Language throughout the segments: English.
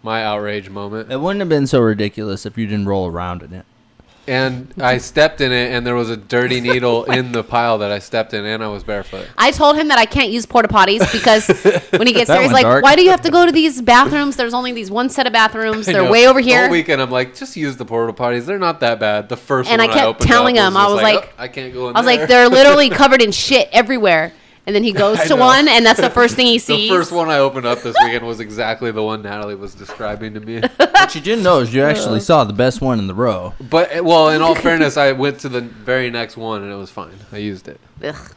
my outrage moment. It wouldn't have been so ridiculous if you didn't roll around in it. And I stepped in it, and there was a dirty needle in the pile that I stepped in, and I was barefoot. I told him that I can't use porta potties because when he gets there, he's like, dark. why do you have to go to these bathrooms? There's only these one set of bathrooms. They're know. way over The here. whole weekend, I'm like, just use the porta potties. They're not that bad. The first And one I kept opened telling up him, I was just like, oh, I can't go in I was there. like, they're literally covered in shit everywhere. And then he goes I to know. one, and that's the first thing he sees. The first one I opened up this weekend was exactly the one Natalie was describing to me. What you didn't know is you actually saw the best one in the row. But, well, in all fairness, I went to the very next one, and it was fine. I used it. Ugh.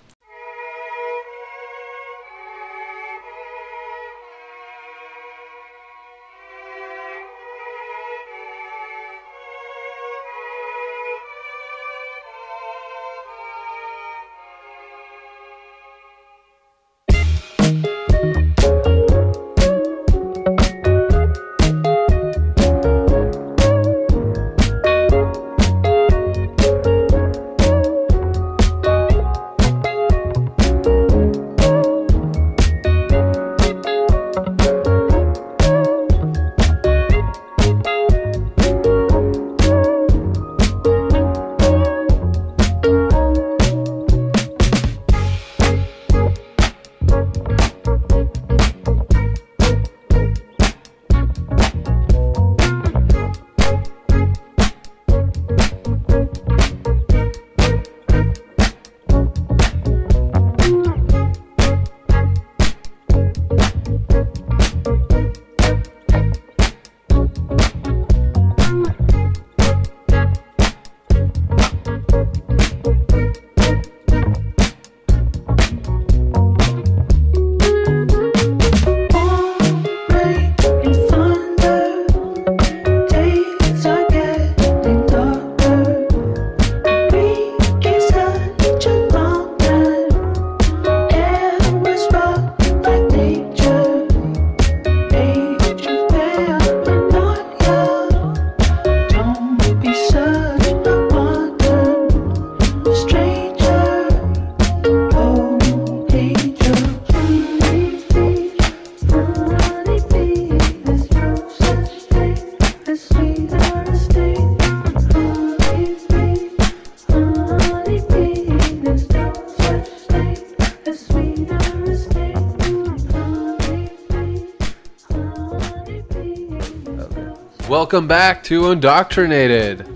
Welcome back to Indoctrinated.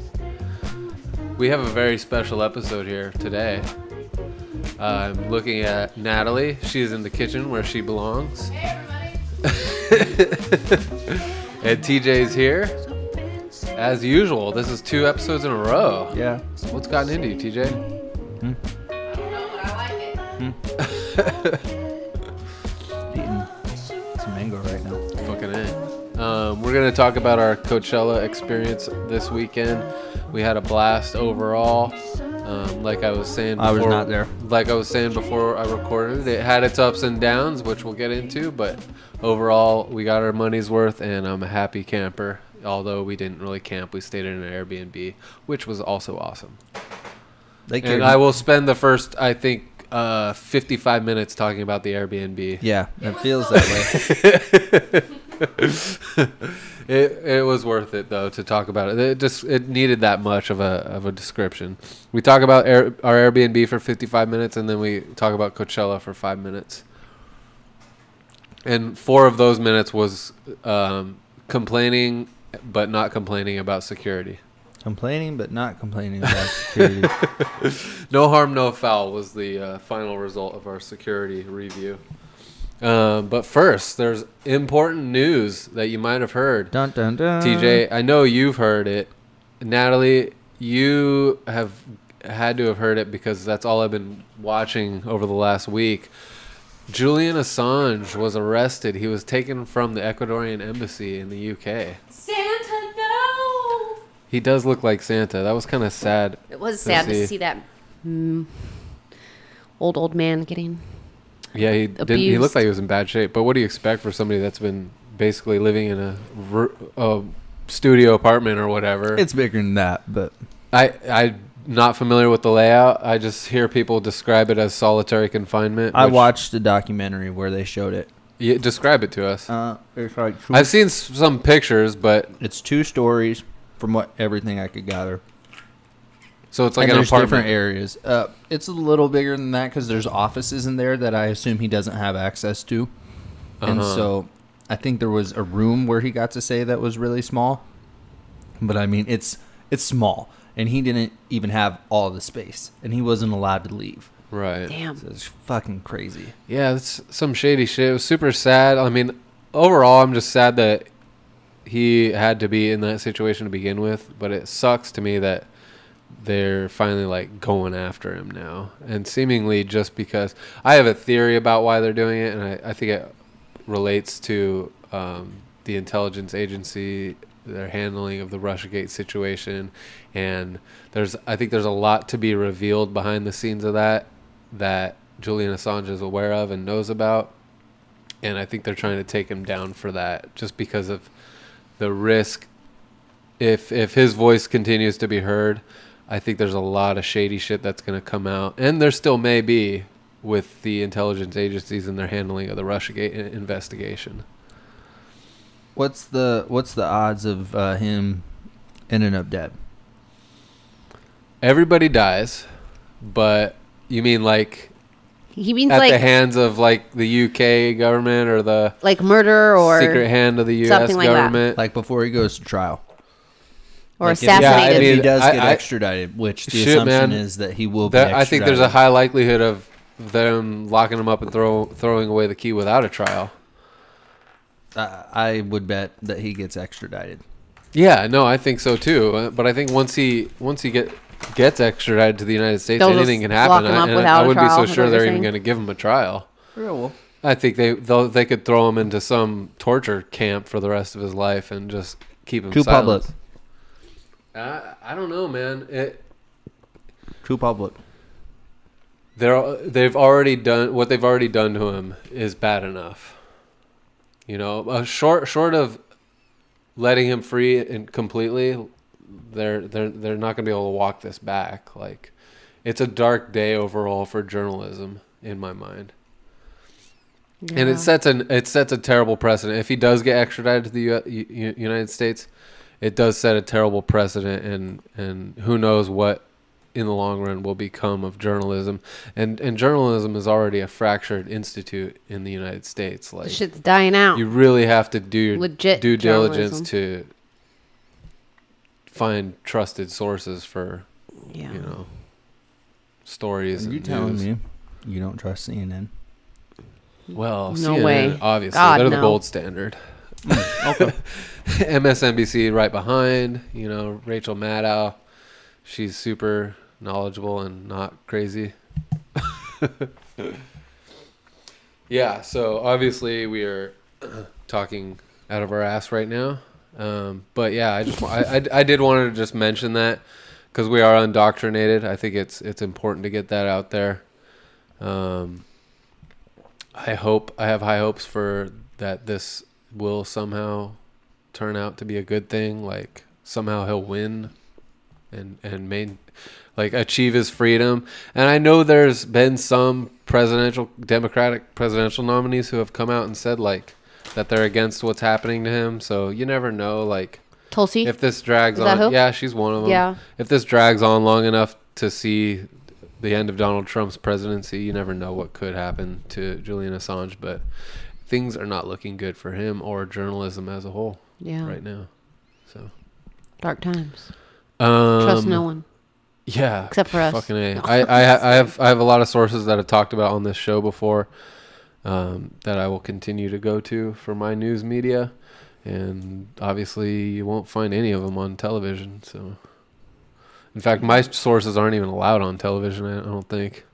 We have a very special episode here today. I'm looking at Natalie. She's in the kitchen where she belongs. Hey, everybody. And TJ's here. As usual, this is 2 episodes in a row. Yeah. What's gotten into you, TJ? I don't know, but I like it. Eating some mango right now. Fucking A. We're going to talk about our Coachella experience this weekend. We had a blast overall. Like I was saying before, I was not there. Like I was saying before I recorded, it had its ups and downs, which we'll get into, but overall we got our money's worth, and I'm a happy camper. Although we didn't really camp, we stayed in an Airbnb, which was also awesome. And I will spend the first, I think, 55 minutes talking about the Airbnb. Yeah, it feels that way. It was worth it though to talk about it. It needed that much of a description. We talk about our Airbnb for 55 minutes, and then we talk about Coachella for 5 minutes. And 4 of those minutes was complaining, but not complaining about security. Complaining, but not complaining about security. No harm, no foul was the final result of our security review. But first, there's important news that you might have heard. Dun, dun, dun. TJ, I know you've heard it. Natalie, you have had to have heard it because that's all I've been watching over the last week. Julian Assange was arrested. He was taken from the Ecuadorian embassy in the UK. Santa, no! He does look like Santa. That was kind of sad. It was sad to see that old man getting... Yeah, he didn't. He abused. looked like he was in bad shape. But what do you expect for somebody that's been basically living in a studio apartment or whatever? It's bigger than that, but I'm not familiar with the layout. I just hear people describe it as solitary confinement. I watched a documentary where they showed it. Yeah, describe it to us. It's like I've seen some pictures, but it's 2 stories from everything I could gather. so it's like And an there's apartment. different areas. It's a little bigger than that because there's offices in there that I assume he doesn't have access to. And so I think there was a room where he got to say that was really small. But I mean, it's small. And he didn't even have all the space. And he wasn't allowed to leave. Right. Damn. So it's fucking crazy. Yeah, that's some shady shit. It was super sad. I mean, overall, I'm just sad that he had to be in that situation to begin with. But it sucks to me that they're finally like going after him now, and seemingly just because I have a theory about why they're doing it, and I think it relates to the intelligence agency, their handling of the Russiagate situation, and I think there's a lot to be revealed behind the scenes of that Julian Assange is aware of and knows about, and I think they're trying to take him down for that, just because of the risk. If his voice continues to be heard, I think there's a lot of shady shit that's going to come out, and there still may be, with the intelligence agencies and their handling of the Russiagate investigation. What's the odds of him ending up dead? Everybody dies, but you mean like He means at like the hands of like the UK government or the like murder or secret hand of the US something like that. government? Like before he goes to trial? or Like assassinated. I If he mean, does get I- extradited, which the Shit, assumption man. is that he will be extradited. I think there's a high likelihood of them locking him up and throwing away the key without a trial. I would bet that he gets extradited. Yeah, no, I think so too. But I think once he gets extradited to the United States, They'll anything just can happen. lock him up And without I a wouldn't be trial, so is sure what they're you're even saying? going to give him a trial. Well, I think they could throw him into some torture camp for the rest of his life and just keep him too silent. public. I don't know, man. Too public. They've already done what they've already done to him is bad enough. You know, short of letting him free and completely, they're not going to be able to walk this back. Like, it's a dark day overall for journalism in my mind. And it sets a terrible precedent. If he does get extradited to the United States, it does set a terrible precedent, and who knows what in the long run will become of journalism. And journalism is already a fractured institute in the United States. Like, The shit's dying out. you really have to do your Legit due diligence journalism. to find trusted sources for Yeah. stories. Are you and telling news. me you don't trust CNN? Well, No CNN, way. obviously. God, they're the no. gold standard. Okay. MSNBC right behind, Rachel Maddow. She's super knowledgeable and not crazy. Yeah, so obviously we are talking out of our ass right now. But yeah, I did want to just mention that because we are indoctrinated. I think it's important to get that out there. I have high hopes for that this will somehow turn out to be a good thing. Like, somehow he'll win and achieve his freedom. And I know there's been some Democratic presidential nominees who have come out and said like that they're against what's happening to him. So you never know, like, Tulsi? if this drags Is that on. who? Yeah, she's one of them. Yeah. If this drags on long enough to see the end of Donald Trump's presidency, you never know what could happen to Julian Assange, but things are not looking good for him or journalism as a whole Yeah. right now. So Dark times. Trust no one. Yeah, Except for us. Fucking A. No. I have a lot of sources that I've talked about on this show before, that I will continue to go to for my news media, and obviously you won't find any of them on television. So, in fact, my sources aren't even allowed on television. I don't think.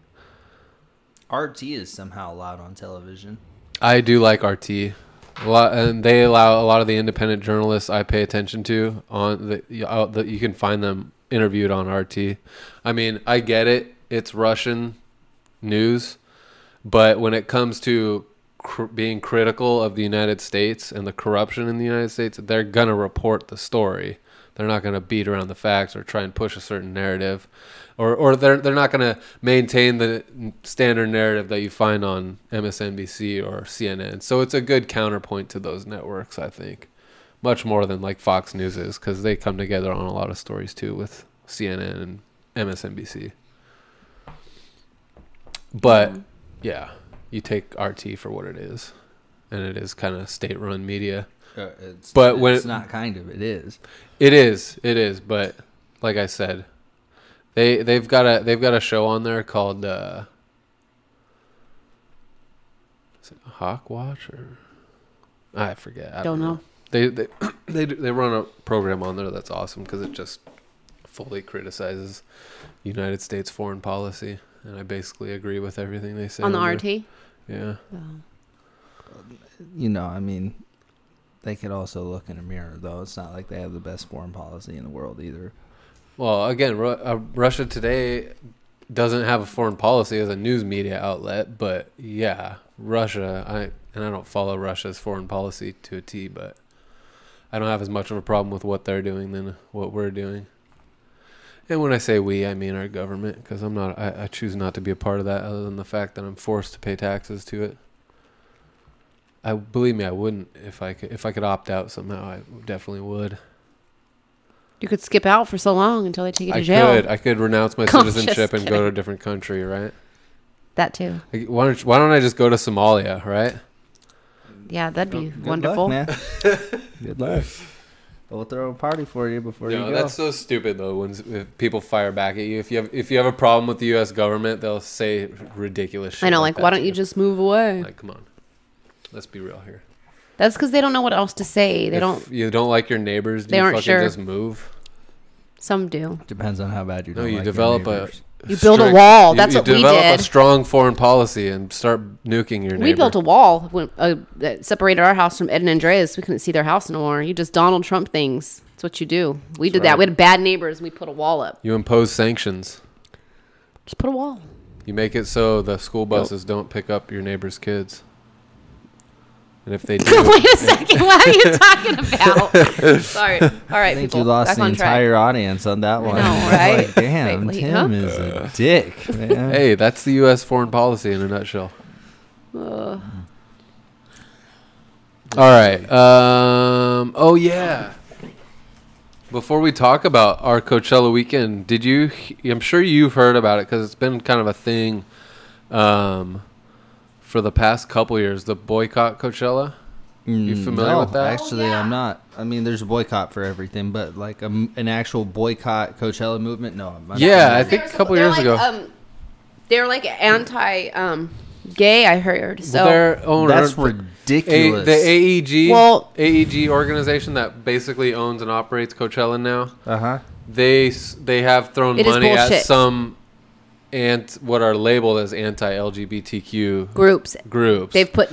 RT is somehow allowed on television. I do like RT a lot, and they allow a lot of the independent journalists I pay attention to on you can find them interviewed on RT. I mean, I get it. It's Russian news, but when it comes to being critical of the United States and the corruption in the United States, they're going to report the story. They're not going to beat around the facts or try and push a certain narrative, or they're not going to maintain the standard narrative that you find on MSNBC or CNN. So it's a good counterpoint to those networks, I think, much more than like Fox News is, because they come together on a lot of stories too with CNN and MSNBC. But yeah, you take RT for what it is, and it is kind of state-run media. It's not kind of, it is. It is. But like I said, they've got a show on there called is it Hawk Watch, or I forget. I don't know. They run a program on there that's awesome because it just fully criticizes United States foreign policy, and I basically agree with everything they say on the RT. Yeah. You know, I mean, they could also look in a mirror, though. It's not like they have the best foreign policy in the world either. Well, again, Russia Today doesn't have a foreign policy as a news media outlet, but yeah, Russia. I don't follow Russia's foreign policy to a T, but I don't have as much of a problem with what they're doing than what we're doing. And when I say we, I mean our government, because I choose not to be a part of that, other than the fact that I'm forced to pay taxes to it. Believe me, I wouldn't if I could opt out somehow. I definitely would. You could skip out for so long until they take you to jail. I could renounce my citizenship and go to a different country, right? That too. Why don't I just go to Somalia, right? Yeah, that'd be Good wonderful. luck, man. Good luck. We'll throw a party for you before you go. That's so stupid though. If people fire back at you, if you have a problem with the U.S. government, they'll say ridiculous shit. I know, like why don't you just move away? Like, come on, let's be real here. That's because they don't know what else to say. You don't like your neighbors. They aren't sure. Just move. Some do. Depends on how bad you. No, you develop You build a wall. That's what we did. You develop a strong foreign policy and start nuking your neighbor. We built a wall that separated our house from Ed and Andreas. We couldn't see their house no more. You just Donald Trump things. That's what you do. We did that. We had bad neighbors, and we put a wall up. You impose sanctions. Just put a wall. You make it so the school buses don't pick up your neighbor's kids. And if they do... Wait a second. What are you talking about? Sorry. All right, I think people. you lost Back the on entire track. audience on that one. I know, right? Like, damn, Wait, Tim is a dick, man. Hey, that's the U.S. foreign policy in a nutshell. Uh, All right. Oh, yeah. Before we talk about our Coachella weekend, I'm sure you've heard about it because it's been kind of a thing for the past couple years, the boycott Coachella. You familiar with that? Actually, I'm not. I mean, there's a boycott for everything, but like an actual boycott Coachella movement, no. I think a couple years ago. They're like anti-gay, I heard. So that's ridiculous. The AEG organization that basically owns and operates Coachella now. They have thrown money at some what are labeled as anti-LGBTQ groups. They've put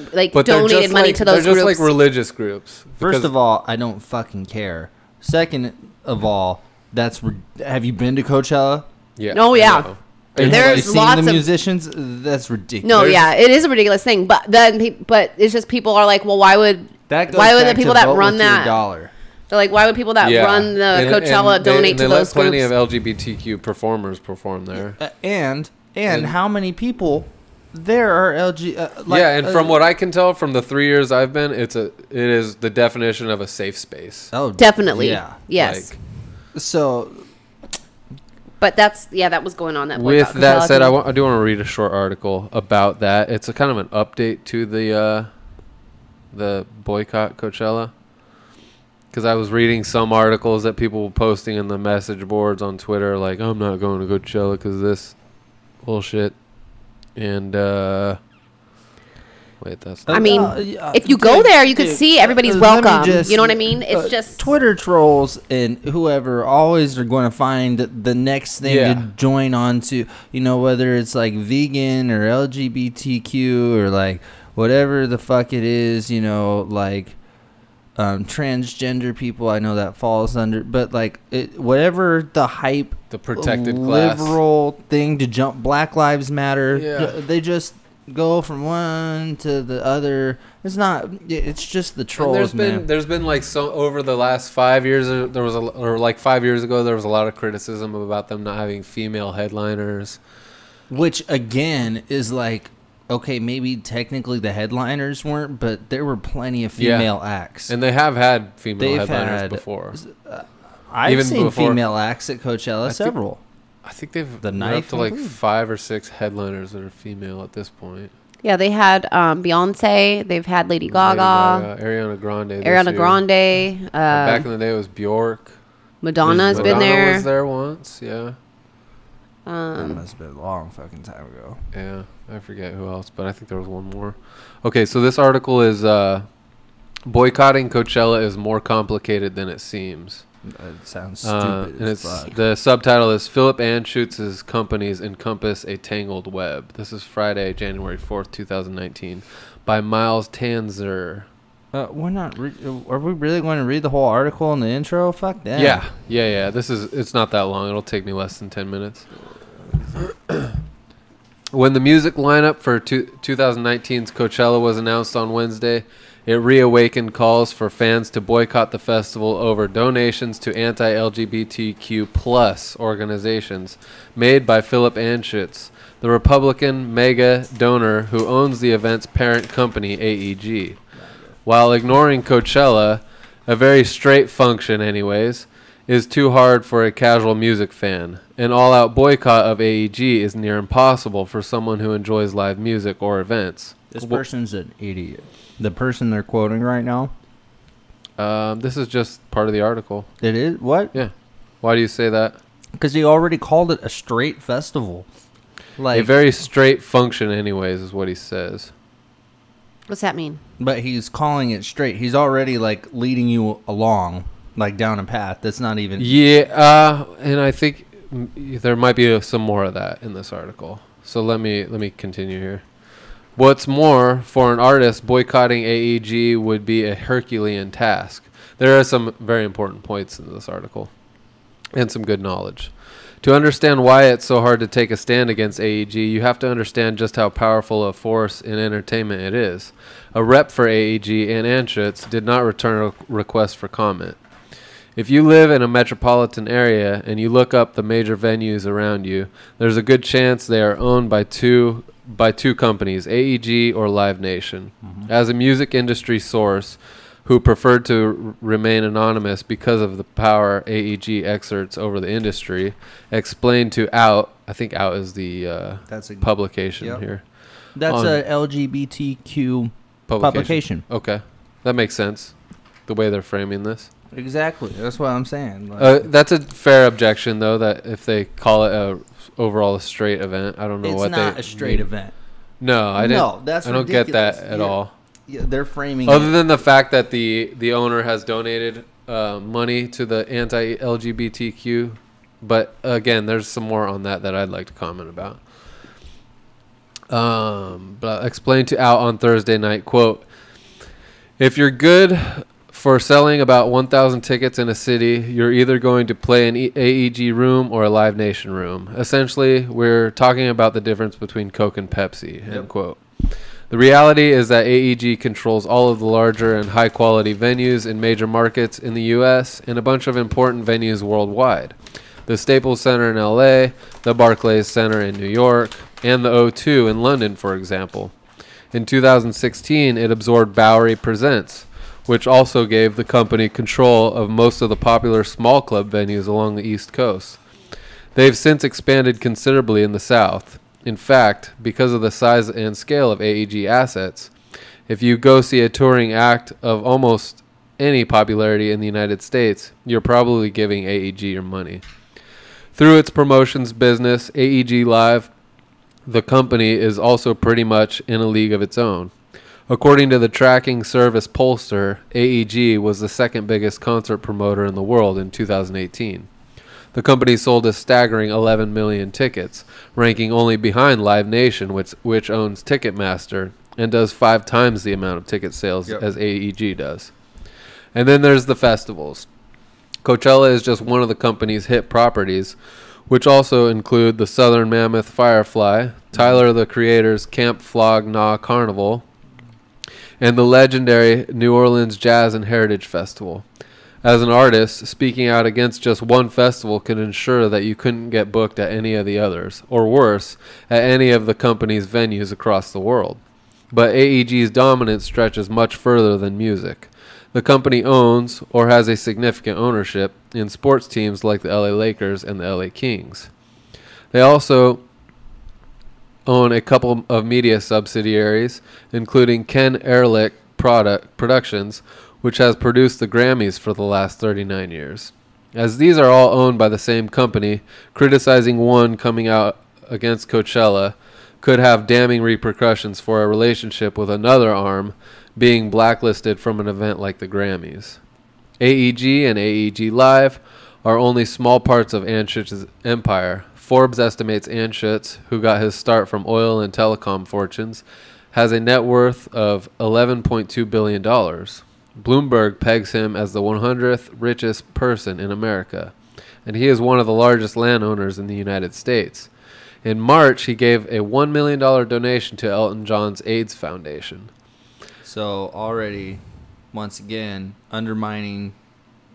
donated money to those groups. They're just like religious groups. First of all, I don't fucking care. Second of all, have you been to Coachella? Yeah. Oh yeah. There's lots of musicians. That's ridiculous. No, it is a ridiculous thing. But it's just people are like, well, why would the people that run that? They're like, why would people that run the Coachella donate to those groups? Plenty of LGBTQ performers perform there. And how many people there are and from what I can tell from the 3 years I've been, it is the definition of a safe space. Oh, definitely. Yeah. Yes. But that was going on. With that said, I do want to read a short article about that. It's a kind of an update to the boycott Coachella. Because I was reading some articles that people were posting in the message boards on Twitter, like, I'm not going to Coachella because of this bullshit. And, wait, that's... if you go there, you could see everybody's welcome. You know what I mean? It's just... Twitter trolls and whoever always are going to find the next thing to join on to, whether it's like vegan or LGBTQ or like whatever the fuck it is, like... transgender people, I know that falls under, but like whatever the hype, the protected class, liberal thing to jump, Black Lives Matter, they just go from one to the other. It's not. It's just the trolls, there's been like so over the last 5 years. There was like 5 years ago there was a lot of criticism about them not having female headliners, which again is like, okay, maybe technically the headliners weren't, but there were plenty of female acts, and they have had female headliners before. I've seen female acts at Coachella. Several. I think they've up to like 5 or 6 headliners that are female at this point. Yeah, they had Beyonce. They've had Lady Gaga, Ariana Grande. Back in the day, it was Bjork. Madonna's been there. Madonna was there once. Yeah. That must have been a long fucking time ago. Yeah, I forget who else, but I think there was one more. Okay, so this article is boycotting Coachella is more complicated than it seems. It sounds stupid. And the subtitle is Philip Anschutz's companies encompass a tangled web. This is Friday, January 4th, 2019, by Miles Tanzer. We're not. Are we really going to read the whole article in the intro? Fuck that. Yeah. It's not that long. It'll take me less than 10 minutes. When the music lineup for 2019's Coachella was announced on Wednesday, it reawakened calls for fans to boycott the festival over donations to anti-LGBTQ plus organizations made by Philip Anschutz, the Republican mega donor who owns the event's parent company, AEG. While ignoring Coachella, a very straight function anyways, is too hard for a casual music fan. An all-out boycott of AEG is near impossible for someone who enjoys live music or events. This person's an idiot. The person they're quoting right now? This is just part of the article. It is? What? Yeah. Why do you say that? Because he already called it a straight festival. Like a very straight function anyways is what he says. What's that mean? But he's calling it straight. He's already like leading you along, like down a path that's not even... Yeah, and I think there might be some more of that in this article. So let me continue here. What's more, for an artist, boycotting AEG would be a Herculean task. There are some very important points in this article and some good knowledge. To understand why it's so hard to take a stand against AEG, you have to understand just how powerful a force in entertainment it is. A rep for AEG and Anschutz did not return a request for comment. If you live in a metropolitan area and you look up the major venues around you, there's a good chance they are owned by two companies, AEG or Live Nation. Mm-hmm. As a music industry source who preferred to remain anonymous because of the power AEG exerts over the industry, explained to Out, I think Out is the publication here. That's a LGBTQ publication. Okay. That makes sense, the way they're framing this. Exactly. That's what I'm saying. That's a fair objection, though, that if they call it overall a straight event, I don't know what they... It's not a straight event. No, I don't get that at all. Yeah, they're framing other than the fact that the owner has donated money to the anti-LGBTQ. But, again, there's some more on that I'd like to comment about. But explained to Out on Thursday night, quote, if you're good for selling about 1,000 tickets in a city, you're either going to play an AEG room or a Live Nation room. Essentially, we're talking about the difference between Coke and Pepsi, end quote. The reality is that AEG controls all of the larger and high-quality venues in major markets in the U.S. and a bunch of important venues worldwide. The Staples Center in L.A., the Barclays Center in New York, and the O2 in London, for example. In 2016, it absorbed Bowery Presents, which also gave the company control of most of the popular small club venues along the East Coast. They've since expanded considerably in the South. In fact, because of the size and scale of AEG assets, if you go see a touring act of almost any popularity in the United States, you're probably giving AEG your money. Through its promotions business, AEG Live, the company is also pretty much in a league of its own. According to the tracking service Pollster, AEG was the second biggest concert promoter in the world in 2018. The company sold a staggering 11 million tickets, ranking only behind Live Nation, which owns Ticketmaster and does 5 times the amount of ticket sales as AEG does. And then there's the festivals. Coachella is just one of the company's hit properties, which also include the Southern Mammoth Firefly, Tyler the Creator's Camp Flog Gnaw Carnival, and the legendary New Orleans Jazz and Heritage Festival. As an artist, speaking out against just one festival could ensure that you couldn't get booked at any of the others, or worse, at any of the company's venues across the world. But AEG's dominance stretches much further than music. The company owns, or has a significant ownership, in sports teams like the LA Lakers and the LA Kings. They also own a couple of media subsidiaries, including Ken Ehrlich Productions, which has produced the Grammys for the last 39 years. As these are all owned by the same company, criticizing one coming out against Coachella could have damning repercussions for a relationship with another arm being blacklisted from an event like the Grammys. AEG and AEG Live are only small parts of Anschutz's empire. Forbes estimates Anschutz, who got his start from oil and telecom fortunes, has a net worth of $11.2 billion. Bloomberg pegs him as the 100th richest person in America, and he is one of the largest landowners in the United States. In March, he gave a $1 million donation to Elton John's AIDS Foundation. So already, once again, undermining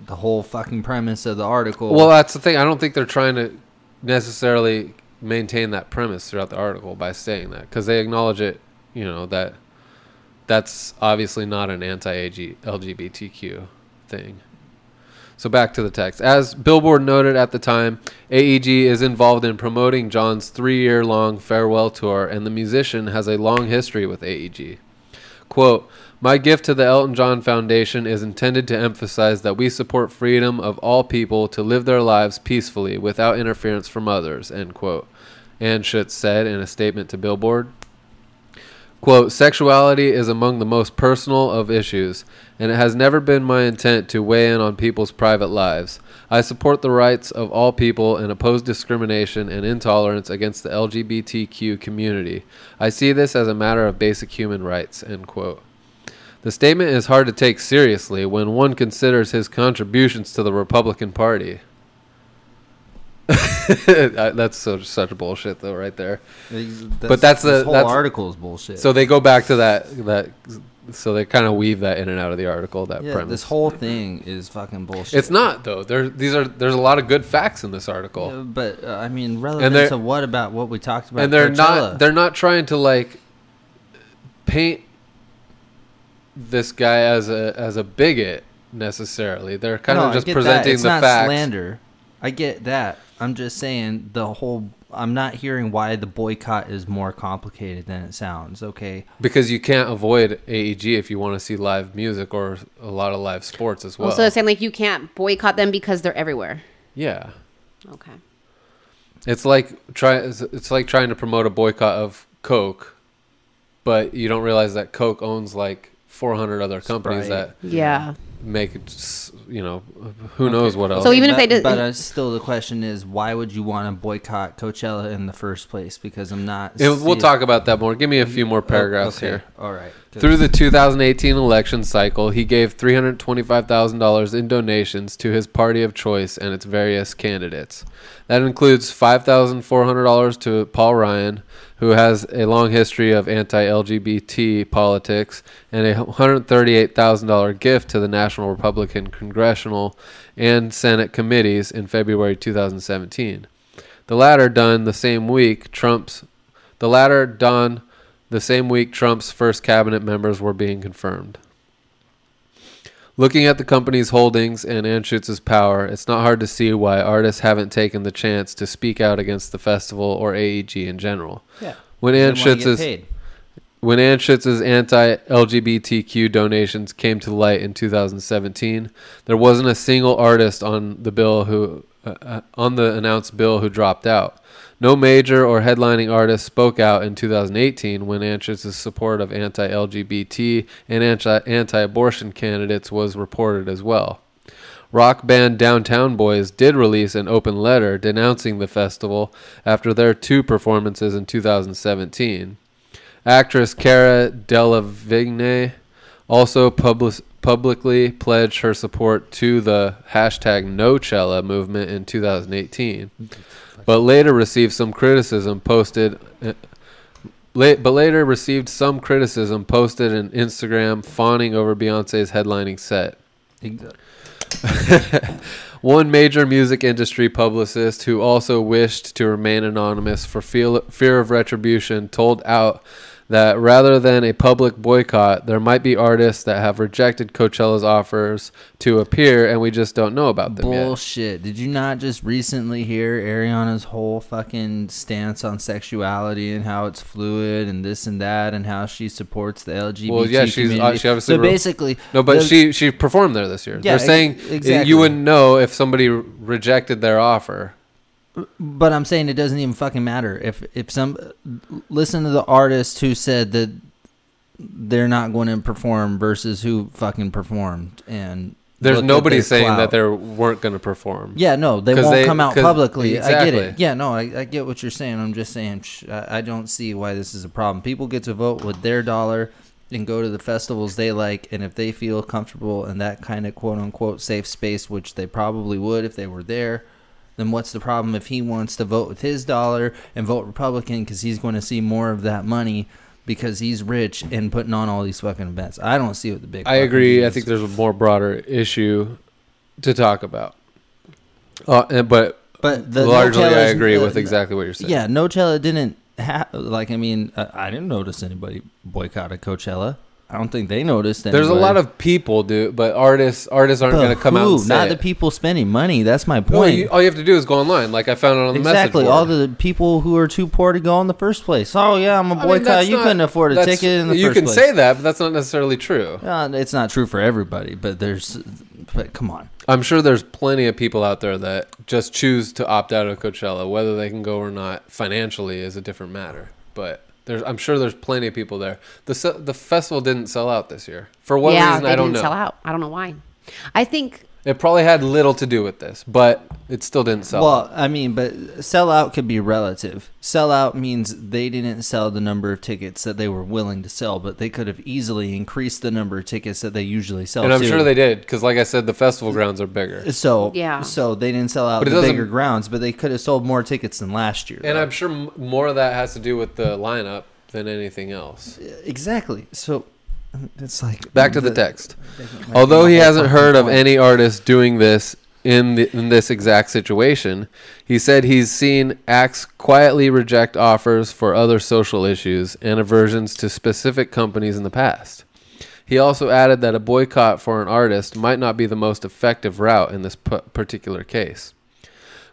the whole fucking premise of the article. Well, that's the thing. I don't think they're trying to necessarily maintain that premise throughout the article by saying that, because they acknowledge it, you know, that's obviously not an anti-LGBTQ thing. So back to the text. As Billboard noted at the time, AEG is involved in promoting John's 3-year-long farewell tour, and the musician has a long history with AEG. Quote, "My gift to the Elton John Foundation is intended to emphasize that we support freedom of all people to live their lives peacefully without interference from others," end quote. Anschutz said in a statement to Billboard. Quote, "Sexuality is among the most personal of issues, and it has never been my intent to weigh in on people's private lives. I support the rights of all people and oppose discrimination and intolerance against the LGBTQ community. I see this as a matter of basic human rights," end quote. The statement is hard to take seriously when one considers his contributions to the Republican Party. That's such bullshit, though, right there. But this whole article is bullshit. So they go back to that. So they kind of weave that in and out of the article. That premise. This whole thing is fucking bullshit. It's not, though. There's a lot of good facts in this article. Yeah, but I mean, relevant to what about what we talked about? And Coachella? they're not trying to like paint this guy as a bigot necessarily. They're kind of just presenting the facts. It's not slander. I get that. I'm just saying I'm not hearing why the boycott is more complicated than it sounds, okay? Because you can't avoid AEG if you want to see live music or a lot of live sports as well. Also, it's saying like you can't boycott them because they're everywhere. Yeah. Okay. It's like trying to promote a boycott of Coke, but you don't realize that Coke owns like 400 other companies that make it, you know, who knows what else. So even if they did, but still the question is, why would you want to boycott Coachella in the first place? Because I'm not. We'll talk about that more. Give me a few more paragraphs here. All right. Through the 2018 election cycle, he gave $325,000 in donations to his party of choice and its various candidates. That includes $5,400 to Paul Ryan, who has a long history of anti-LGBT politics, and a $138,000 gift to the National Republican Congressional and Senate committees in February 2017. The latter done the same week Trump's first cabinet members were being confirmed. Looking at the company's holdings and Anschutz's power, it's not hard to see why artists haven't taken the chance to speak out against the festival or AEG in general. Yeah. When Anschutz's anti-LGBTQ donations came to light in 2017, there wasn't a single artist on the announced bill who dropped out. No major or headlining artist spoke out in 2018 when Anschutz's support of anti-LGBT and anti-abortion candidates was reported as well. Rock band Downtown Boys did release an open letter denouncing the festival after their 2 performances in 2017. Actress Cara Delevingne also publicly pledged her support to the #NoChella movement in 2018. but later received some criticism posted an Instagram fawning over Beyonce's headlining set. One major music industry publicist who also wished to remain anonymous for fear of retribution told Out that rather than a public boycott, there might be artists that have rejected Coachella's offers to appear, and we just don't know about them yet. Bullshit. Did you not just recently hear Ariana's whole fucking stance on sexuality and how it's fluid and this and that and how she supports the LGBT community? She obviously... So basically... No, but she performed there this year. Yeah, they're saying exactly. You wouldn't know if somebody rejected their offer. But I'm saying it doesn't even fucking matter if some listen to the artist who said that they're not going to perform versus who fucking performed, and there's nobody saying that they weren't going to perform. Yeah, no, they won't come out publicly. Exactly. I get it. Yeah, no, I get what you're saying. I'm just saying I don't see why this is a problem. People get to vote with their dollar and go to the festivals they like, and if they feel comfortable in that kind of quote unquote safe space, which they probably would if they were there, then what's the problem if he wants to vote with his dollar and vote Republican because he's going to see more of that money because he's rich and putting on all these fucking events? I don't see what the big... I agree. I think there's a more broader issue to talk about. But largely I agree with exactly what you're saying. Yeah, Coachella didn't have... Like, I mean, I didn't notice anybody boycotted Coachella. I don't think they noticed anybody. There's a lot of people, but artists aren't going to come out and say not the people spending money. That's my point. No, all you have to do is go online. Like I found it on the message board. All the people who are too poor to go in the first place. Oh, yeah, I'm a boycott. You couldn't afford a ticket in the first place. You can say that, but that's not necessarily true. It's not true for everybody, but come on. I'm sure there's plenty of people out there that just choose to opt out of Coachella. Whether they can go or not financially is a different matter, but... I'm sure there's plenty of people there. The festival didn't sell out this year. For what reason, I don't know. Yeah, they didn't sell out. I don't know why. I think... It probably had little to do with this, but it still didn't sell out. Well, I mean, but sell out could be relative. Sell out means they didn't sell the number of tickets that they were willing to sell, but they could have easily increased the number of tickets that they usually sell. And I'm sure they did, because like I said, the festival grounds are bigger. So they didn't sell out the bigger grounds, but they could have sold more tickets than last year. And I'm sure more of that has to do with the lineup than anything else. Exactly. So... It's like back to the text. Although he hasn't heard of any artist doing this in this exact situation, he said he's seen acts quietly reject offers for other social issues and aversions to specific companies in the past. He also added that a boycott for an artist might not be the most effective route in this particular case.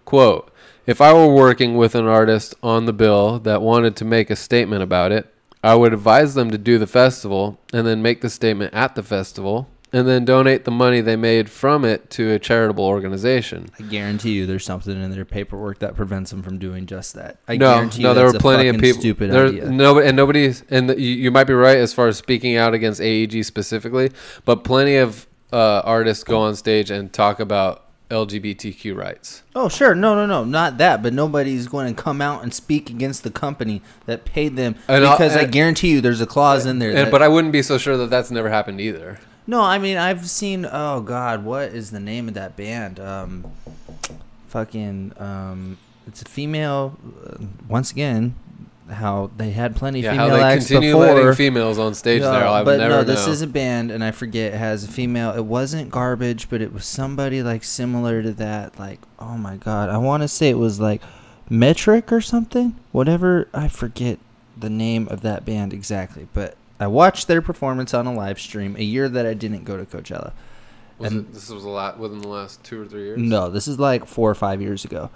Quote, "If I were working with an artist on the bill that wanted to make a statement about it, I would advise them to do the festival and then make the statement at the festival and then donate the money they made from it to a charitable organization." I guarantee you there's something in their paperwork that prevents them from doing just that. No, there were plenty of people. Stupid idea. You might be right as far as speaking out against AEG specifically, but plenty of artists go on stage and talk about LGBTQ rights. Oh, sure. No, not that. But nobody's going to come out and speak against the company that paid them, because I guarantee you there's a clause in there. But I wouldn't be so sure that that's never happened either. No, I mean, I've seen, oh, God, what is the name of that band? It's a female, once again, how they had plenty of female acts before. How they continue letting females on stage there. This is a band, and I forget, it has a female. It wasn't Garbage, but it was somebody like similar to that. Like, oh my God, I want to say it was like Metric or something. Whatever, I forget the name of that band exactly. But I watched their performance on a live stream a year that I didn't go to Coachella. This was a lot within the last 2 or 3 years? No, this is like 4 or 5 years ago.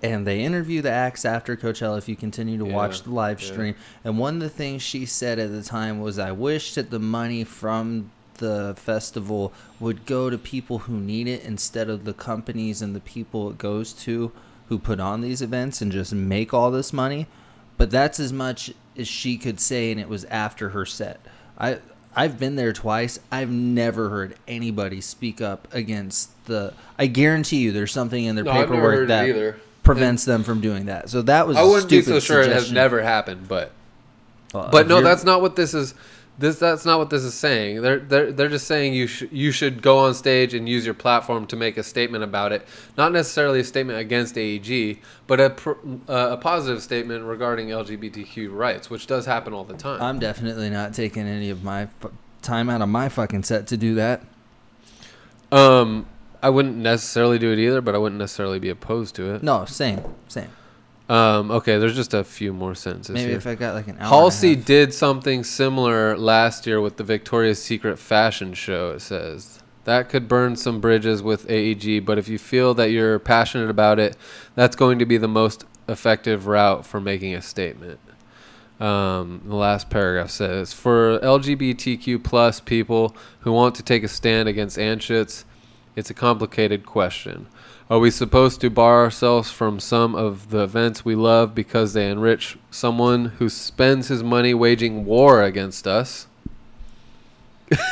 And they interview the acts after Coachella if you continue to watch the live stream. And one of the things she said at the time was, I wish that the money from the festival would go to people who need it instead of the companies and the people it goes to who put on these events and just make all this money. But that's as much as she could say, and it was after her set. I've been there twice. I've never heard anybody speak up against I guarantee you there's something in their paperwork that prevents them from doing that. So that was I wouldn't be so sure it has never happened, but no, that's not what this is. That's not what this is saying. They're just saying you should go on stage and use your platform to make a statement about it. Not necessarily a statement against AEG, but a positive statement regarding LGBTQ rights, which does happen all the time. I'm definitely not taking any of my time out of my fucking set to do that. I wouldn't necessarily do it either, but I wouldn't necessarily be opposed to it. No, same. Okay, there's just a few more sentences. Maybe here. if I got like an hour. Halsey did something similar last year with the Victoria's Secret fashion show, it says. That could burn some bridges with AEG, but if you feel that you're passionate about it, that's going to be the most effective route for making a statement. The last paragraph says, for LGBTQ plus people who want to take a stand against Anschutz, it's a complicated question. Are we supposed to bar ourselves from some of the events we love because they enrich someone who spends his money waging war against us?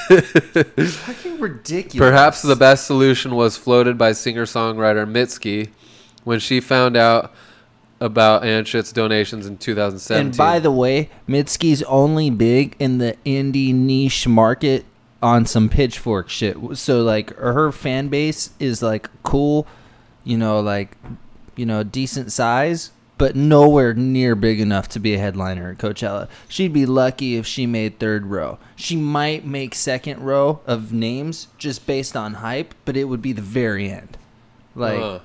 Fucking ridiculous. Perhaps the best solution was floated by singer-songwriter Mitski when she found out about Anschutz's donations in 2017. And by the way, Mitski's only big in the indie niche market on some Pitchfork shit. So like her fan base is like cool, decent size, but nowhere near big enough to be a headliner at Coachella. She'd be lucky if she made third row. She might make second row of names just based on hype, but it would be the very end. So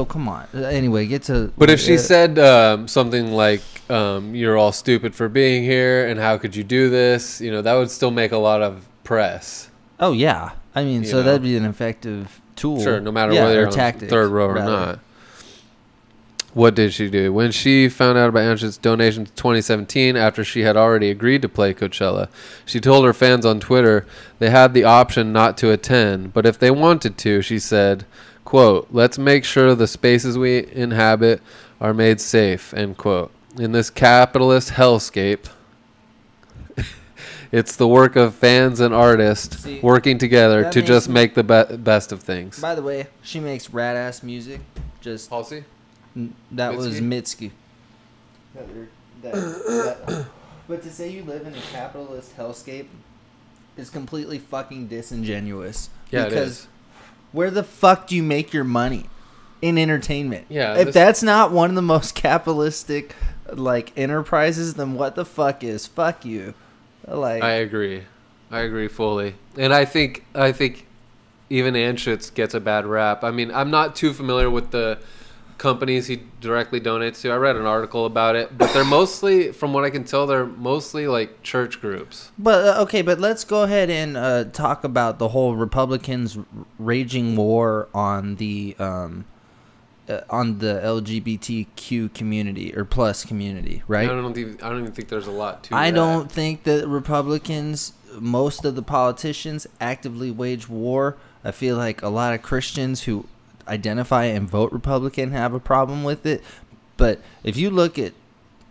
come on. Anyway, get to... But if she said something like, you're all stupid for being here, and how could you do this? That would still make a lot of press. Oh, yeah. That'd be an effective tool. Sure, no matter whether you're on third row or not. What did she do? When she found out about Anschutz's donation in 2017, after she had already agreed to play Coachella, she told her fans on Twitter they had the option not to attend, but if they wanted to, she said, quote, let's make sure the spaces we inhabit are made safe, end quote. In this capitalist hellscape, it's the work of fans and artists working together to just make the best of things. By the way, she makes rad-ass music. Just Halsey? That was Mitski. But to say you live in a capitalist hellscape is completely fucking disingenuous. Yeah, because it is. Where the fuck do you make your money? In entertainment. Yeah. If that's not one of the most capitalistic enterprises, then what the fuck is? Fuck you. I agree fully. And I think even Anschutz gets a bad rap. I'm not too familiar with the companies he directly donates to. I read an article about it, but they're mostly, from what I can tell, they're mostly like church groups. But okay, but let's go ahead and talk about the whole Republicans raging war on the LGBTQ community or plus community, right? I don't even think there's a lot to I don't think that Republicans, most of the politicians, actively wage war. I feel like a lot of Christians who identify and vote Republican have a problem with it. But if you look at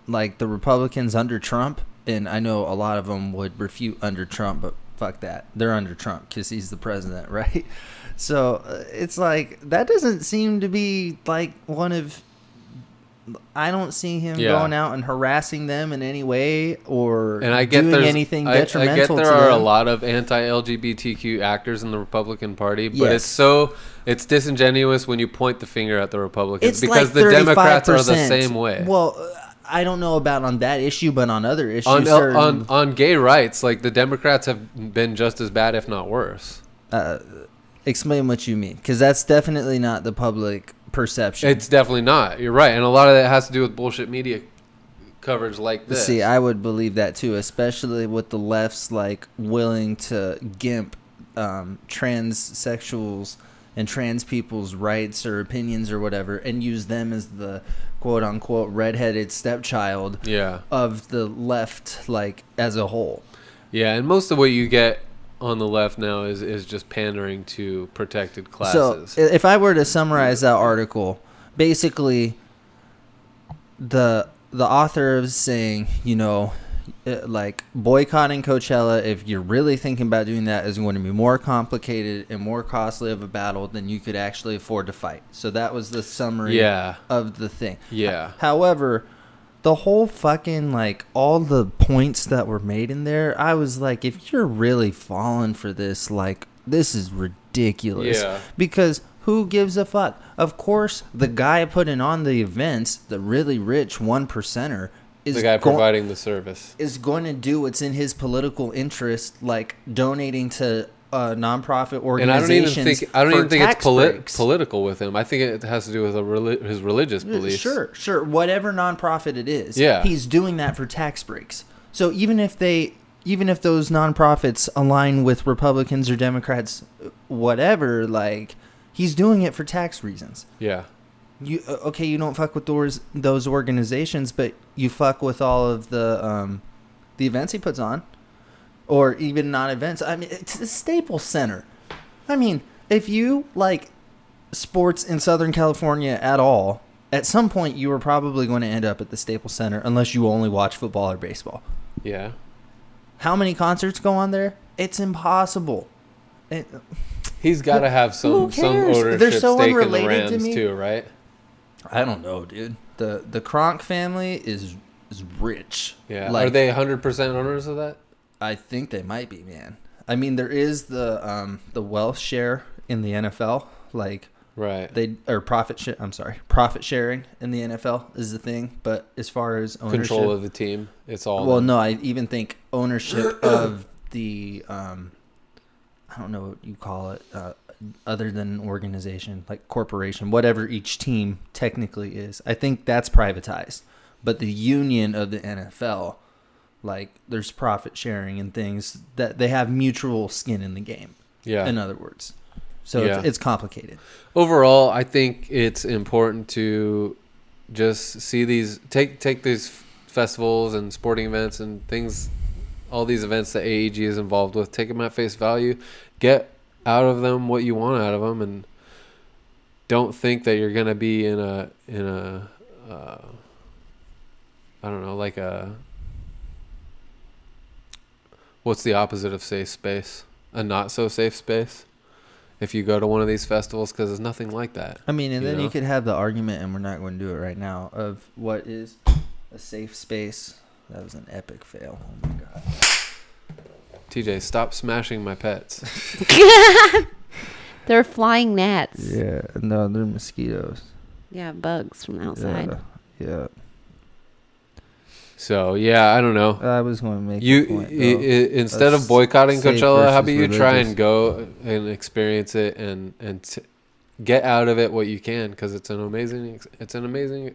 the Republicans under Trump, and I know a lot of them would refute under Trump, but fuck that, they're under Trump because he's the president, right? So it's that doesn't seem to be one of... I don't see him going out and harassing them in any way or doing anything detrimental to them. I get there are a lot of anti-LGBTQ actors in the Republican Party, but it's disingenuous when you point the finger at the Republicans because the Democrats are the same way. Well, I don't know about on that issue, but on other issues. On gay rights, the Democrats have been just as bad, if not worse. Explain what you mean, because that's definitely not the public perception. It's definitely not. You're right, and a lot of that has to do with bullshit media coverage like this. See, I would believe that too, especially with the left's willing to gimp transsexuals and trans people's rights or opinions or whatever, and use them as the quote unquote redheaded stepchild of the left as a whole. Yeah, and most of what you get on the left now is just pandering to protected classes. So if I were to summarize that article, basically the author is saying, boycotting Coachella, if you're really thinking about doing that, is going to be more complicated and more costly of a battle than you could actually afford to fight. So that was the summary of the thing. Yeah. However, the whole fucking, like, all the points that were made in there, I was like, if you're really falling for this, like, this is ridiculous. Yeah. Because who gives a fuck? Of course, the guy putting on the events, the really rich 1%er, is the guy providing the service, is going to do what's in his political interest, like donating to nonprofit organizations. And I don't even think it's political with him. I think it has to do with his religious beliefs. Sure. Whatever nonprofit it is, yeah, he's doing that for tax breaks. So even if those nonprofits align with Republicans or Democrats, whatever, like, he's doing it for tax reasons. Yeah. You don't fuck with those organizations, but you fuck with all of the events he puts on. Or even non-events. I mean, it's a Staples Center. I mean, if you like sports in Southern California at all, at some point you were probably going to end up at the Staples Center unless you only watch football or baseball. Yeah. How many concerts go on there? It's impossible. He's got to have some ownership stake in the Rams too, right? I don't know, dude. The Kronk family is rich. Yeah. Like, are they 100% owners of that? I think they might be, man. I mean, there is the wealth share in the NFL, like, right? Profit sharing in the NFL is the thing. But as far as ownership, control of the team, it's all. Well, no, I even think ownership of the I don't know what you call it, other than an organization, like corporation, whatever each team technically is. I think that's privatized, but the union of the NFL. Like, there's profit sharing and things that they have mutual skin in the game. Yeah. In other words. So it's complicated. Overall, I think it's important to just see these, take these festivals and sporting events and things, all these events that AEG is involved with, take them at face value, get out of them what you want out of them, and don't think that you're going to be in a I don't know, like a, what's the opposite of safe space? A not so safe space. If you go to one of these festivals, because there's nothing like that. I mean, and then you could have the argument, and we're not going to do it right now, of what is a safe space. That was an epic fail. Oh my god. TJ, stop smashing my pets. They're flying gnats. Yeah, no, they're mosquitoes. Yeah, bugs from outside. Yeah. So, yeah, I don't know. I was going to make you point, instead of boycotting Coachella, how about you try and go and experience it and get out of it what you can, because it's an amazing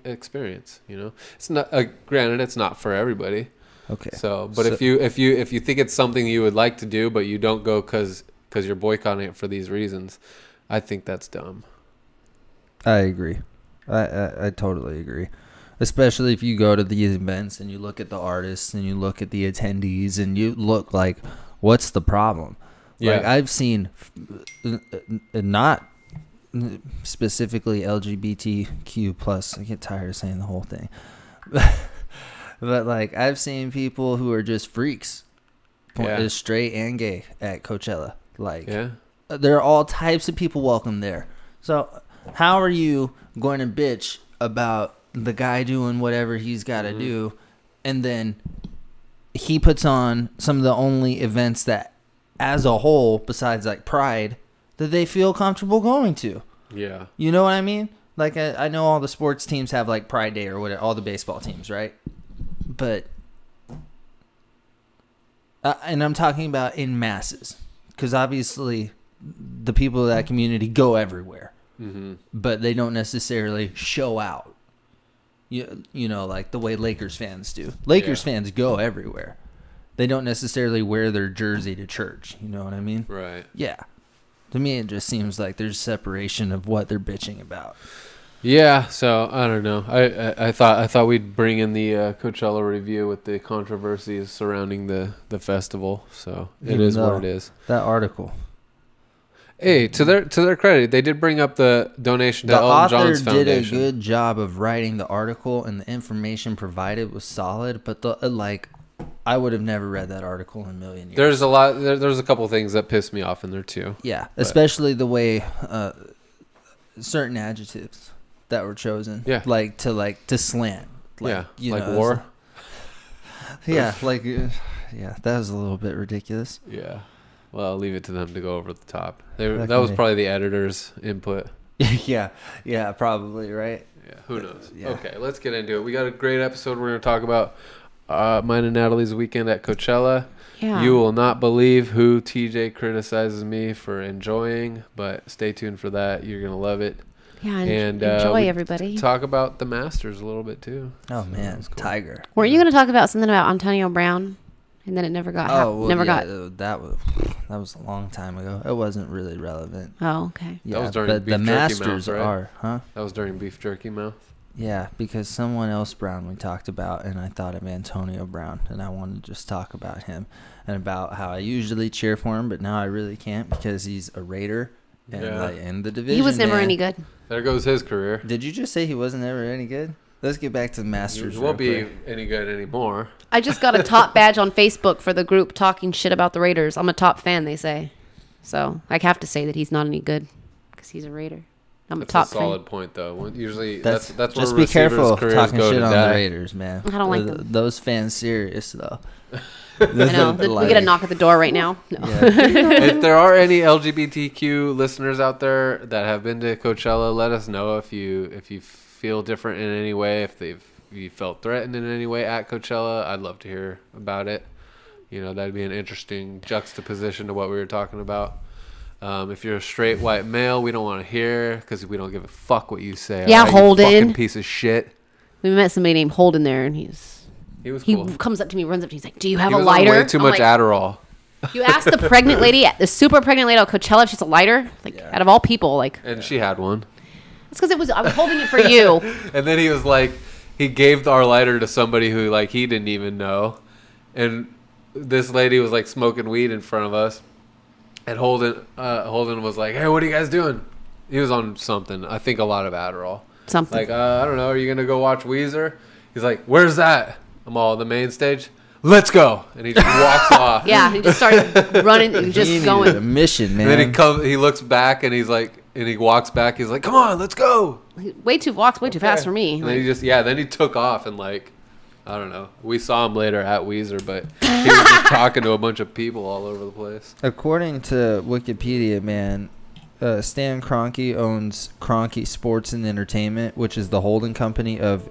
experience. You know, it's not granted, it's not for everybody. Okay. So, but if you think it's something you would like to do, but you don't go because you're boycotting it for these reasons, I think that's dumb. I agree. I totally agree. Especially if you go to these events and you look at the artists and you look at the attendees and you look like, what's the problem? Yeah. Like, I've seen, not specifically LGBTQ plus. I get tired of saying the whole thing, but like, I've seen people who are just freaks, straight and gay at Coachella. Like, there are all types of people welcome there. So how are you going to bitch about the guy doing whatever he's got to do, and then he puts on some of the only events that, as a whole, besides like Pride, that they feel comfortable going to? Yeah. You know what I mean? Like, I know all the sports teams have like Pride Day or whatever, all the baseball teams, right? But and I'm talking about in masses, because obviously the people of that community go everywhere, but they don't necessarily show out. You know, like the way Lakers fans do. Lakers fans go everywhere. They don't necessarily wear their jersey to church. You know what I mean? Right. Yeah. To me, it just seems like there's separation of what they're bitching about. Yeah. So I don't know. I thought we'd bring in the Coachella review with the controversies surrounding the festival. So it is what it is. That article. Hey, to their credit, they did bring up the donation to Elton John's foundation. The author did a good job of writing the article, and the information provided was solid. But I would have never read that article in a million years. There's a couple things that pissed me off in there too. Yeah, especially the way certain adjectives that were chosen. Yeah, to slant. Like, like war. Yeah, that was a little bit ridiculous. Yeah. Well, I'll leave it to them to go over the top. That was probably the editor's input. yeah, probably, right? Yeah, who knows? Yeah. Okay, let's get into it. We got a great episode. We're going to talk about mine and Natalie's weekend at Coachella. Yeah. You will not believe who TJ criticizes me for enjoying, but stay tuned for that. You're going to love it. Yeah, and enjoy, everybody. Talk about the Masters a little bit, too. Oh, man, cool. Tiger. Weren't you going to talk about something about Antonio Brown? And then it never got. That was a long time ago. It wasn't really relevant. Oh, okay. Yeah, that was during Beef Jerky Masters Mouth, right? are, huh? That was during Beef Jerky Mouth. Yeah, because someone else Brown we talked about, and I thought of Antonio Brown, and I wanted to just talk about him and about how I usually cheer for him, but now I really can't because he's a Raider and in the division. He was never any good. There goes his career. Did you just say he wasn't ever any good? Let's get back to the Masters. He won't be any good anymore. I just got a top badge on Facebook for the group talking shit about the Raiders. I'm a top fan, they say. So I have to say that he's not any good because he's a Raider. I'm a top fan. That's a solid point, though. Usually, that's where just be careful talking shit on the Raiders, man. I don't like them. Those fans serious, though. I know. We get a knock at the door right now. No. Yeah. If there are any LGBTQ listeners out there that have been to Coachella, let us know if you feel different in any way, if you felt threatened in any way at Coachella. I'd love to hear about it. That'd be an interesting juxtaposition to what we were talking about. If you're a straight white male, we don't want to hear because we don't give a fuck what you say. Yeah, Holden. You fucking piece of shit. We met somebody named Holden there, and he was cool. He comes up to me, runs up to me, he's like, "Do you have a lighter?" On way too much Adderall. You asked the pregnant lady, the super pregnant lady at Coachella, if she's a lighter. Out of all people, And she had one. It's because I was holding it for you. And then he was like, he gave our lighter to somebody who he didn't even know, and this lady was smoking weed in front of us, and Holden was like, "Hey, what are you guys doing?" He was on something. I think a lot of Adderall. Something. I don't know. Are you gonna go watch Weezer? He's like, "Where's that?" I'm all on the main stage. Let's go, and he just walks off. Yeah, he just started running and just going. A mission, man. And then he looks back, and he walks back. He's like, "Come on, let's go." Walks way too fast for me. And then then he took off and I don't know. We saw him later at Weezer, but he was just talking to a bunch of people all over the place. According to Wikipedia, man, Stan Kroenke owns Kroenke Sports and Entertainment, which is the holding company of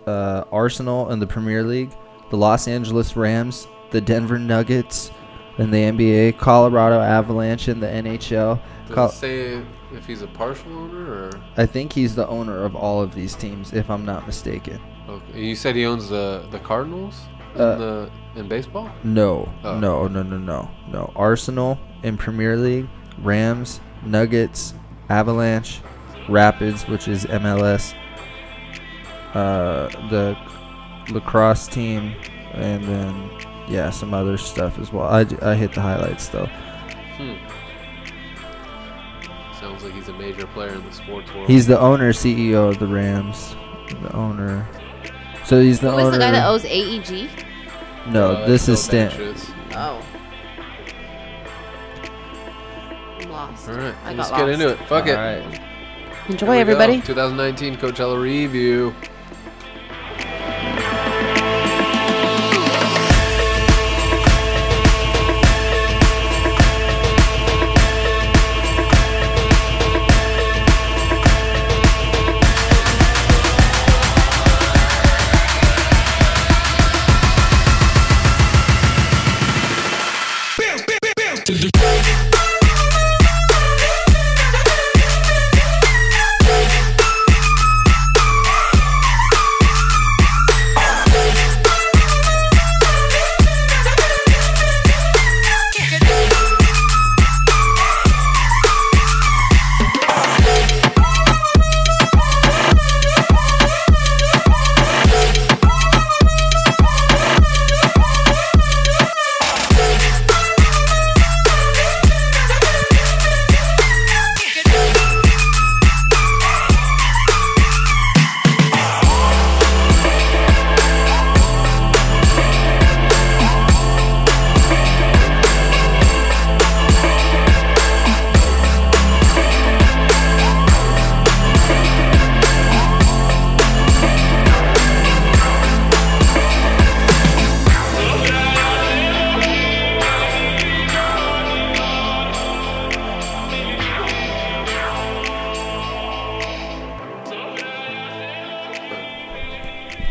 Arsenal in the Premier League, the Los Angeles Rams, the Denver Nuggets in the NBA, Colorado Avalanche in the NHL. Does it say if he's a partial owner, or? I think he's the owner of all of these teams, if I'm not mistaken. Okay. You said he owns the Cardinals in baseball? No, no. Arsenal in Premier League, Rams, Nuggets, Avalanche, Rapids, which is MLS, the lacrosse team, and then some other stuff as well. I hit the highlights though. Sounds like he's a major player in the sports world. He's the owner, CEO of the Rams. The owner. So he's the owner. Who's the guy that owns AEG? No, this is Stan. Oh. I'm lost. All right, let's get into it. Fuck it. All right. Enjoy, everybody. 2019 Coachella review.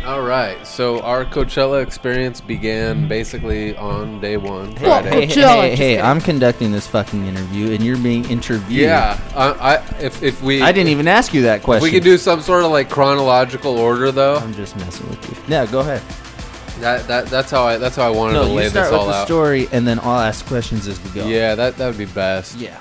All right, so our Coachella experience began basically on day one, Friday. Hey, I'm conducting this fucking interview, and you're being interviewed. Yeah, I didn't even ask you that question. We could do some sort of like chronological order, though. I'm just messing with you. Yeah, go ahead. That's how I wanted to lay this all out. No, you start with the story, and then I'll ask questions as we go. Yeah, that would be best. Yeah.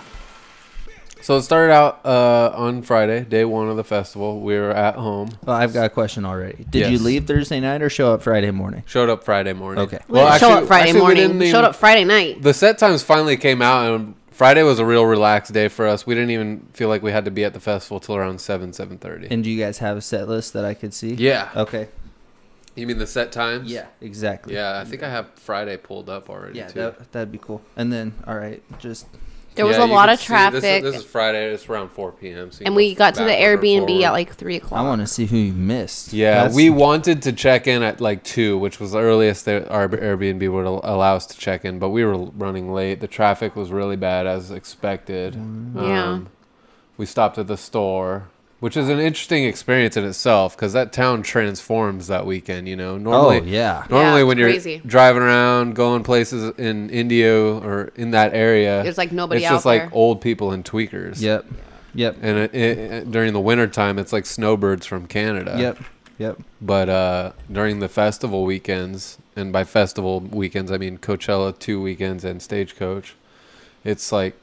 So it started out on Friday, day one of the festival. We were at home. Well, I've got a question already. Did you leave Thursday night or show up Friday morning? Showed up Friday morning. Okay. Well, show up Friday morning. Showed up Friday night. The set times finally came out, and Friday was a real relaxed day for us. We didn't even feel like we had to be at the festival till around 7:30. And do you guys have a set list that I could see? Yeah. Okay. You mean the set times? Yeah, exactly. Yeah, I think I have Friday pulled up already, too. Yeah, that'd be cool. And then, all right, just... There was a lot of traffic. This is Friday. It's around 4 p.m. So and we got to the Airbnb at like 3 o'clock. I want to see who you missed. Yeah, we wanted to check in at like 2, which was the earliest that our Airbnb would allow us to check in, but we were running late. The traffic was really bad as expected. Yeah. We stopped at the store, which is an interesting experience in itself because that town transforms that weekend, you know. Normally when you're crazy. Driving around, going places in Indio or in that area, there's like nobody out there. It's just like old people and tweakers. Yep. And during the wintertime, it's like snowbirds from Canada. Yep. But during the festival weekends, and by festival weekends, I mean Coachella 2 weekends and Stagecoach, it's like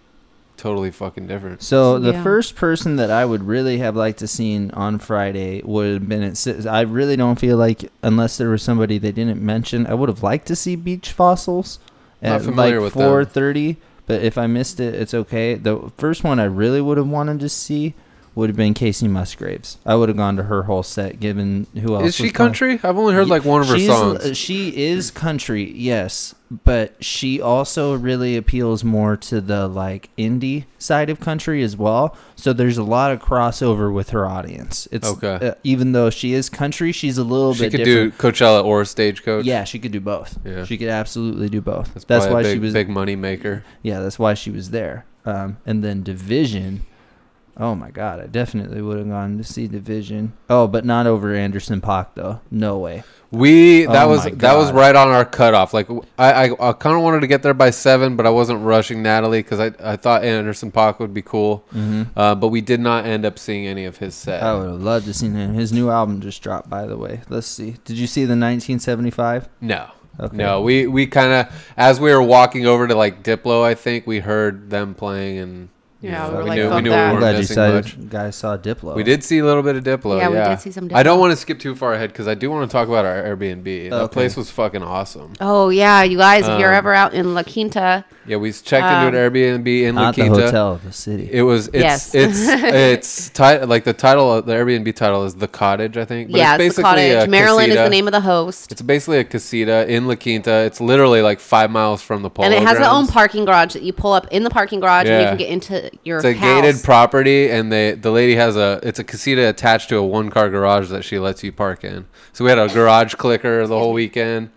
totally fucking different. So the first person that I would really have liked to seen on Friday would have been I really don't feel like, unless there was somebody they didn't mention, I would have liked to see Beach Fossils at like 4:30. But if I missed it, it's okay. The first one I really would have wanted to see would have been Casey Musgraves. I would have gone to her whole set, given who else. Is she country? I've only heard like one of her songs. She is country, yes, but she also really appeals more to the like indie side of country as well. So there's a lot of crossover with her audience. It's okay. Even though she is country, she's a little bit different. She could do Coachella or Stagecoach. Yeah, she could do both. Yeah. She could absolutely do both. That's why she was big money maker. Yeah, that's why she was there. And then Division. Oh my God, I definitely would have gone to see Division. Oh, but not over Anderson .Paak though. No way. That was right on our cutoff. Like I kind of wanted to get there by 7, but I wasn't rushing Natalie because I thought Anderson .Paak would be cool. But we did not end up seeing any of his set. I would have loved to see him. His new album just dropped, by the way. Let's see. Did you see the 1975? No. Okay. No, we kind of, as we were walking over to like Diplo, I think we heard them playing and. Yeah, we knew we weren't missing much. You guys saw Diplo. We did see a little bit of Diplo. Yeah, we did see some Diplo. I don't want to skip too far ahead because I do want to talk about our Airbnb. That place was fucking awesome. Oh yeah, you guys, if you're ever out in La Quinta. Yeah, we checked into an Airbnb in La Quinta. Not the hotel, the city. It's like the title, the Airbnb title is The Cottage, I think. But it's basically The Cottage. Marilyn is the name of the host. It's basically a casita in La Quinta. It's literally like 5 miles from the polo grounds. And it has its own grounds. Parking garage that you pull up in the parking garage and you can get into your house. It's a gated property, and the lady has it's a casita attached to a 1-car garage that she lets you park in. So we had a garage clicker the whole weekend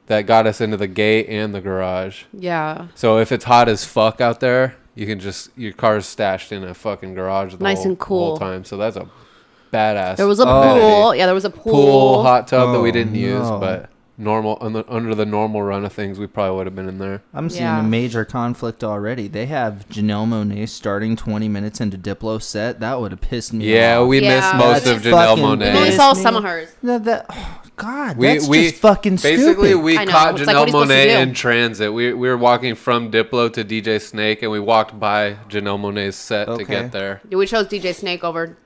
that got us into the gate and the garage. Yeah. So if it's hot as fuck out there, you can your car's stashed in a fucking garage the whole time. So that's a badass. There was a pool. Yeah, there was a pool hot tub that we didn't use, but under the normal run of things, we probably would have been in there. I'm seeing a major conflict already. They have Janelle Monáe starting 20 minutes into Diplo's set. That would have pissed me off. Yeah, we missed most of Janelle Monáe. We only saw some of hers. God, that's just fucking stupid. Basically, we caught Janelle Monáe in transit. We were walking from Diplo to DJ Snake, and we walked by Janelle Monáe's set to get there. Yeah, we chose DJ Snake over.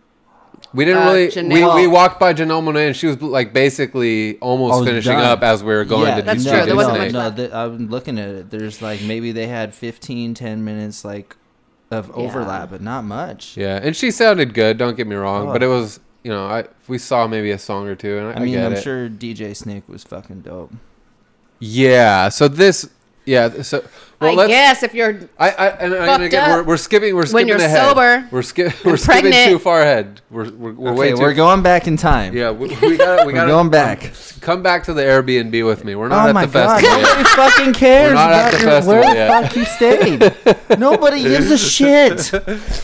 We didn't really. We walked by Janelle Monáe, and she was like basically almost finishing up as we were going to that's DJ true. There wasn't Snake. much I'm looking at it. There's like maybe they had 10 minutes like of overlap, but not much. Yeah, and she sounded good. Don't get me wrong, but it was. You know, we saw maybe a song or two, and I mean, I'm sure DJ Snake was fucking dope. Yeah. So this, So I guess if you're, we're skipping when you're ahead. Sober, we're skipping too far ahead. We're going back in time. Yeah, we got. We're going back. Come back to the Airbnb with me. We're not at the festival. Nobody fucking cares. We're not at the festival where the fuck you stayed. Nobody gives a shit.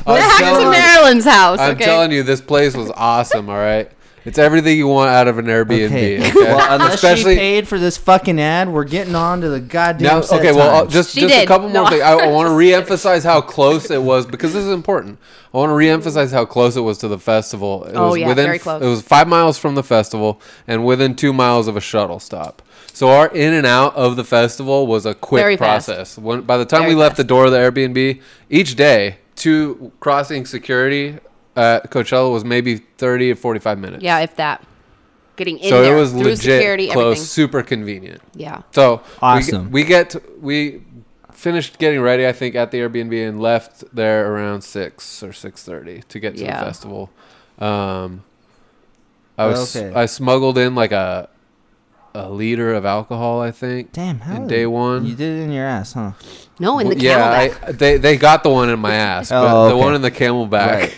What happened to Marilyn's house? I'm telling you, this place was awesome. All right. It's everything you want out of an Airbnb. Okay. Well, unless she paid for this fucking ad, we're getting on to the goddamn set okay, well, times. just a couple more things. I want to reemphasize how close it was because this is important. I want to reemphasize how close it was to the festival. It was very close. It was 5 miles from the festival and within 2 miles of a shuttle stop. So our in and out of the festival was a quick process. By the time we left the door of the Airbnb, each day, to crossing security at Coachella was maybe 30 to 45 minutes. Yeah, if that. Getting in so there. So it was through legit security, close, everything. super convenient. Yeah. So awesome. We finished getting ready, I think, at the Airbnb and left there around 6 or 6:30 to get to the festival. I smuggled in like a liter of alcohol, I think. Damn, how in day one. You did it in your ass, huh? No, in the camelback. They got the one in my ass, but the one in the camelback.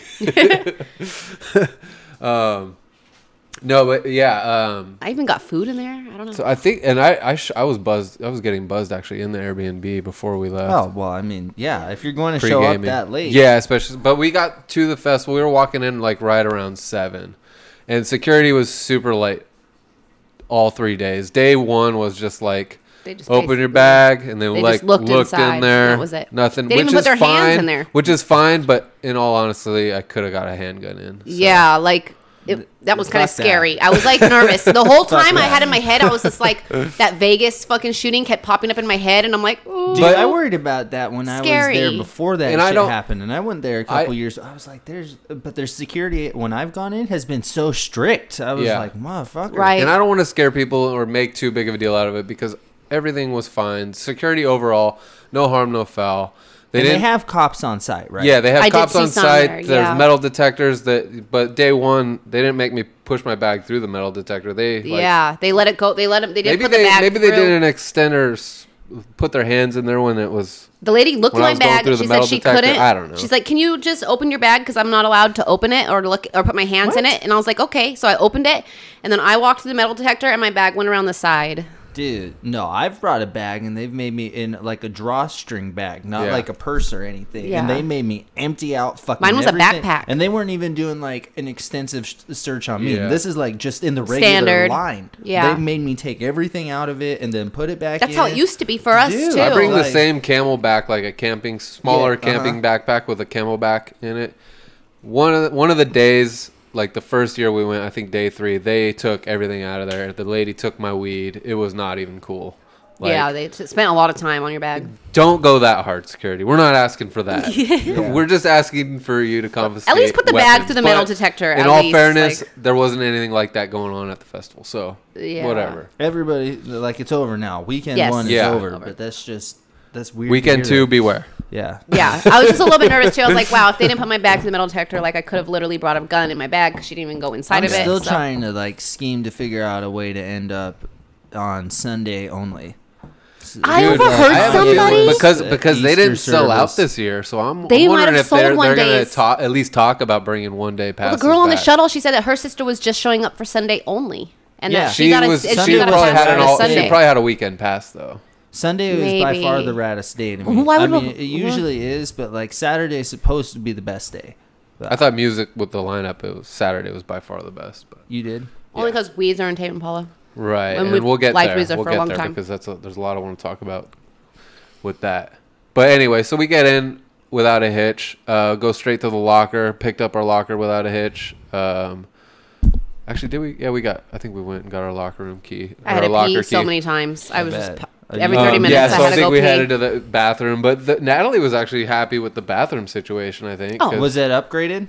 Right. No, but yeah. I even got food in there. I don't know. So I think, and I was buzzed. I was getting buzzed actually in the Airbnb before we left. Oh well, I mean, yeah. If you're going to show up that late, yeah, especially. But we got to the festival. We were walking in like right around 7, and security was super late. All 3 days. Day 1 was just like open your bag and then like looked in there. That was it. Nothing. They didn't even put their hands in there. Which is fine, but in all honesty, I could have got a handgun in. So. Yeah, like that was kind of scary. I was like nervous the whole time. I had in my head. I was just like that Vegas fucking shooting kept popping up in my head, and I'm like, ooh. Dude, I worried about that when I was there before that shit happened, and I went there a couple years. I was like, there's security when I've gone in has been so strict. I was like, motherfucker. Right. And I don't want to scare people or make too big of a deal out of it because everything was fine. Security overall, no harm, no foul. They have cops on site, right? Yeah, they have cops on site. There's metal detectors but day 1 they didn't make me push my bag through the metal detector. They let it go. They didn't put the bag maybe through. They didn't extend or put their hands in there when it was. The lady looked in my bag. She said she couldn't. I don't know. She's like, "Can you just open your bag because I'm not allowed to open it or put my hands in it?" And I was like, "Okay." So I opened it, and then I walked through the metal detector, and my bag went around the side. Dude, no, I've brought a bag and they've made me in like a drawstring bag, not like a purse or anything. Yeah. And they made me empty out fucking Mine was everything. A backpack. And they weren't even doing like an extensive search on me. Yeah. This is like just in the regular line. Yeah. They made me take everything out of it and then put it back That's how it used to be for us, too. I bring the same camelback, like a smaller camping backpack with a camelback in it. One of the days... Like the first year we went, I think day 3, they took everything out of there. The lady took my weed. It was not even cool. Like, they spent a lot of time on your bag. Don't go that hard, security. We're not asking for that. We're just asking for you to confiscate. At least put the bag through the metal detector. In all fairness, there wasn't anything like that going on at the festival. So whatever. Everybody, like, it's over now. Weekend 1 is over, but that's weird. Weekend 2, beware. Yeah. Yeah. I was just a little bit nervous too. I was like, wow, if they didn't put my bag to the metal detector, like I could have literally brought a gun in my bag because she didn't even go inside of it. I'm still trying to like scheme to figure out a way to end up on Sunday only. I overheard somebody because they didn't sell out this year, so I'm wondering if they're going to at least talk about bringing 1 day passes. The girl on the shuttle, she said that her sister was just showing up for Sunday only, and that she probably had a weekend pass though. Sunday is by far the raddest day to me. I mean, it usually is, but like Saturday is supposed to be the best day. I thought music with the lineup, Saturday was by far the best. But you did only because Weeds are in Tame Impala, right? And we'll get there. We'll get there because there's a lot I want to talk about with that. But anyway, so we get in without a hitch. Go straight to the locker. Picked up our locker without a hitch. Actually, did we? Yeah, we got. I think we went and got our locker room key. I had to pee so many times. I was just every 30 minutes. Yeah, so I think we headed to the bathroom, but Natalie was actually happy with the bathroom situation. I think. Oh, was it upgraded?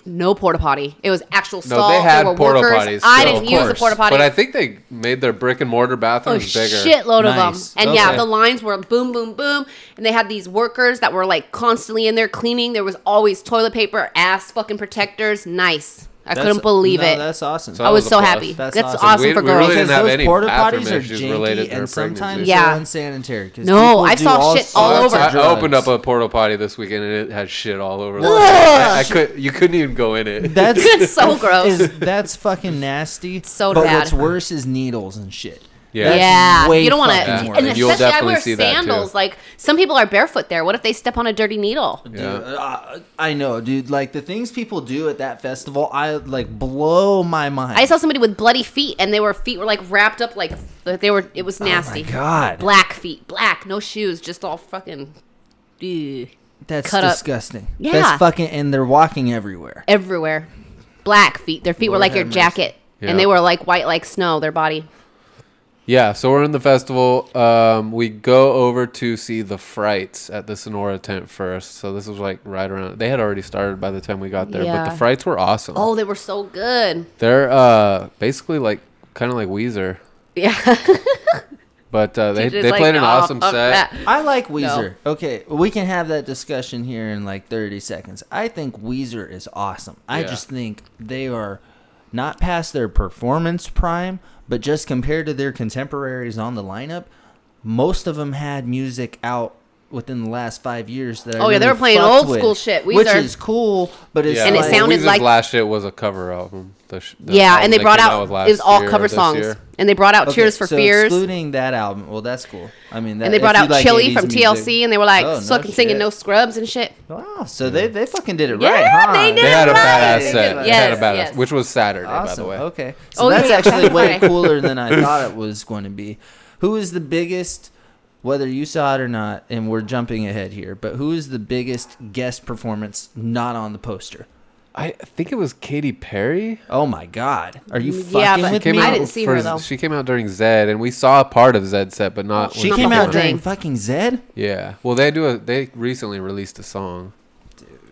No porta potty. It was actual stall. No, they had porta potties. I didn't use the porta potty, but I think they made their brick and mortar bathrooms bigger. Shitload of them, and yeah, the lines were boom, boom, boom, and they had these workers that were like constantly in there cleaning. There was always toilet paper, ass fucking protectors. Nice. I couldn't believe it. That's awesome. I was so happy. That's awesome for girls. We really didn't have any porta bathroom potties are issues related to her and sometimes pregnancy. they're unsanitary. No, I saw shit all over. I opened up a porta potty this weekend and it had shit all over it. You couldn't even go in it. That's so gross. That's fucking nasty. So bad. But what's worse is needles and shit. Yeah. Yeah, way you don't want to. fucking worse. And You'll especially, I definitely wear see that, too. sandals. Like some people are barefoot there. What if they step on a dirty needle? Dude, Yeah. I know, dude. Like the things people do at that festival, I like blow my mind. I saw somebody with bloody feet, and their feet were like wrapped up like they were. It was nasty. Oh my god, Black feet, black, no shoes, just all fucking. Ugh. that's cut up. disgusting. Yeah. That's fucking, and they're walking everywhere. Everywhere, black feet. Their feet were Lord like your have mercy. jacket, Yeah. and they were like white like snow. Their body. Yeah, so we're in the festival. We go over to see the Frights at the Sonora tent first. So this was like right around. They had already started by the time we got there, but Yeah. the Frights were awesome. Oh, they were so good. They're basically like kind of like Weezer, Yeah. but they Just like, played an "Oh, awesome fuck set. that." I like Weezer. Okay, we can have that discussion here in like 30 seconds. I think Weezer is awesome. I Yeah. just think they are not past their performance prime, but just compared to their contemporaries on the lineup, most of them had music out within the last 5 years that I Oh, yeah, they really were playing fucked old with, school shit. which Weezer. is cool, but it's Yeah, And it like, sounded Weezer's like- last shit was a cover album. Yeah, album and they brought came out with it last was all year or cover this songs, year. and they brought out okay, Tears for so Fears, excluding that album, well, that's cool. I mean, that, and they brought if you out like Chili 80s from music- TLC, and they were like Oh, no fucking singing shit. No Scrubs and shit. Wow, so they fucking did it Yeah, right, huh? they did. They had a Right. badass They set. did. They had a Yes, badass, yes. which was Saturday, by Awesome. the way. Okay. So Oh, that's yeah, actually way Saturday. cooler than I thought it was going to be. Who is the biggest, whether you saw it or not, and we're jumping ahead here, but who is the biggest guest performance not on the poster? I think it was Katy Perry. Oh my God. Are you Yeah, fucking but with Came me? I out didn't see for- her, though. She came out during Zed, and we saw a part of Zed's set, but not. She when came the out whole during thing. fucking Zed? Yeah. Well, they recently released a song,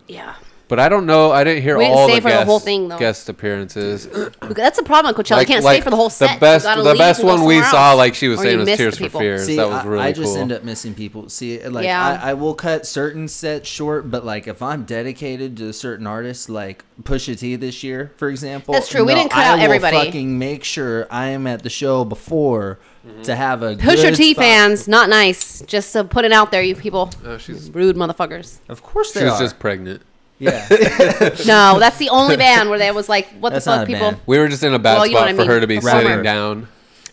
Yeah, but I don't know. I didn't hear We didn't all stay the for the guest, whole thing, though. guest apperances. that's the problem with Coachella. You can't stay for the whole set. You The gotta the leave best and go one we somewhere saw, else. like she was Or saying, you was miss Tears the for people. Fears. See, That was really I just cool. end up missing people. See, like Yeah. I will cut certain sets short, but like if I'm dedicated to a certain artist, like Pusha T this year, for example, That's true. We didn't cut I out will everybody. Fucking make sure I am at the show before to have a Pusher good T spot. fans, not nice. Just to put it out there, you people, She's rude motherfuckers. Of course they she was are. just pregnant. Yeah. No, that's the only band where they was like, what That's the not fuck, a people. band. We were just in a bad Well, you know spot what I for mean. her to be A sitting rapper. down.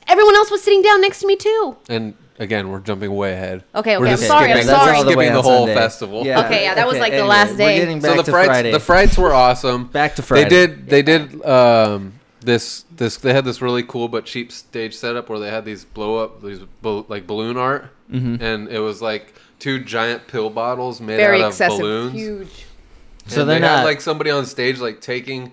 Everyone else was sitting down next to me too. And again, we're jumping way ahead. Okay, We're I'm just sorry, I'm skipping, sorry. We're all the way skipping the on whole Sunday. festival. Okay, yeah, that was like the anyway, last day. We're getting back So the to Frights, Friday. the Frights were awesome. Back to Friday. They did this they had this really cool but cheap stage setup where they had these like balloon art, and it was like two giant pill bottles made Very out of excessive, balloons. huge. So And they're they had not- like somebody on stage like taking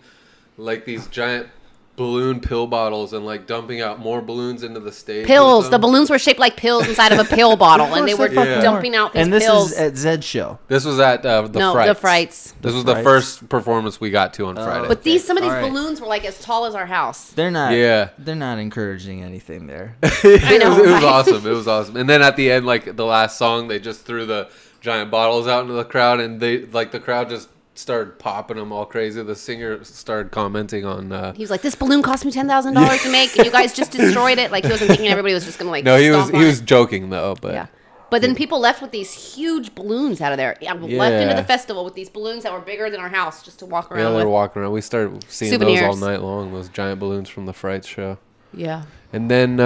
like these giant balloon pill bottles and like dumping out more balloons into the stage. Pills. with The them. balloons were shaped like pills inside of a pill bottle, and they were Of course fucking dumping out these And this pills. is at Zed's show. This was at the Frights. The Frights. This was The the Frights. first performance we got to on Friday. But some of these All right. balloons were like as tall as our house. They're not. Yeah. They're not encouraging anything there. I know, it was right? awesome. It was awesome. And then at the end, like the last song, they just threw the giant bottles out into the crowd, and they like the crowd just started popping them all crazy. The singer started commenting on. He was like, "This balloon cost me $10,000 to make, and you guys just destroyed it." Like he wasn't thinking everybody was just gonna like. No, he stomp on was it. joking though. But Yeah. But then people left with these huge balloons out of there. Yeah, left into Yeah. the festival with these balloons that were bigger than our house just to walk yeah, around they were with. walking around. We started seeing those Souvenirs. all night long. Those giant balloons from the Frights show. Yeah. And then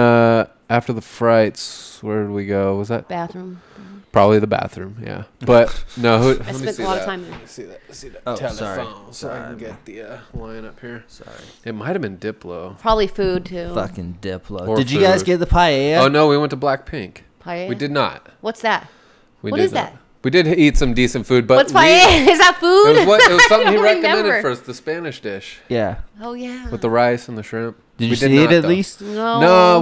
after the Frights, where did we go? Was that Bathroom. probably the bathroom? Yeah. But no, let me spent see a lot of that. time there. Let me see that. See that Oh, telephone, sorry. so I Sorry, can get the line up here. Sorry. It might have been Diplo. Probably food too. Fucking Diplo. Or Did you guys food. get the paella? Oh no, we went to Blackpink. Paella? We did not. What's that? We What did is not. that? We did eat some decent food, but What's paella? Is that food? It was something I he don't recommended remember. for us, the Spanish dish Yeah. Oh yeah. with the rice and the shrimp. Did We you see not, it at though. least? No. No,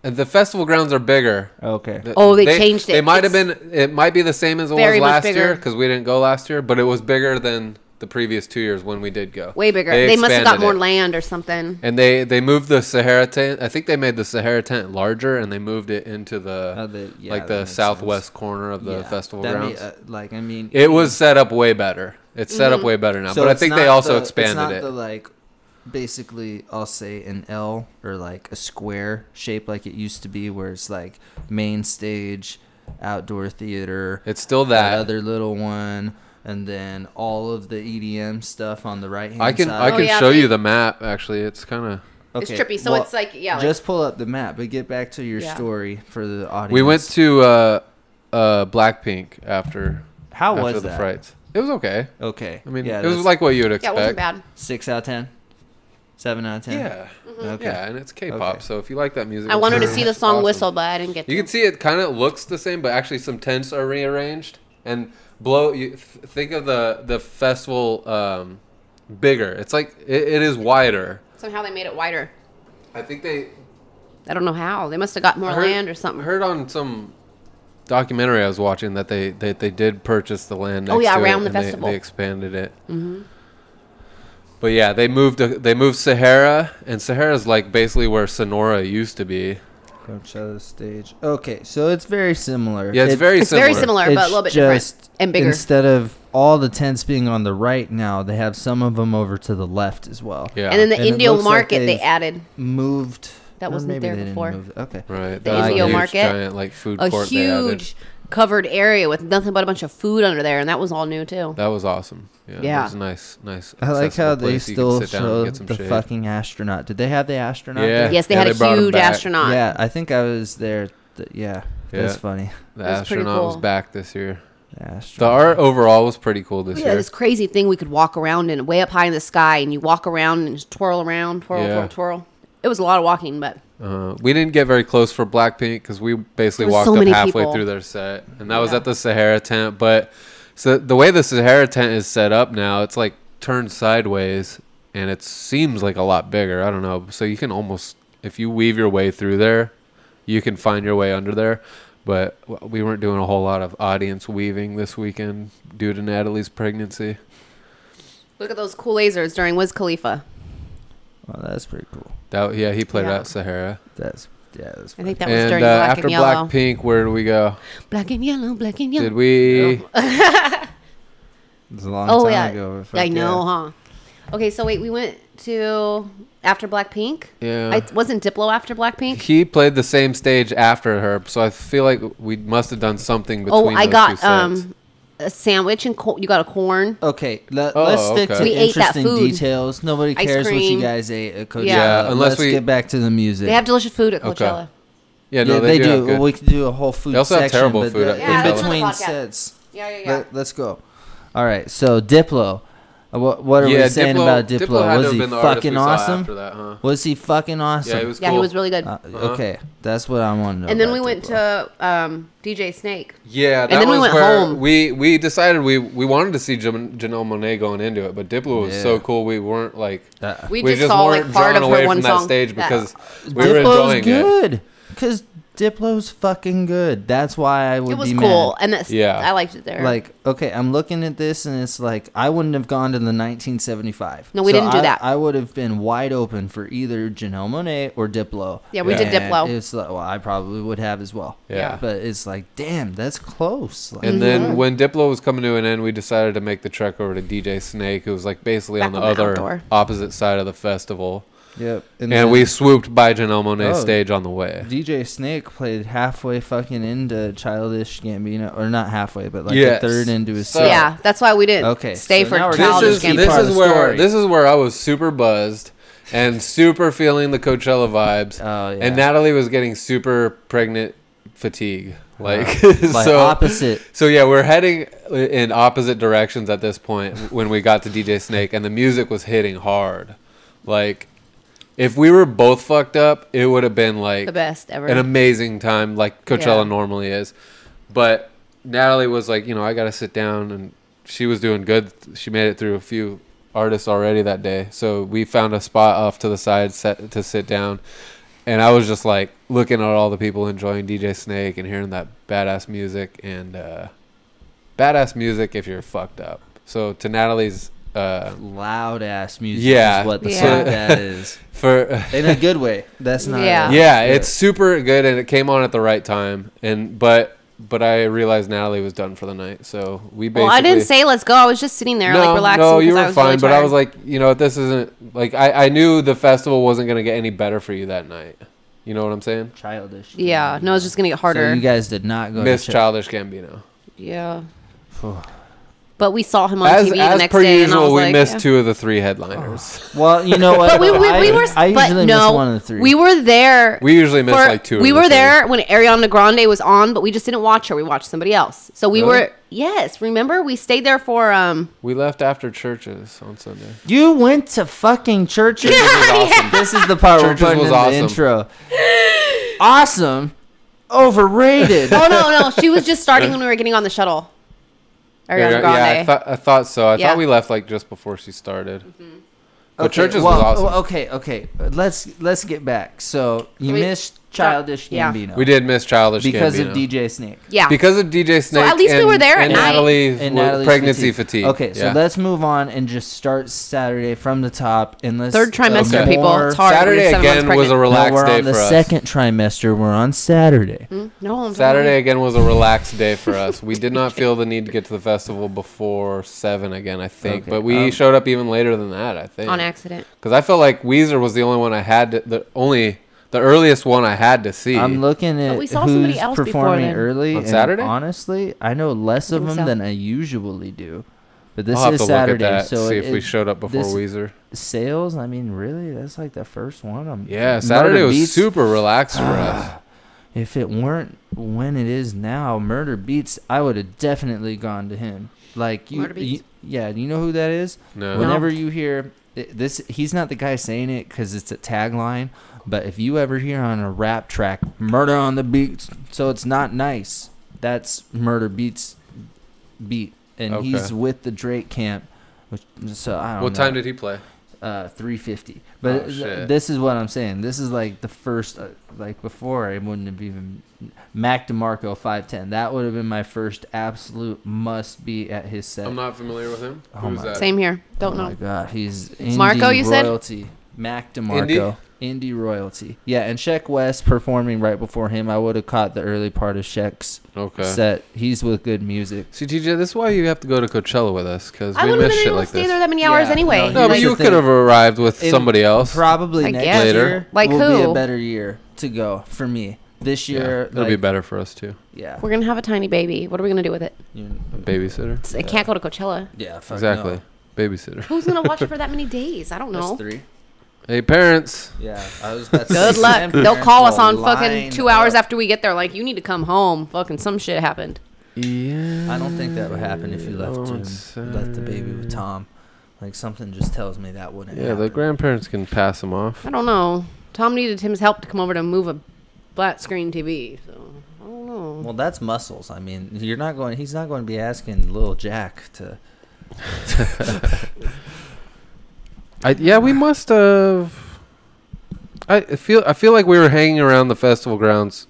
the festival grounds are bigger. Okay. Oh, they changed it. They might have It's been. It might be the same as it very was much last bigger. year because we didn't go last year, but it was bigger than the previous 2 years when we did go. Way bigger. They must have got expanded more it. land or something. And they moved the Sahara tent. I think they made the Sahara tent larger, and they moved it into the Yeah, like that the makes southwest sense. corner of the Yeah. festival That grounds. like, I mean, It was set up way better. It's set Mm-hmm. up way better now. so But I it's think not they also the- expanded it's not it. The, like, basically, I'll say an L or like a square shape like it used to be, where it's like main stage, outdoor theater. It's still that that. other little one, and then all of the EDM stuff on the right hand I can side. I Oh, can yeah, show they- you the map. Actually, it's kind of It's trippy. So it's like, just pull up the map, but get back to your story for the audience. We went to Blackpink after. How was the that? frights? It was okay. Okay. I mean, it was like what you would expect. Yeah, it wasn't bad. 6 out of 10? 7 out of 10? Yeah. Okay. Yeah, and it's K-pop, so if you like that music, I wanted to see the song awesome. Whistle, but I didn't get to. You can see it kind of looks the same, but actually some tents are rearranged and think of the festival bigger. It's like it is wider. Somehow they made it wider. I think I don't know how. They must have got more land or something. I heard on some documentary I was watching that they did purchase the land next to it. Around the and festival. They expanded it. Mm-hmm. But yeah, they moved Sahara, and Sahara's like basically where Sonora used to be. Coachella stage. Okay, so it's very similar. Yeah, it's very similar, but a little bit different and bigger. Instead of all the tents being on the right now, they have some of them over to the left as well. Yeah. And then the Indio market they added. Moved. That wasn't there before. Okay. Right. The Indio market. Giant, like, food a court huge covered area with nothing but a bunch of food under there, and that was all new too. That was awesome. Yeah. It was nice. I like how they still show the fucking astronaut. Did they have the astronaut? Yeah. there? Yes, they had a huge astronaut. Yeah, I think I was there. That's funny. The astronaut was back this year. The art overall was pretty cool this year. Yeah, this crazy thing we could walk around in way up high in the sky, and you walk around and just twirl around, twirl. It was a lot of walking, but we didn't get very close for Blackpink because we basically walked up halfway through their set, and that was at the Sahara tent. But so the way the Sahara tent is set up now, it's like turned sideways, and it seems like a lot bigger. I don't know. So you can almost, if you weave your way through there, you can find your way under there. But we weren't doing a whole lot of audience weaving this weekend due to Natalie's pregnancy. Look at those cool lasers during Wiz Khalifa. Well, that's pretty cool. He played at Sahara. That's I think that was during Black after and Yellow. After Blackpink, where did we go? Black and Yellow, Black and Yellow. Did we? It's a long time ago. I know, huh? Okay, so wait, we went to after Blackpink. Yeah. Wasn't Diplo after Blackpink? He played the same stage after her, so I feel like we must have done something between those two sets. A sandwich and you got a corn. Okay, let's stick to we ate that interesting food. Details. Nobody cares what you guys ate at Coachella. Yeah, unless let's get back to the music. They have delicious food at Coachella. Okay. Yeah, no, they do. Well, we could do a whole food they also section. have terrible food in between sets. Yeah. Let's go. All right, so Diplo. What are we saying about Diplo? Was he fucking awesome? That, huh? Was he fucking awesome? Yeah, he was cool. Yeah, he was really good. Okay, that's what I want to know. And then we went Diplo. to DJ Snake. Yeah, and then we went home. We decided we wanted to see Janelle Monáe going into it, but Diplo was so cool. We weren't like we just saw like part of her one song. That stage because we were enjoying good. Because Diplo's fucking good. That's why I would be mad. It was cool, and I liked it there. Like, okay, I'm looking at this, and it's like I wouldn't have gone to the 1975. No, we didn't do that. I would have been wide open for either Janelle Monáe or Diplo. Yeah, we did Diplo. It's like, well, I probably would have as well. Yeah, but it's like, damn, that's close. Like, and then when Diplo was coming to an end, we decided to make the trek over to DJ Snake, who was like basically on the other opposite side of the festival. Yep. And we swooped by Janelle Monáe's stage on the way. DJ Snake played halfway fucking into Childish Gambino. Or not halfway, but like a third into his set. Yeah, that's why we didn't stay for Childish Gambino. This is where I was super buzzed and super feeling the Coachella vibes. Oh, yeah. And Natalie was getting super pregnant fatigue. Like opposite. So yeah, we're heading in opposite directions at this point when we got to DJ Snake, and the music was hitting hard. Like, if we were both fucked up, it would have been like the best ever, an amazing time, like Coachella normally is. But Natalie was like, I got to sit down, and she was doing good. She made it through a few artists already that day, so we found a spot off to the side to sit down. And I was just like looking at all the people enjoying DJ Snake and hearing that badass music, and badass music if you're fucked up. So to Natalie's loud ass music is what the fuck that is. In a good way. That's not it's super good, and it came on at the right time. But I realized Natalie was done for the night, so we basically. Well, I didn't say let's go. I was just sitting there like relaxing. No, you were fine, really but I was like, this isn't like I knew the festival wasn't gonna get any better for you that night. You know what I'm saying? Childish. Yeah, no, it's just gonna get harder. So you guys did not go. Miss Childish Gambino. Yeah. But we saw him on TV the next per day. usual, and we missed 2 of the 3 headliners. Well, you know what? But we were. I usually miss one of the 3. We were there. We usually miss like 2. We were there when Ariana Grande was on, but we just didn't watch her. We watched somebody else. So we were. Yes, remember we stayed there for. We left after churches on Sunday. You went to fucking churches. Churches was awesome. This is the part Churches we're putting was in awesome. the intro. Awesome. Overrated. No. She was just starting when we were getting on the shuttle. Ariana Grande. Yeah, I thought so. I Yeah. thought we left like just before she started. Mm-hmm. But churches was awesome. Okay. Let's get back. So you we- missed Childish Yeah. Gambino. We did miss Childish because Gambino. of DJ Snake. Yeah. Because of DJ Snake. at least we were there at and night. Natalie's pregnancy fatigue. Okay, so let's move on and just start Saturday from the top. And let's 3rd trimester, people. It's hard. Saturday We're 7 months again was a pregnant. relaxed we're day on the for us. 2nd trimester. We're on Saturday. No, I'm Saturday again was a relaxed day for us. We did not feel the need to get to the festival before 7 again, I think. Okay, But we showed up even later than that, I think. on accident. Because I felt like Weezer was the only one I had to, the earliest one I had to see. I'm looking at we saw somebody who's else before performing then. early. On and Saturday? honestly, I know less of think them so. than I usually do. But this I'll have is to Saturday, look at that, so see if we showed up before this- Weezer. sales. I mean, really, that's like the first one. Yeah, Saturday Murder was Beats, super relaxed for us. If it weren't when it is now, Murder Beats, I would have definitely gone to him. Like Murder Beats? yeah. Do you know who that is? No. Whenever you hear this, he's not the guy saying it because it's a tagline. But if you ever hear on a rap track, "Murder on the Beats," so it's not nice. That's Murder Beats beat, and Okay. he's with the Drake camp. Which, so I don't know. What time did he play? 350. But Oh, shit. this is what I'm saying. This is like the first, like before I wouldn't have even Mac DeMarco 510. That would have been my first absolute must be at his set. I'm not familiar with him. Oh Who's my- that? Same here. Don't Oh know. my god, he's indie Marco, you said? royalty. Mac DeMarco. Indie royalty. Yeah, and Sheck West performing right before him. I would have caught the early part of Sheck's set. He's with good music. See, TJ, this is why you have to go to Coachella with us, because I we wouldn't miss have been shit able to like stay this. there that many hours Yeah, anyway. no, No, Here's but the you thing. could have arrived with It- somebody else. Probably I next guess. Later. year Like will be who? a better year to go for me. This Yeah, year, it'll be better for us too. Yeah. We're going to have a tiny baby. What are we going to do with it? A babysitter. It can't go to Coachella. Yeah, fuck Exactly. no. Babysitter. Who's going to watch it for that many days? I don't know. That's 3. Hey, parents. Yeah, I was about to Good say, luck. some They'll parents call us will on fucking line 2 hours up. after we get there. Like, you need to come home. Fucking some shit happened. Yeah. I don't think that would happen if you left the baby with Tom. Like something just tells me that wouldn't. Yeah, happen. the grandparents can pass them off. I don't know. Tom needed Tim's help to come over to move a flat screen TV. So, I don't know. Well, that's muscles. I mean, you're not going. He's not going to be asking little Jack to. Yeah, we must have. I feel like we were hanging around the festival grounds.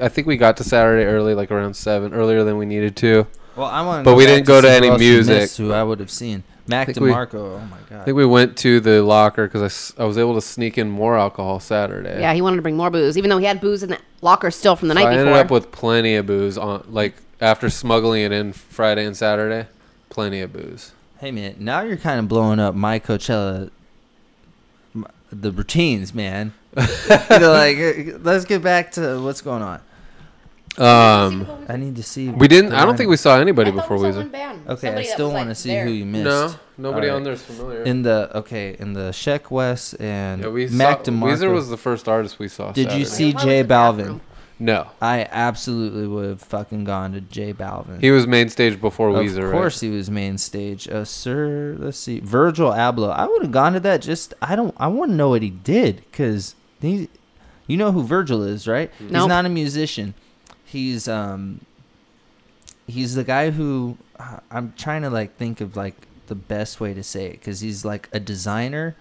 I think we got to Saturday early, like around 7, earlier than we needed to. Well, I want. But we didn't go to any music. Who I would have seen. Mac think we- DeMarco. Oh my I god. think we went to the locker because I was able to sneak in more alcohol Saturday. Yeah, he wanted to bring more booze, even though he had booze in the locker still from the So night I before. ended up with plenty of booze on, like after smuggling it in Friday and Saturday, plenty of booze. Hey man, now you're kind of blowing up my Coachella. The routines, man. Like, let's get back to what's going on. I need to see. We didn't. the I don't think we saw anybody I thought before we saw Weezer. one band. Okay, Somebody I that still was, want to like, see there. who you missed. No, nobody All on right. there is familiar. In the Sheck West and Yeah, we Mac saw, DeMarco. Weezer was the first artist we saw. Did you Saturday. see Probably J went to the Balvin? bathroom. No, I absolutely would have fucking gone to J Balvin. he was main stage before Weezer. Of course, he was main stage. Sir, let's see, Virgil Abloh. I would have gone to that. Just I want to know what he did because he, you know who Virgil is, right? He's Nope. not a musician. He's the guy who I'm trying to like think of like the best way to say it because he's like a designer,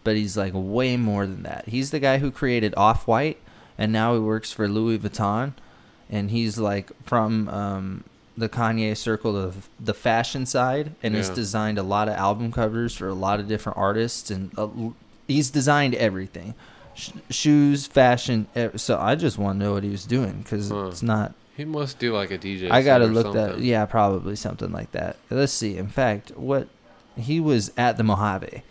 but he's like way more than that. He's the guy who created Off-White, and now he works for Louis Vuitton, and he's like from the Kanye circle of the fashion side, and has Yeah. designed a lot of album covers for a lot of different artists, and he's designed everything, shoes, fashion. So I just want to know what he was doing because it's not. He must do like a DJ. I gotta set or look that. something. Yeah, probably something like that. Let's see. In fact, what he was at the Mojave,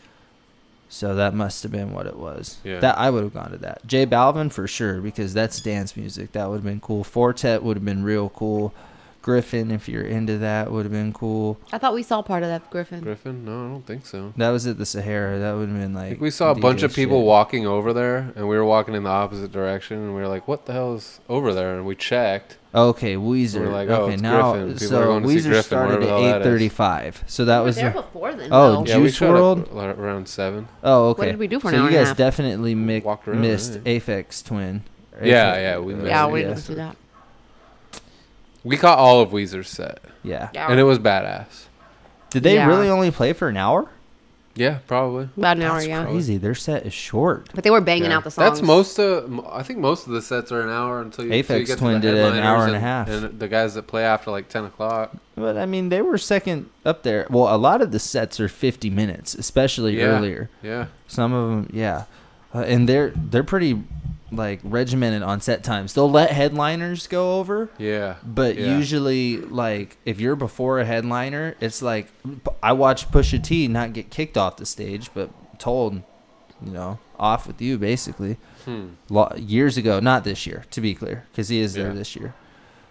so that must have been what it was. Yeah. That I would have gone to that. J Balvin for sure because that's dance music. That would have been cool. Fortet would have been real cool. Griffin, if you're into that, would have been cool. I thought we saw part of that Griffin. Griffin? No, I don't think so. That was at the Sahara. That would have been I like. think we saw a bunch of people shit. walking over there, and we were walking in the opposite direction, and we were like, "What the hell is over there?" And we checked. Okay, Weezer. We're like, oh, okay, it's now Griffin. People are so going to see Weezer Griffin, started wherever the hell at that is. 8:35. So that We were was there before then. Oh, though. Yeah, we Juice showed World? up around 7. Oh, okay. What did we do for an so hour you and a guys half? definitely Walked around, missed right? Aphex Twin. Yeah, we missed Yeah, it, we yeah. didn't do that. We caught all of Weezer's set, Yeah. Yeah. and it was badass. Did they Yeah. really only play for an hour? Yeah, probably. About an hour, That's yeah. crazy. Their set is short. But they were banging Yeah. out the songs. That's I think most of the sets are an hour until you, till you Aphex get Twin to the did an hour headliners and a half. and the guys that play after like 10 o'clock. But I mean, they were second up there. Well, a lot of the sets are 50 minutes, especially Yeah. earlier. Yeah. Some of them, yeah, and they're pretty like regimented on set times. They'll let headliners go over, Yeah. but Yeah. usually, like if you're before a headliner, it's like I watched Pusha T not get kicked off the stage, but told, off with you basically. Years ago, not this year, to be clear, because he is there Yeah. this year.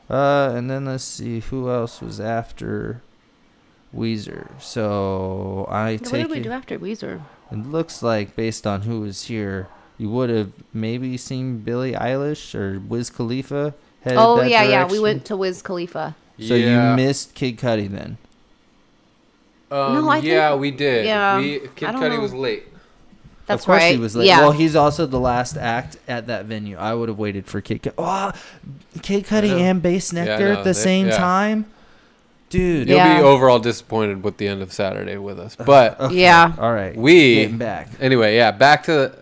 And then let's see who else was after Weezer. So I What take did we it. do after Weezer? It looks like based on who was here, you would have maybe seen Billie Eilish or Wiz Khalifa headed Oh, that yeah. We direction. went to Wiz Khalifa. So Yeah. you missed Kid Cudi then. No, I yeah, think- we did. yeah, Kid I don't Cudi know. was late. That's of course right. he was late. Yeah. Well, he's also the last act at that venue. I would have waited for Kid Cudi. Oh, Kid Cudi know. and Bass Nectar no, at the same yeah. time? Dude. You'll Yeah. be overall disappointed with the end of Saturday with us. But Okay, Yeah. All right. we Getting back. anyway, yeah, back to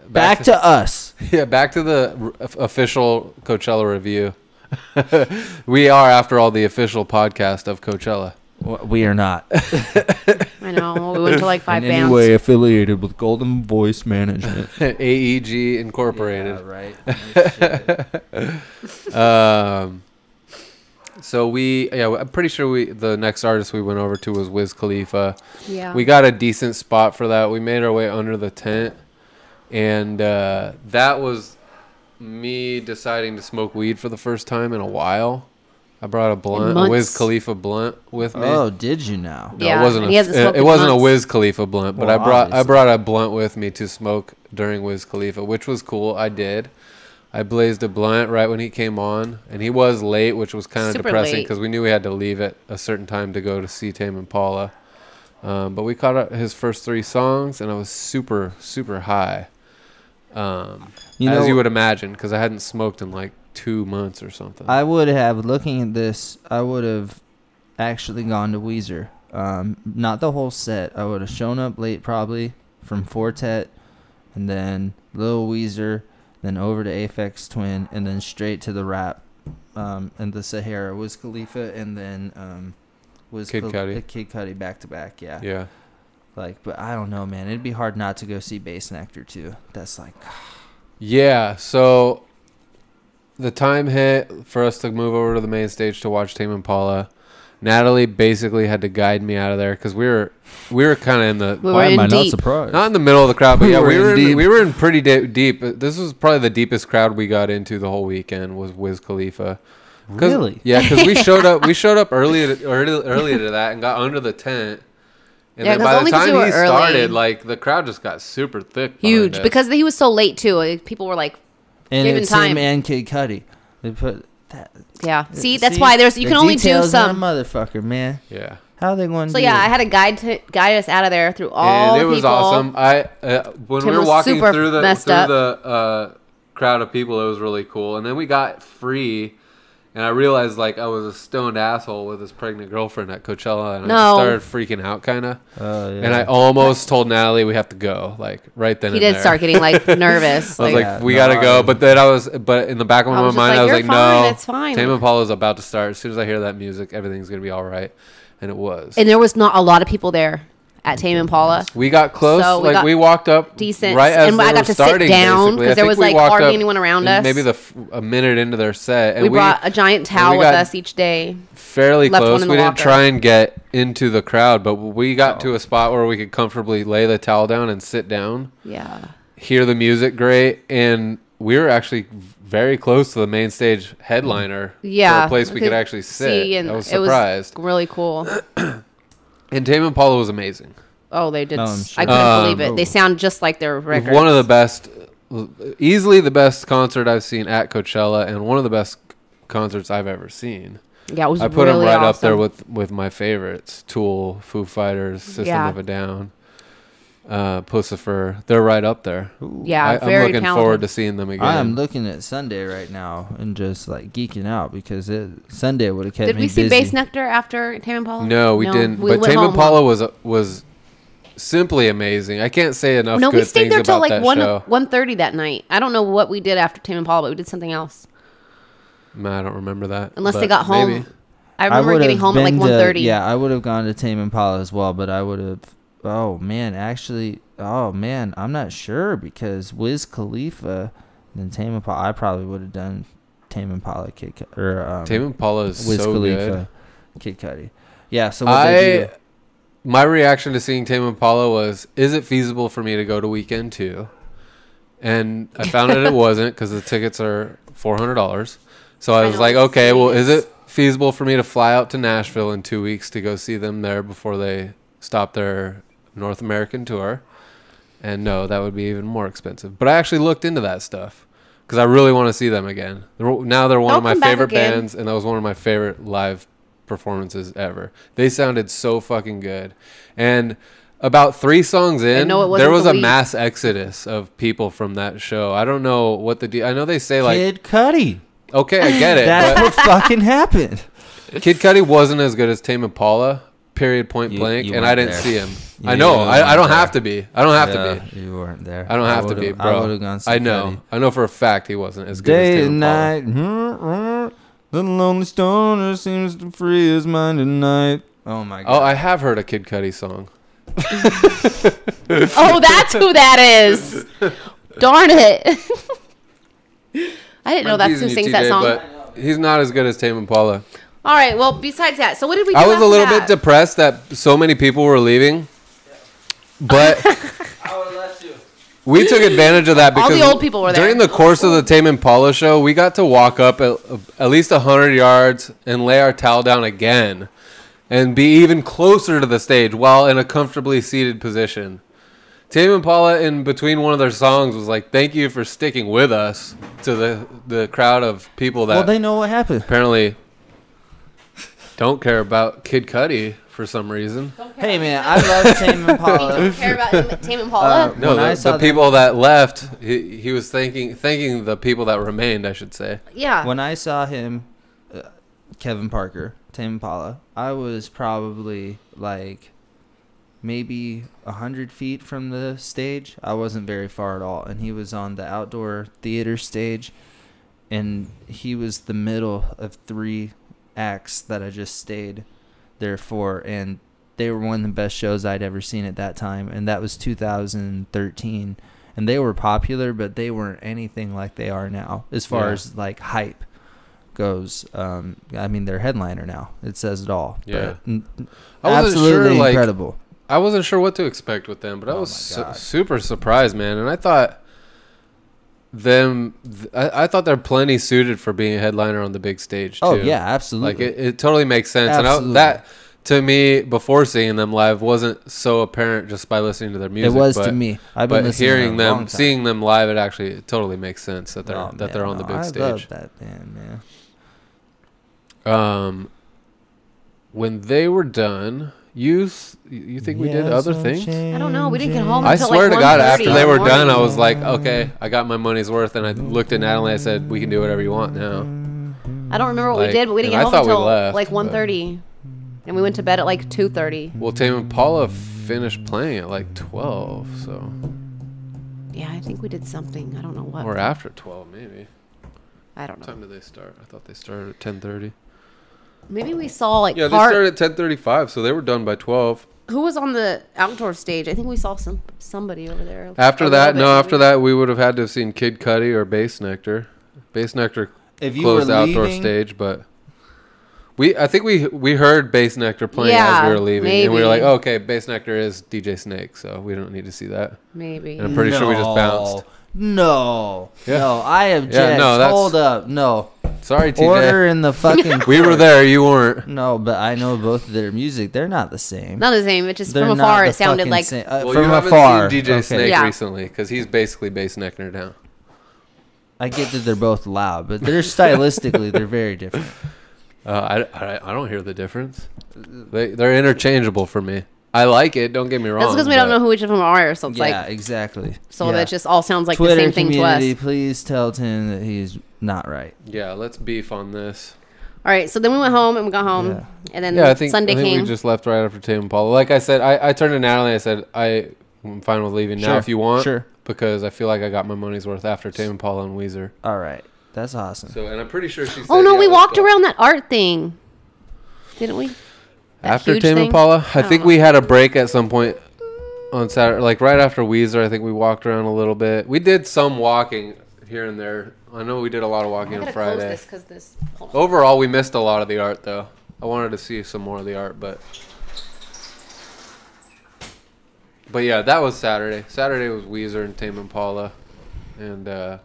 us. yeah, back to the official Coachella review. We are, after all, the official podcast of Coachella. We are not. I know. We went to like 5 in bands. any way affiliated with Golden Voice Management. AEG Incorporated. Yeah, right. So I'm pretty sure the next artist we went over to was Wiz Khalifa. Yeah. We got a decent spot for that. We made our way under the tent, and that was me deciding to smoke weed for the first time in a while. I brought a blunt, a Wiz Khalifa blunt with me. Oh, did you now? No, Yeah, it wasn't. and he hasn't smoked It in wasn't a months. Wiz Khalifa blunt, but Well, I obviously. brought a blunt with me to smoke during Wiz Khalifa, which was cool. I did. I blazed a blunt right when he came on, and he was late, which was kind of Super depressing late. because we knew we had to leave at a certain time to go to see Tame Impala. But we caught up his first 3 songs, and I was super, super high, as you would imagine, because I hadn't smoked in like 2 months or something. I would have, looking at this, I would have actually gone to Weezer. Not the whole set. I would have shown up late probably from Fortet, and then Lil Weezer, then over to Aphex Twin, and then straight to the rap and the Sahara. Wiz Khalifa, and then Kid Cudi. Kid Cudi back to back, yeah. Yeah. Like, but I don't know, man. It'd be hard not to go see Bass Nectar too. That's like, Yeah, so the time hit for us to move over to the main stage to watch Tame Impala. Natalie basically had to guide me out of there because we were kind of in the We were in deep. surprised? not in the middle of the crowd, but yeah, we were deep. we were in pretty deep. This was probably the deepest crowd we got into the whole weekend was Wiz Khalifa. Really? Yeah, because we showed up early to that and got under the tent. And Yeah, then 'cause by the only 'cause time you he were early. started, like the crowd just got super thick. behind Huge. us. Because he was so late, too. People were like, And Given it's time. him and Kid Cudi. They put that. yeah. See, that's why you the can only do details on some. a motherfucker, man. Yeah. How are they going to So do yeah, it? I had a guide us out of there through all And it the was people. awesome. When Tim we were was walking super through messed the crowd of people, it was really cool. And then we got free, and I realized like I was a stoned asshole with his pregnant girlfriend at Coachella, and I No. started freaking out kind of. Oh, yeah. And I almost told Natalie we have to go, like right then. He and did there. start getting like nervous. I was like, like, we gotta go, but then but in the back of I my was just mind, like, I was "You're like, fine, no, it's fine." Tame Impala is about to start. As soon as I hear that music, everything's gonna be all right, and it was. and there was not a lot of people there at Tame Impala. We got close, So we got we walked up decent, right as and they I were got to sit starting, down basically. I because there think was we like walked hardly up anyone around us. Maybe a minute into their set, and we brought a giant towel we with got us each day. fairly left one close. in We the didn't locker. try and get into the crowd, but we got to a spot where we could comfortably lay the towel down and sit down, Yeah. hear the music great, and we were actually very close to the main stage headliner. Yeah, for a place we could actually sit. and I was surprised. It was really cool. And Tame Impala was amazing. Oh, they did. No, I couldn't believe it. They oh. sound just like their records. One of the best, easily the best concert I've seen at Coachella, and one of the best concerts I've ever seen. Yeah, it was I put really them right awesome. up there with my favorites: Tool, Foo Fighters, System of a Down, Pussifer. They're right up there. Yeah, I'm very looking talented. forward to seeing them again. I am looking at Sunday right now and just like geeking out because Sunday would have kept Did me we see busy. Bass Nectar after Tame Impala? No, we didn't. We But went Tame home. Impala was simply amazing. I can't say enough No, good we stayed things there till about like that show. 1:30 that night. I don't know what we did after Tame Impala, but we did something else. I don't remember that. Unless they but got home. maybe. I remember would've getting home at like been 1:30. Yeah, I would have gone to Tame Impala as well, but I would have. Oh man, actually, I'm not sure because Wiz Khalifa and Tame Impala. I probably would have done Tame Impala, Kid Cudi, or Tame Impala is Wiz so Khalifa, good. Kid Cudi. Yeah, so what they do? My reaction to seeing Tame Impala was, is it feasible for me to go to Weekend 2? And I found out it wasn't because the tickets are $400. So I was like, okay, well, is it feasible for me to fly out to Nashville in 2 weeks to go see them there before they stop their North American tour? And no, that would be even more expensive. But I actually looked into that stuff because I really want to see them again. Now they're one of my favorite bands, and that was one of my favorite live performances ever. They sounded so fucking good. And about 3 songs in, there was a mass exodus of people from that show. I don't know what I know they say like Kid Cudi. Okay, I get it. That's what fucking happened. Kid Cudi wasn't as good as Tame Impala, period, point blank, and I didn't see him. I know. I don't have to be. I don't have to be. You weren't there. I don't have to be, bro. I would have gone see I know. Cudi. I know for a fact he wasn't as good as Day Tame and Impala. night, the lonely stoner seems to free his mind tonight. Oh my god. Oh, I have heard a Kid Cudi song. Oh, that's who that is. Darn it. I didn't know that's who sings that song. But he's not as good as Tame Impala. All right, well, besides that, so what did we do I was after a little that? bit depressed that so many people were leaving. But I would have left you. we took advantage of that because All the old people were there. During the course of the Tame Impala show, we got to walk up at least 100 yards and lay our towel down again and be even closer to the stage while in a comfortably seated position. Tame Impala, in between one of their songs, was like, thank you for sticking with us, to the crowd of people that Well, they know what happened. apparently don't care about Kid Cudi for some reason. Hey, man, I love Tame Impala. Don't care about Tame Impala. No, When I the saw people that left, he was thanking the people that remained, I should say. Yeah. When I saw him, Kevin Parker, Tame Impala, I was probably like maybe 100 feet from the stage. I wasn't very far at all, and he was on the outdoor theater stage, and he was the middle of 3 acts that I just stayed there for, and they were one of the best shows I'd ever seen at that time, and that was 2013, and they were popular, but they weren't anything like they are now as far as like hype goes. I mean, they're headliner now. It says it all. Yeah. But I wasn't absolutely sure, like, incredible. I wasn't sure what to expect with them, but I was super surprised, man. And I thought I thought they're plenty suited for being a headliner on the big stage, too. Oh, yeah, absolutely. Like, it totally makes sense. Absolutely. And that, to me, before seeing them live, wasn't so apparent just by listening to their music. It was to me. I've been but listening hearing for a long them, time. seeing them live, it totally makes sense that they're on the big stage. I love that band, man. When they were done, you think we did other things? I don't know. We didn't get home I until swear like to God, 1:30 after they were in the done, I morning. was like, okay, I got my money's worth. And I looked at Natalie and I said, we can do whatever you want now. I don't remember what we Like, did, but we didn't and get I home thought we until left, like but- 1:30. And we went to bed at like 2:30. Well, Tame Impala finished playing at like 12, so. Yeah, I think we did something. I don't know what. Or after 12, maybe. I don't What know. time did they start? I thought they started at 10:30. Maybe we saw like Yeah, they started at 10:35, so they were done by 12. Who was on the outdoor stage? I think we saw somebody over there. After that, we would have had to have seen Kid Cudi or Bass Nectar. Bass Nectar If you closed were outdoor leaving, stage, but I think we heard Bass Nectar playing as we were leaving, and we were like, oh, okay, Bass Nectar is DJ Snake, so we don't need to see that. Maybe. And I'm pretty sure we just bounced. No, Yeah. no, I object. Yeah, no, that's- Hold up, no. Sorry, TJ. Order in the fucking. We were there, you weren't. No, but I know both of their music. They're not the same. Not the same. It just They're from not afar the it sounded fucking like. same. Well, From you haven't afar. seen DJ Okay. Snake Yeah. recently because he's basically Bass Nectar now. I get that they're both loud, but they're stylistically they're very different. I don't hear the difference. They're interchangeable for me. I like it. Don't get me wrong. That's because we don't know who each of them are. So it's Yeah, like. exactly. So Yeah. that just all sounds like Twitter the same thing to community, us. please tell Tim that he's not right. Yeah, let's beef on this. All right. So then we went home and we got home. Yeah. And then Yeah, I think Sunday came. we just left right after Tame Impala. Like I said, I turned to Natalie and I said, I'm fine with leaving now Sure, if you want. sure. Because I feel like I got my money's worth after Tame Impala and Weezer. All right, that's awesome. So, and I'm pretty sure she said, Oh, no. yeah, We let's walked go. around that art thing. Didn't we? That After huge Tame thing? Impala. I don't think know. we had a break at some point on Saturday. Like right after Weezer, I think we walked around a little bit. We did some walking here and there. I know we did a lot of walking I'm on going to close Friday. this because this. Hold on. Overall, we missed a lot of the art, though. I wanted to see some more of the art, but yeah, that was Saturday. Saturday was Weezer and Tame Impala, and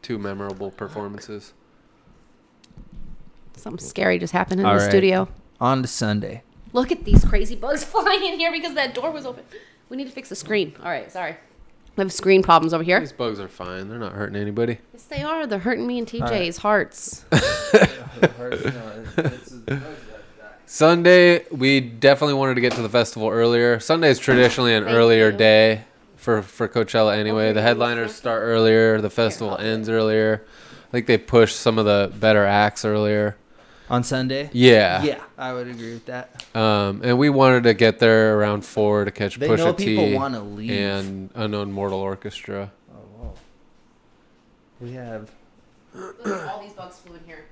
2 memorable performances. Something scary just happened in All the right. studio. On to Sunday. Look at these crazy bugs flying in here because that door was open. We need to fix the screen. All right, sorry. We have screen problems over here. These bugs are fine. They're not hurting anybody. Yes, they are. They're hurting me and TJ's right. hearts. Sunday, we definitely wanted to get to the festival earlier. Sunday is traditionally an Thank earlier you. day for Coachella anyway. Okay, The headliners thank you. start earlier. The festival I'll do ends earlier. I think they push some of the better acts earlier. On Sunday? Yeah. Yeah, I would agree with that. And we wanted to get there around 4 to catch They know Pusha people T wanna leave. and Unknown Mortal Orchestra. Oh, whoa. We have. All these bugs flew in here.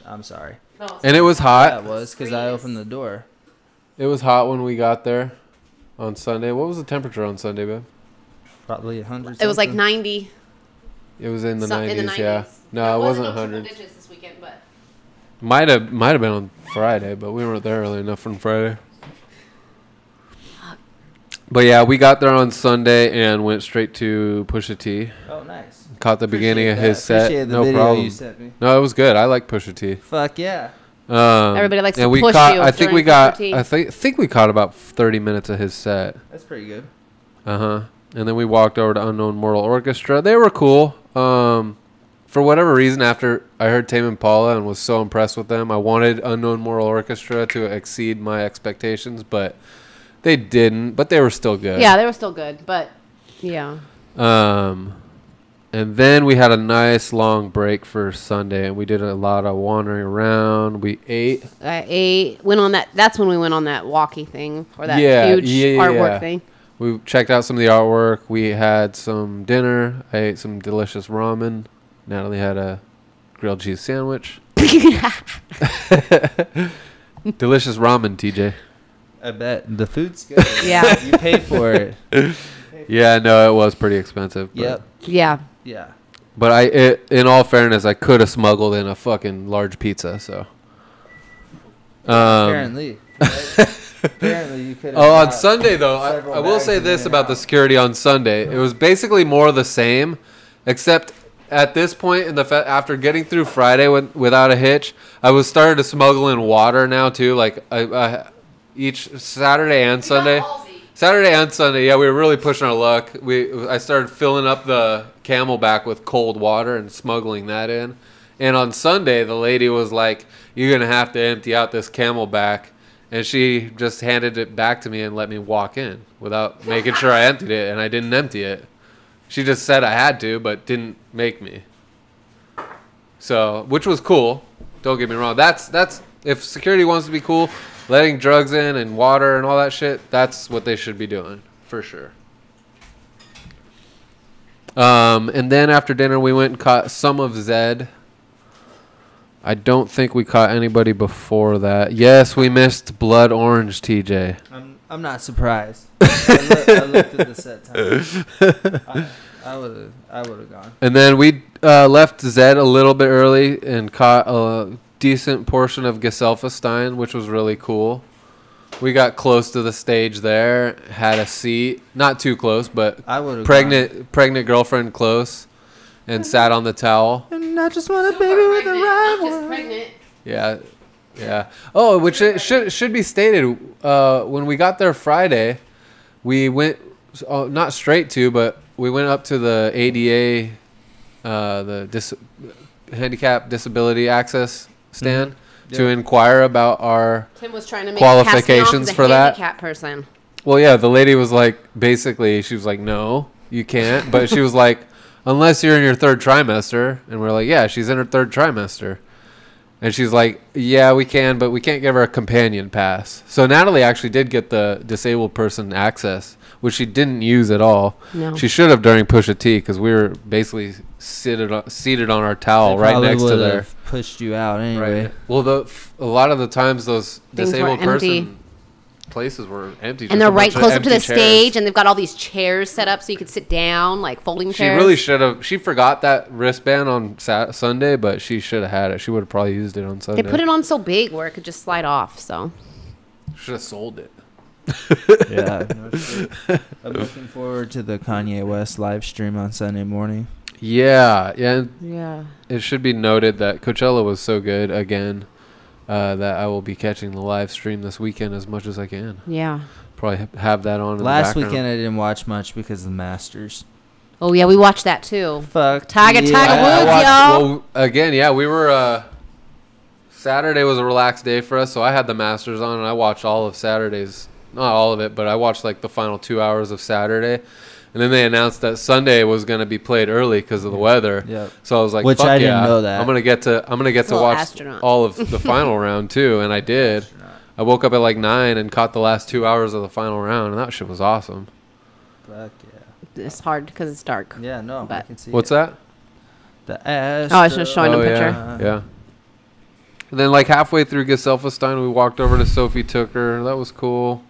I'm sorry. No, And it was That hot. was because I opened the door. It was hot when we got there on Sunday. What was the temperature on Sunday, babe? Probably 100. It was like something. 90. It was in the Some- 90s, in the 90s. yeah. No, There it wasn't no triple 100. digits this weekend, but Might have been on Friday, but we weren't there early enough on Friday. But yeah, we got there on Sunday and went straight to Pusha T. Oh, nice. Caught the beginning of Appreciate his that. set. Appreciate the No video problem. you sent me. No, it was good. I like Pusha T. Fuck yeah. Everybody likes to and we push caught, you I think during we got. Pusha T. I think we caught about 30 minutes of his set. That's pretty good. And then we walked over to Unknown Mortal Orchestra. They were cool. For whatever reason, after I heard Tame Impala and was so impressed with them, I wanted Unknown Mortal Orchestra to exceed my expectations, but they didn't. But they were still good. Yeah, they were still good, but yeah. And then we had a nice long break for Sunday, and we did a lot of wandering around. We ate. I ate, went on that. That's when we went on that walkie thing or that Yeah, huge artwork yeah. thing. We checked out some of the artwork. We had some dinner. I ate some delicious ramen. Natalie had a grilled cheese sandwich. Delicious ramen, TJ. I bet. The food's good. Yeah. You pay for it. Yeah, no, it was pretty expensive. But, Yep. Yeah. Yeah. But in all fairness, I could have smuggled in a fucking large pizza. So. Apparently. Right? Apparently you could have. Oh, on Sunday though, several I will bags say in this and about out. the security on Sunday. It was basically more of the same, except at this point in the after getting through Friday without a hitch, I was starting to smuggle in water now too. Like I each Saturday and Sunday. Saturday and Sunday, yeah, we were really pushing our luck. I started filling up the Camelback with cold water and smuggling that in. And on Sunday, the lady was like, "You're gonna have to empty out this Camelback," and she just handed it back to me and let me walk in without making sure I emptied it, and I didn't empty it. She just said I had to, but didn't make me. So, which was cool. Don't get me wrong. That's if security wants to be cool, letting drugs in and water and all that shit, that's what they should be doing for sure. And then after dinner, we went and caught some of Zed. I don't think we caught anybody before that. Yes, we missed Blood Orange, TJ. I'm not surprised. I looked at the set time. I would have gone. And then we left Zed a little bit early and caught decent portion of Gesellfestein, which was really cool. We got close to the stage there, had a seat, not too close, but pregnant girlfriend close, and sat on the towel. And I just want a baby with a right Just one. pregnant. Yeah, yeah. Oh, which it should be stated. When we got there Friday, we went not straight to, but we went up to the ADA, handicap disability access stand to inquire about our Tim was trying to make qualifications for that. Handicap person. Well, yeah, the lady was like, basically, she was like, no, you can't. But she was like, unless you're in your third trimester. And we're like, yeah, she's in her third trimester. And she's like, yeah, we can, but we can't give her a companion pass. So Natalie actually did get the disabled person access, which she didn't use at all. No. She should have during Pusha T, because we were basically seated on our towel right next to there. Pushed you out anyway. Right. Well, a lot of the times those Things disabled were empty. person places were empty. And they're right close up to the stage, and they've got all these chairs set up so you could sit down, like folding chairs. She really should have. She forgot that wristband on Sunday, but she should have had it. She would have probably used it on Sunday. They put it on so big where it could just slide off. So should have sold it. Yeah. I'm looking forward to the Kanye West live stream on Sunday morning. Yeah. yeah. It should be noted that Coachella was so good again that I will be catching the live stream this weekend as much as I can. Yeah. Probably have that on. Last weekend I didn't watch much because of the Masters. Oh yeah, we watched that too. Fuck. Tiger Woods, y'all. Well, again, yeah, we were. Saturday was a relaxed day for us, so I had the Masters on, and I watched all of Saturday's. Not all of it, but I watched like the final 2 hours of Saturday. And then they announced that Sunday was going to be played early because of the weather. Yep. So I was like, which fuck I yeah. didn't know that. I'm gonna get to watch astronaut. all of the final round too, and I did. I woke up at like 9 and caught the last 2 hours of the final round, and that shit was awesome. Fuck yeah. It's hard because it's dark. Yeah, no, But I can see What's it. that? The Astros. Oh, I was just showing a picture. Yeah. And then like halfway through Gesellfestein, we walked over to Sophie Tucker. That was cool.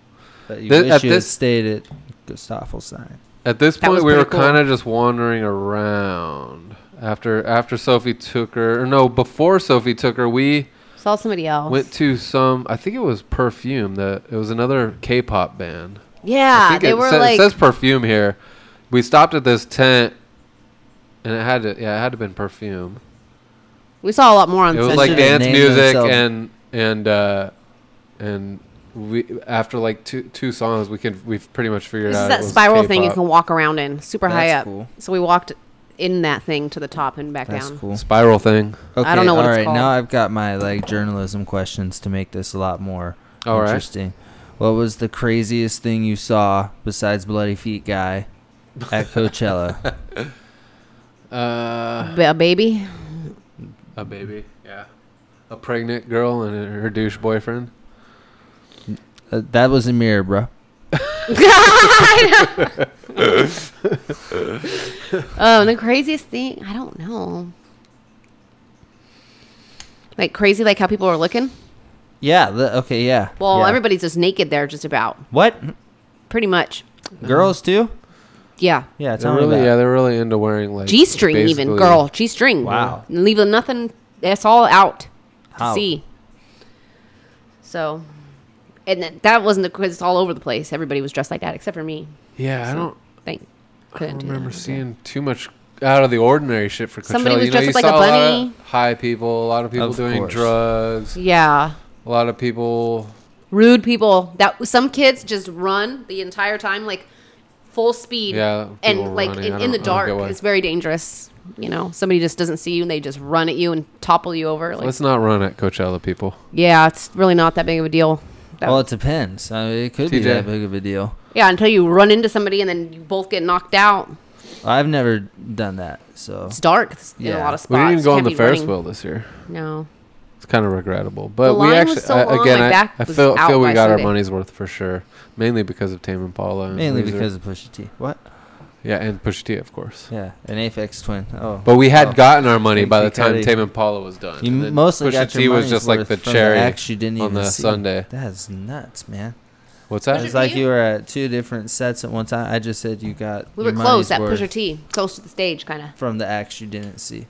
But you wish you had stayed at Gustaffelstein. At this That point, was we were pretty cool. kind of just wandering around. After Sophie took her, or no, before Sophie took her, we Saw somebody else. went to some. I think it was Perfume. It was another K-pop band. I Yeah, think they were it like. says Perfume here. We stopped at this tent, and it had to have been Perfume. We saw a lot more on. It was Sunday. like Should've dance named music themselves. and we after like two songs we've pretty much figured This out is it that was spiral thing you K-pop. can walk around in, super high That's up. cool. So we walked in that thing to the top and back That's down. cool. Spiral thing. Okay, I don't know what all it's right, called. now I've got my like journalism questions to make this a lot more All right. interesting. What was the craziest thing you saw besides Bloody Feet Guy at Coachella? A baby. A baby, yeah. A pregnant girl and her douche boyfriend. That was a mirror, bro. The craziest thing, I don't know. Like crazy, like how people are looking. Yeah. Okay. Yeah. Well, yeah. everybody's just naked there, just about. What? Pretty much. Girls too? Yeah. Yeah. They're Tell me really, about it. yeah, they're really into wearing like G-string even, basically- girl. G-string. Wow. Leaving nothing. It's all out to How? see. So, and that wasn't the quiz. It's all over the place. Everybody was dressed like that except for me. Yeah, I don't Couldn't do remember that. seeing too much out of the ordinary shit for Coachella. Somebody was you know, dressed you up like saw a a lot bunny. of high people, a lot of people Of doing course. drugs, Yeah. a lot of people. Rude people. Some kids just run the entire time, like full speed. Yeah, people And like running. I in the don't dark, get why. it's very dangerous. You know, somebody just doesn't see you and they just run at you and topple you over. Like, Let's not run at Coachella, people. yeah, it's really not that big of a deal. Well, it depends. I mean, it could be TJ. that big of a deal. Yeah, until you run into somebody and then you both get knocked out. I've never done that, so It's dark in a Yeah. lot of spots. We didn't even go on Can't the be Ferris running. wheel this year. No. It's kind of regrettable, but The we line actually was so long, again my back I was feel out we by got our Sunday. money's worth for sure, mainly because of Tame Impala. And mainly Weezer. because of Pusha T. What? Yeah, and Pusha T, of course. Yeah, an Aphex Twin. Oh, But we had oh. gotten our money by the Thank you, time Cody. Tame Impala was done. You And then mostly Pusha got T your was money's just like worth the from cherry acts you didn't on even the see. Sunday. That's nuts, man. What's that? It's like you were at two different sets at one time. I just said you got We your were close money's at worth Pusha T, close to the stage, kind of. from the acts you didn't see.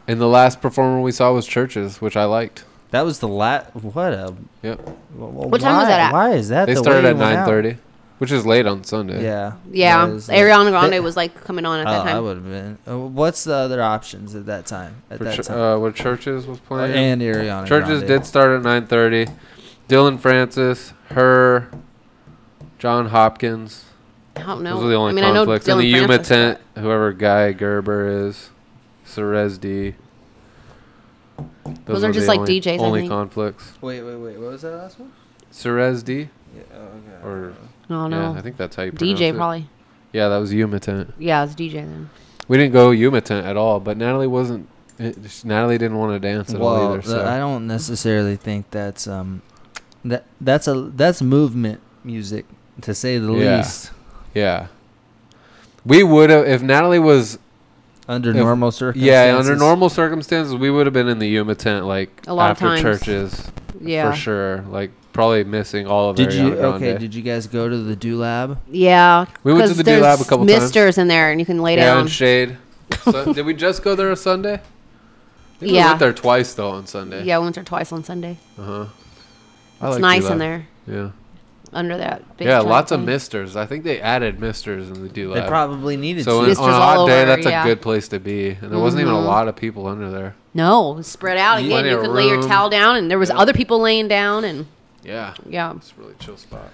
And the last performer we saw was Churches, which I liked. That was the what a... Yep. What time was that at? Why is that They the started way at you went out? 9:30, which is late on Sunday. Yeah. Yeah. That is, Ariana Grande was like coming on at that time. I would have been. What's the other options at that time? What Churches was playing? And Ariana Churches Grande. did start at 9:30. Dylan Francis, her, John Hopkins. I don't know. Those are the only conflicts. And the Yuma tent, whoever Guy Gerber is, Cerez D. Those are just like DJs, I only think. conflicts. Wait. What was that last one? Cerez D? Yeah, okay. Or, no. yeah, I think that's how you pronounce it. DJ probably. Yeah, that was Yuma tent. Yeah, it's DJ then. We didn't go Yuma tent at all, but Natalie wasn't. Natalie didn't want to dance at all either. So. I don't necessarily think that's that's movement music, to say the least. Yeah. We would have, if Natalie was under normal circumstances. Yeah, under normal circumstances, we would have been in the Yuma tent like a lot after of times. Churches. Yeah, for sure. Like probably missing all of. Did you? Ariana Grande. Okay. Did you guys go to the Do Lab? Yeah, we went to the Do Lab a couple times. Misters in there, and you can lay yeah, down. And shade. So, did we just go there a Sunday? I think Yeah. we went there twice though on Sunday. Yeah, we went there twice on Sunday. It's nice in there. Yeah. Under that big lots of thing. misters. I think they added misters in the Do Lab. They probably needed so to. on Misters a all hot day, over, that's yeah. a good place to be. And there wasn't even a lot of people under there. No, it was spread out again. Plenty You of could lay your room. towel down, and there was other people laying down, and Yeah. yeah. It's a really chill spot.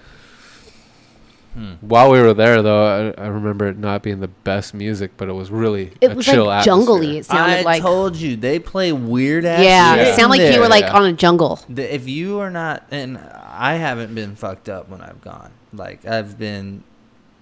While we were there, though, I remember it not being the best music, but it was really It a was chill like atmosphere. jungly. It sounded I like told you they play weird ass. yeah, shit it sounded like in you were there. like on a jungle. If you are not, and I haven't been fucked up when I've gone. Like I've been,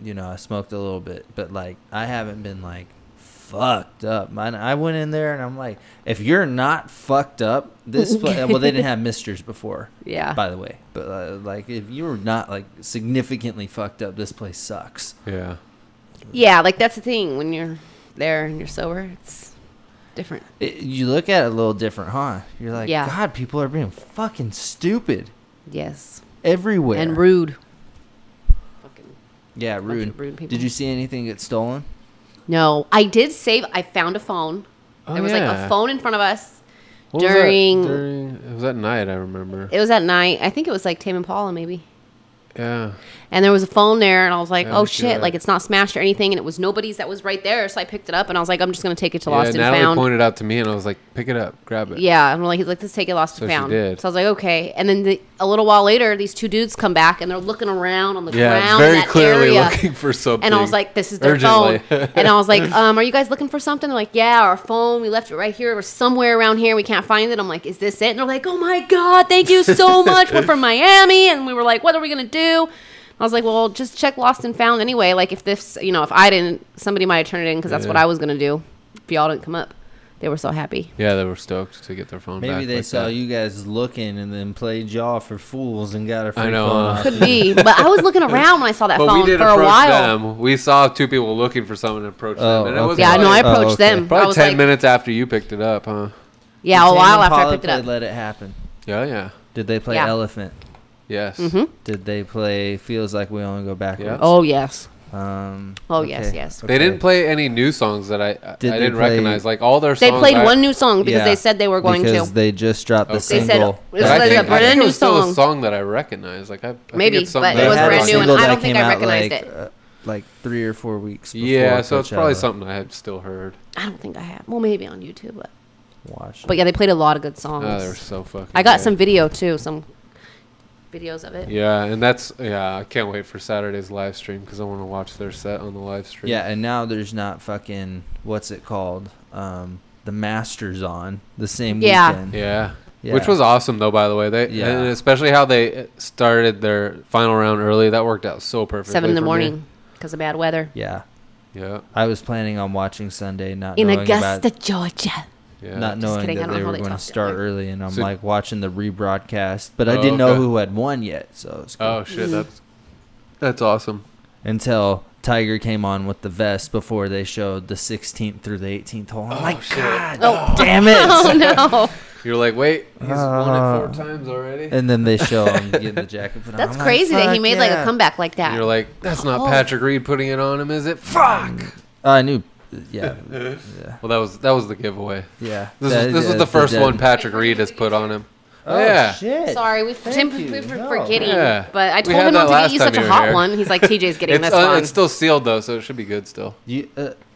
I smoked a little bit, but like I haven't been like fucked up. I went in there and I'm like, if you're not fucked up, this well they didn't have misters before. Yeah. By the way, but like if you're not like significantly fucked up, this place sucks. Yeah. Yeah, like that's the thing when you're there and you're sober, it's different. You look at it a little different, huh? You're like, Yeah. God, people are being fucking stupid Yes. everywhere And rude. Fucking Yeah, bunch rude. of rude people. Did you see anything get stolen? No, I did save. I found a phone. Oh, There was like yeah. a phone in front of us What was that? during. It was at night, I remember. It was at night. I think it was like Tame Impala maybe. Yeah. And there was a phone there, and I was like, Yeah, "Oh we see shit!" that. Like it's not smashed or anything, and it was nobody's that was right there. So I picked it up, and I was like, "I'm just gonna take it to Yeah, Lost and Natalie Found." pointed out to me, and I was like, pick it up, grab it. Yeah, and we're like, he's like, let's take it Lost So and she Found. did. So I was like, okay. And then a little while later, these two dudes come back, and they're looking around on the Yeah, ground very in that clearly area. looking for something. And I was like, this is their urgently. phone. And I was like, are you guys looking for something? They're like, yeah, our phone. We left it right here. We're somewhere around here. We can't find it. I'm like, is this it? And they're like, oh my God, thank you so much. We're from Miami. And we were like, what are we going to do? I was like, well, just check Lost and Found anyway. Like if this, if I didn't, somebody might have turned it in because that's what I was going to do if y'all didn't come up. They were so happy. Yeah, they were stoked to get their phone back. Maybe they like saw that. you guys looking and then played y'all for fools and got a free I know, phone. huh? off Could you. be. But I was looking around when I saw that But phone we did for a approach while. them. We saw two people looking for someone and approached them. And it was okay. Yeah, no, I probably, approached okay. them. I probably was 10 like, minutes after you picked it up, huh? yeah, a Tame while after I Impala picked it played up. Let It Happen. Yeah. Did they play Yeah. Elephant? Yes. Mm-hmm. Did they play Feels Like We Only Go Backwards? Yeah. Oh, yes. Oh, Yes. They didn't play any new songs that I Did they didn't play- recognize. Like all their They songs. played one new song because they said they were going because to. they just dropped the Okay. They said single. this But I was a think brand it new was still a song. song that I recognize. Like I think Maybe, it's something but it that was I heard brand on new, and single I that don't think came I out, recognized like, it. Like 3 or 4 weeks before Yeah, so it's probably Coachella. something I had still heard. I don't think I have. Well, maybe on YouTube, but Watch. yeah, they played a lot of good songs. Oh, they were so fucking. I got good. some video too, some videos of it. Yeah, and I can't wait for Saturday's live stream because I want to watch their set on the live stream. Yeah, and now there's not fucking what's it called? The Masters on the same Yeah. weekend. Yeah. Yeah. Which was awesome though, by the way. Yeah. And especially how they started their final round early. That worked out so perfectly. 7 in the for me. morning because of bad weather Yeah. Yeah. I was planning on watching Sunday, not in knowing Augusta, about, Georgia. Yeah. not Just knowing kidding, I that don't they know how were they going to talk down start there. early, and I'm So- like watching the rebroadcast, but I Oh, didn't know okay. who had won yet, so it's cool. Oh shit, that's awesome. Until Tiger came on with the vest before they showed the 16th through the 18th hole. I'm like, shit. God Oh. damn it! Oh no, You're like, wait, he's won it 4 times already. And then they show him getting the jacket put on. that's I'm like, crazy that he fuck made like a yeah. comeback like that. And you're like, that's not Oh. Patrick Reed putting it on him, is it? Fuck. I knew. Yeah. Well, that was the giveaway. Yeah. This is the first one Patrick Reed has put on him. Oh, Yeah. shit. Sorry, we've Thank been you. No. forgetting. Yeah. But I We told had him that not to last get you time such a you were hot here. one. He's like, TJ's getting It's this one. it's still sealed though, so it should be good still. You,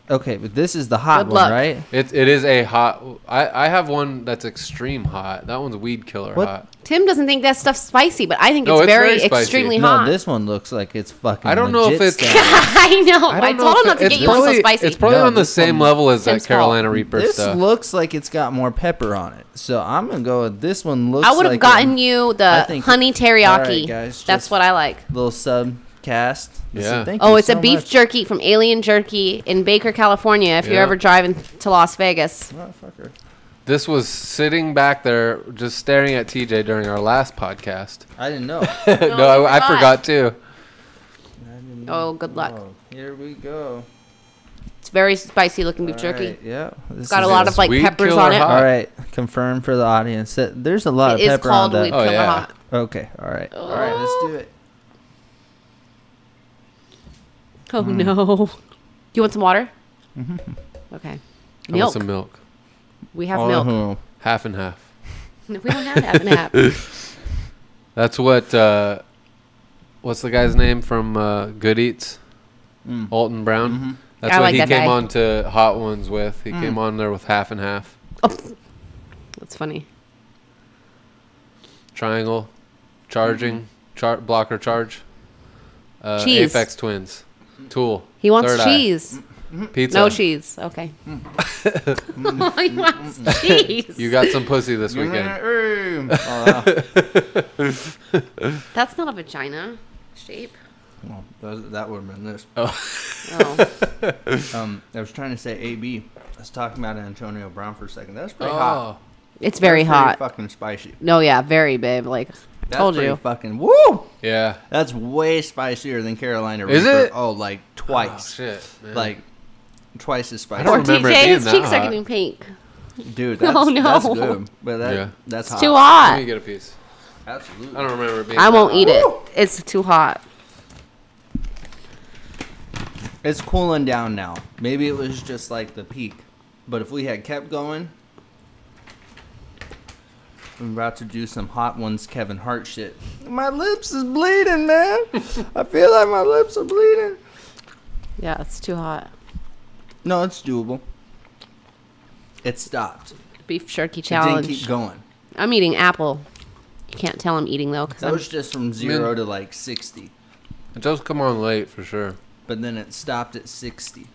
okay, but this is the hot Good one, luck. right? It is a hot. I have one that's extreme hot. That one's weed killer What? hot. Tim doesn't think that stuff's spicy, but I think No, it's it's very very spicy. extremely No, hot. this one looks like it's fucking. I don't know if legit it's- style. I know. I don't know told if him not to it's get you one so probably- spicy. It's probably No, on the this same one- level as that Tim's Carolina Reaper This stuff. looks like it's got more pepper on it, so I'm gonna go with this one. Looks. I would have like gotten you I the think- honey teriyaki. All right, guys, That's just- what I like. little subcast. Yeah. Thank Oh, you it's so a beef much. jerky from Alien Jerky in Baker, California. If you're Yeah. ever driving to Las Vegas, Motherfucker. This was sitting back there just staring at TJ during our last podcast. I didn't know. No, I forgot too. Oh, good luck. Oh, here we go. it's very spicy looking beef All jerky. right, yeah. This It's got a is lot it. of like Sweet peppers killer on it. hot. All right, confirm for the audience that there's a lot It of is pepper called on Weed that. Oh, Killer yeah. Hot. Okay, all right, let's do it. Oh no! You want some water? Okay. I want Milk. some milk. We have milk. Oh, Half and half. No, we don't have half and half. That's what. What's the guy's name from Good Eats? Alton Brown. Mhm. That's I what like he that came guy. on to Hot Ones with. He came on there with half and half. Oh, that's funny. Triangle, charging, blocker charge. Cheese. Apex Twins. Tool. He wants Third Eye. cheese. Pizza. No cheese. Okay. He wants cheese. You got some pussy this weekend. That's not a vagina shape. Well, that would have been this. Oh. I was trying to say AB. I was talking about Antonio Brown for a second. That's pretty hot. Oh. It's very That's pretty hot. fucking spicy. No, yeah, very, babe. Like, That's told pretty you. fucking woo. Yeah. That's way spicier than Carolina Is Reaper. it? Oh, like Oh, twice. shit. Man. Like twice as spicy. I don't Poor remember it TJ, being his that cheeks are hot. getting pink. Dude, that's, Oh, no. that's good. But Yeah. that's It's hot. too Let hot. me get a piece. Absolutely. I don't remember it being. I that won't hot. eat it. It's too hot. It's cooling down now. Maybe it was just like the peak. But if we had kept going, I'm about to do some Hot Ones Kevin Hart shit. My lips is bleeding, man. I feel like my lips are bleeding. Yeah, it's too hot. No, it's doable. It stopped. Beef jerky It didn't challenge. keep going. I'm eating apple. You can't tell I'm eating though, That was just from 0 to like 60. It does come on late for sure. But then it stopped at 60.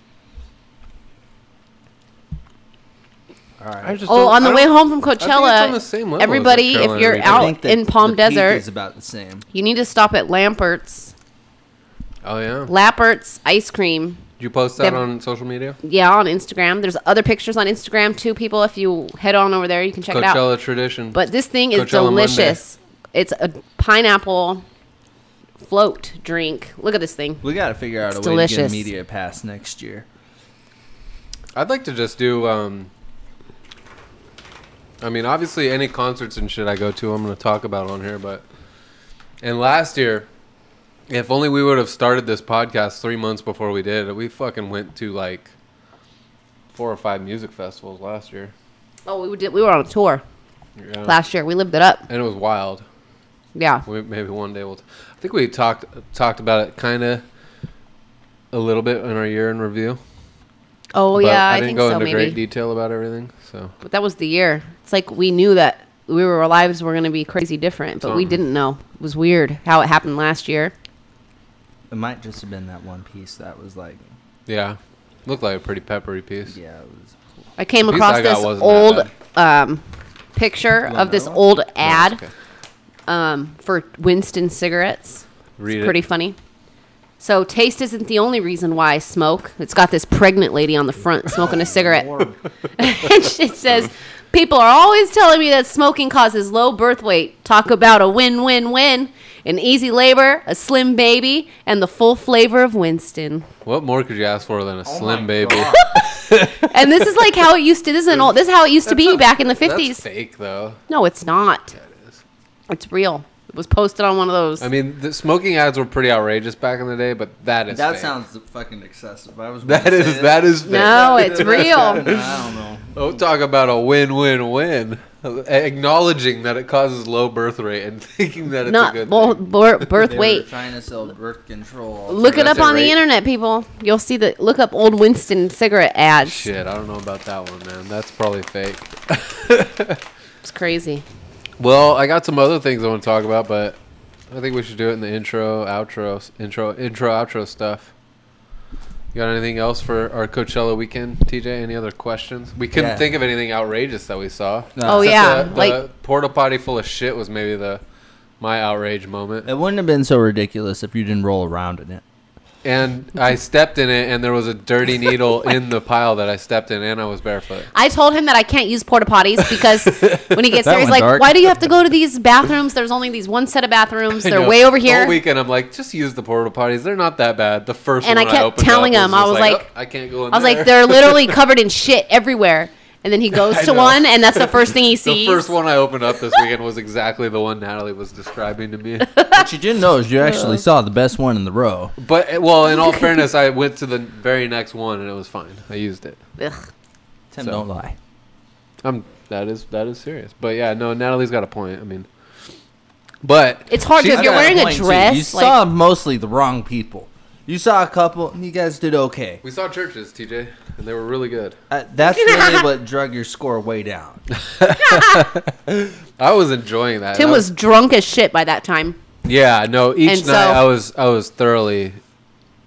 All right. I just Oh, don't- on the I way don't- home from I think it's on Coachella, the same level as everybody, the if Carolina you're Reaper. out I think in Palm the peak Desert, is about the same. you need to stop at Lampert's. Oh yeah. Lampert's ice cream. Did you post that Them- on social media? Yeah, on Instagram. There's other pictures on Instagram too, people. If you head on over there, you can check it out. Coachella tradition. But this thing is Coachella delicious. It's a pineapple float drink. Look at this thing. We got to figure out It's a way to get delicious. a media pass next year. I'd like to just do. I mean, obviously, any concerts and shit I go to, I'm going to talk about on here. But and last year, if only we would have started this podcast 3 months before we did, we fucking went to like 4 or 5 music festivals last year. Oh, we were on a tour Yeah. last year. We lived it up. And it was wild. Yeah. Maybe one day we'll. I think we talked about it kind of a little bit in our year in review. Oh But yeah, I didn't think go so. into Maybe. great detail about everything. So But that was the year. It's like we knew that our lives were going to be crazy different, but we Something. didn't know. It was weird how it happened last year. It might just have been that one piece that was like, yeah, looked like a pretty peppery piece. yeah, it was. I came The piece across I got this wasn't old that picture want of this another one? old No, ad it's okay. for Winston cigarettes. Read It's it. pretty funny. So taste isn't the only reason why I smoke. It's got this pregnant lady on the front smoking a cigarette. And it says, people are always telling me that smoking causes low birth weight. Talk about a win-win-win. An easy labor, a slim baby, and the full flavor of Winston. What more could you ask for than a slim baby? And this is like how it used to. This is how it used to be back in the 50s. That's fake though. No, it's not. Yeah, it is. It's real. It was posted on one of those. I mean, the smoking ads were pretty outrageous back in the day, but that is That fake. sounds fucking excessive. I was. That is fake. no, it's real. I don't know. Oh, talk about a win-win-win. Acknowledging that it causes low birth rate and thinking that it's a Not good well, thing. birth They were weight. trying to sell birth control. Look it That's up it, on the right? internet, people. You'll see the look up old Winston cigarette ads. Shit, I don't know about that one, man. That's probably fake. It's crazy. Well, I got some other things I want to talk about, but I think we should do it in the intro, outro stuff. You got anything else for our Coachella weekend, TJ? Any other questions? We couldn't think of anything outrageous that we saw. Oh, Except yeah, the like- porta potty full of shit was maybe my outrage moment. It wouldn't have been so ridiculous if you didn't roll around in it. And I stepped in it, and there was a dirty needle in the pile that I stepped in, and I was barefoot. I told him that I can't use porta potties because when he gets That there, he's went like, dark. "Why do you have to go to these bathrooms? There's only these one set of bathrooms. I They're know. way over The here." whole weekend, I'm like, just use the porta potties. They're not that bad. The first And one I kept opened telling up him, I was just like- "Oh, I can't go in I was there." like, "They're literally covered in shit everywhere." And then he goes I to know. one, and that's the first thing he The sees. first one I opened up this weekend was exactly the one Natalie was describing to me. What you didn't know is you actually saw the best one in the row. But, well, in all fairness, I went to the very next one, and it was fine. I used it. Ugh. Tim, So- don't lie. That is serious. But, yeah, no, Natalie's got a point. I mean, but... It's hard she's because you're got- wearing a Point two, dress. You like, saw mostly the wrong people. You saw a couple, and you guys did okay. We saw churches, TJ, and they were really good. That's really what drug your score way down. I was enjoying that. Tim I was drunk as shit by that time. Yeah, no. Each And night so- I was thoroughly